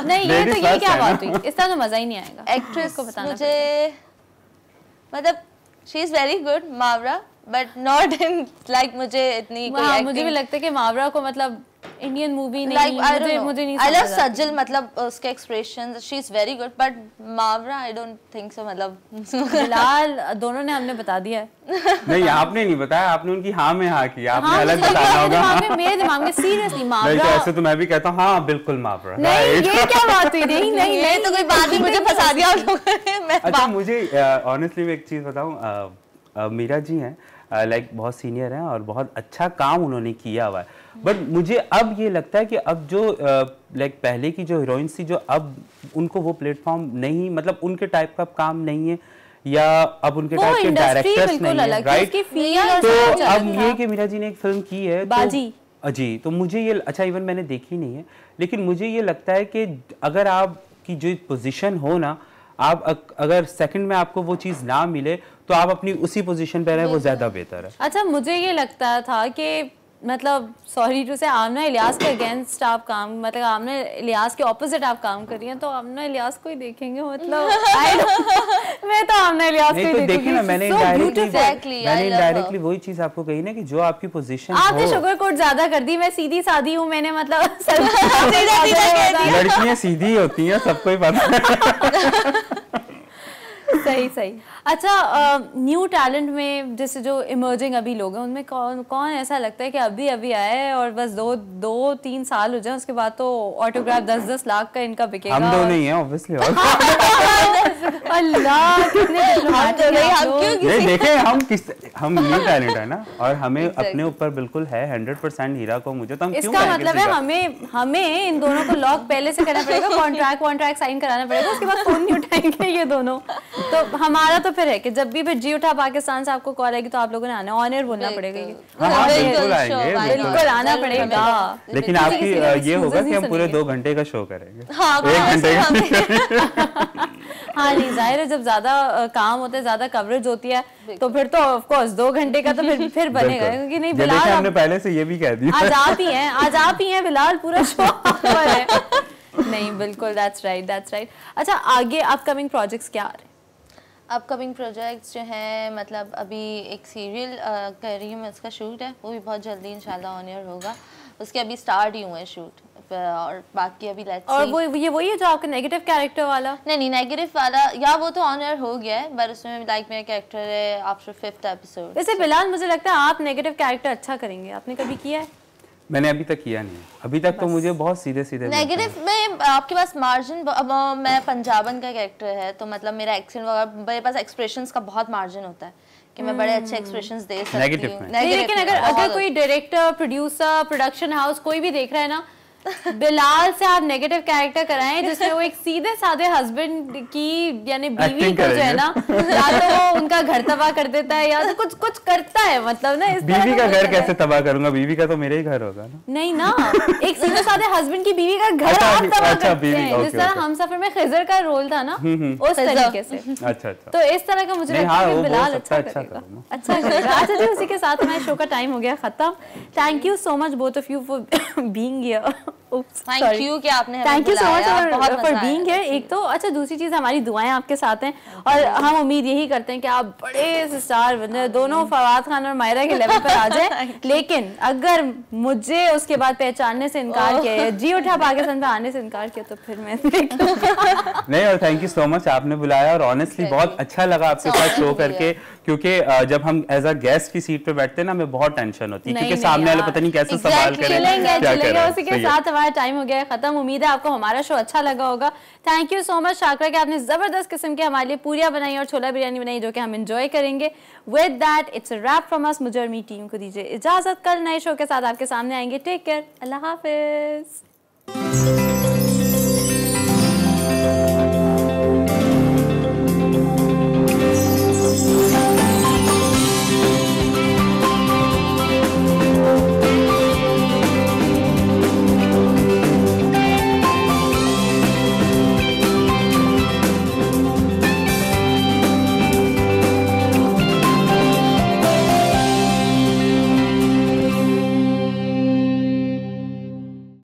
नहीं, ये क्या बात हुई? इस तरह तो मजा ही नहीं आएगा। एक्ट्रेस को बताना मुझे, मतलब she is very good Mawra, but not in like मुझे इतनी कोई एक्टिंग। मुझे भी लगता है कि मावरा को मतलब इंडियन मूवी नहीं, मुझे नहीं। आई लव सज्जल, मतलब उसके expressions, she is very good, but Mawra I don't think so. मतलब बिलाल, दोनों ने हमने बता दिया है। नहीं, आपने नहीं बताया, आपने उनकी हाँ में हाँ की, आपने अलग बताना होगा। मेरे दिमाग में सीरियसली मावरा। नहीं, तो ऐसे तो मैं भी कहता हूँ हाँ बिल्कुल मावरा। नहीं, ये क्या बात हुई? नहीं, ये तो कोई बात नहीं, मुझे फंसा दिया आप लोगों ने। अच्छा, मुझे ऑनेस्टली मैं एक चीज बताऊँ, मीरा जी हैं, लाइक बहुत सीनियर हैं और बहुत अच्छा काम उन्होंने किया हुआ है। बट मुझे अब ये लगता है कि अब जो लाइक पहले की जो हीरोइंस थी, जो अब उनको वो प्लेटफॉर्म नहीं, मतलब उनके टाइप का काम नहीं है, या अब उनके टाइप के डायरेक्टर्स नहीं है, राइट? तो अब ये कि मीरा जी ने एक फिल्म की है बाजी, जी, तो मुझे ये, अच्छा इवन मैंने देखी नहीं है, लेकिन मुझे ये लगता है कि अगर आपकी जो पोजीशन हो ना, आप अगर सेकंड में आपको वो चीज़ ना मिले तो आप अपनी उसी पोजीशन पे रहे, वो ज़्यादा बेहतर है। अच्छा, मुझे ये लगता था कि मतलब सॉरी टू से आमना इलियास के अगेंस्ट आप काम, मतलब आमना इलियास के ऑपोजिट आप काम कर रही हैं, तो आमना इलियास को ही देखेंगे। मतलब मैं तो आमना इलियास को ही देखूंगी। देखिए ना, मैंने इनडायरेक्टली वही चीज आपको कही ना कि जो आपकी पोजीशन हो। आपने शुगर कोट ज्यादा कर दी, मैं सीधी सादी हूँ, मैंने मतलब लड़कियां सीधी होती हैं, सबको ही पता। सही। अच्छा, न्यू टैलेंट में जैसे जो इमर्जिंग अभी लोग हैं, उनमें कौन ऐसा लगता है कि अभी आया है और बस 2-3 साल हो जाए, उसके बाद तो ऑटोग्राफ 10-10 लाख का इनका बिकेगा? हम दो नहीं है ऑब्वियसली। अल्लाह, कितने देखे हम न्यू टैलेंट है ना, और हमें अपने ऊपर बिल्कुल है 100% हीरा को मुझे, तो हम इसका मतलब है हमें इन दोनों को लॉक पहले से करना पड़ेगा, कॉन्ट्रैक्ट साइन कराना पड़ेगा, उसके बाद फोन नहीं उठाएंगे ये दोनों। तो हमारा तो फिर है कि जब भी फिर जी उठा पाकिस्तान से आपको कॉल आएगी तो आप लोगों ने आना, ऑनर बोलना पड़ेगा। बिल्कुल आना पड़ेगा। लेकिन आपकी ये होगा कि हम पूरे 2 घंटे का शो करेंगे। 1 घंटे का। हाँ नहीं, जाहिर है जब ज्यादा काम होता है, ज्यादा कवरेज होती है, तो फिर तो ऑफ कोर्स 2 घंटे का तो फिर बनेगा, क्योंकि नहीं बिलाल हमने पहले से ये भी कह दिया, आज आप ही हैं बिलाल, पूरा शो पर है। नहीं बिल्कुल, दैट्स राइट। अच्छा, आगे अपकमिंग प्रोजेक्ट्स क्या आ रहे हैं? अपकमिंग प्रोजेक्ट्स जो हैं, मतलब अभी एक सीरियल कर रही हूँ मैं, उसका शूट है, वो भी बहुत जल्दी इंशाल्लाह ऑन एयर होगा। उसके अभी स्टार्ट ही हुए शूट, और बाकी अभी लेट्स सी। और वही है जो आपका नेगेटिव कैरेक्टर वाला? नहीं, नेगेटिव वाला या वो तो ऑन एयर हो गया है, पर उसमें लाइक मेरा कैरेक्टर है आफ्टर 5th एपिसोड। वैसे बिलाल, मुझे लगता है आप नेगेटिव कैरेक्टर अच्छा करेंगे, आपने कभी किया है? मैंने अभी तक किया नहीं, अभी तक तो मुझे बहुत सीधे नेगेटिव में आपके पास मार्जिन, अब मैं पंजाबन का कैरेक्टर है, तो मतलब मेरा एक्सेंट वगैरह, मेरे पास एक्सप्रेशंस का बहुत मार्जिन होता है कि मैं बड़े अच्छे एक्सप्रेशंस दे सकती हूँ। लेकिन अगर कोई डायरेक्टर, प्रोड्यूसर, प्रोडक्शन हाउस कोई भी देख रहा है ना, बिलाल से आप नेगेटिव कैरेक्टर कराएं जिसमें वो एक सीधे साधे हस्बैंड की यानी बीवी को जो है ना या तो वो उनका घर तबाह कर देता है या तो कुछ कुछ करता है, मतलब ना इस बीवी का घर कैसे तबाह करूंगा, बीवी का तो मेरे ही घर होगा ना। नहीं ना, एक सीधे साधे हस्बैंड की बीवी का घर आप तबाह करते हैं, जिस तरह हमसफर में खिजर का रोल था ना उस तरीके से। अच्छा तो इस तरह का मुझे लगता है कि बिलाल अच्छा करेगा, अच्छा करेगा। अच्छा जी, उसी के साथ हमारे शो का टाइम हो गया खत्म। Thank you so much both of you for being here. Thank you कि आपने thank you so much for being here. एक तो अच्छा, दूसरी चीज हमारी दुआएं आपके साथ हैं और हम उम्मीद यही करते हैं कि आप बड़े स्टार बने, दोनों फवाद खान और मायरा के लेवल पर आ जाए। लेकिन अगर मुझे उसके बाद पहचानने से इनकार किया या जी उठा पाकिस्तान पे आने से इनकार किया तो फिर मैं नहीं। और थैंक यू सो मच, आपने बुलाया और ऑनेस्टली बहुत अच्छा लगा आपके साथ शो करके, क्योंकि जब हम एज अ गेस्ट की सीट पे बैठते हैं ना हमें बहुत टेंशन होती है क्योंकि सामने वाले पता नहीं कैसे सवाल करें। उसी के साथ हमारा टाइम हो गया है खत्म। उम्मीद है आपको हमारा शो अच्छा लगा होगा। Thank you so much Shakra कि आपने जबरदस्त किस्म के हमारे लिए पूरियां बनाई और छोला बिरयानी बनाई जो कि हम एंजॉय करेंगे। With that it's a wrap from us. मुझे और मेरी टीम को दीजिए इजाजत, कल नए शो के साथ आपके सामने आएंगे। टेक केयर, अल्लाह हाफिज।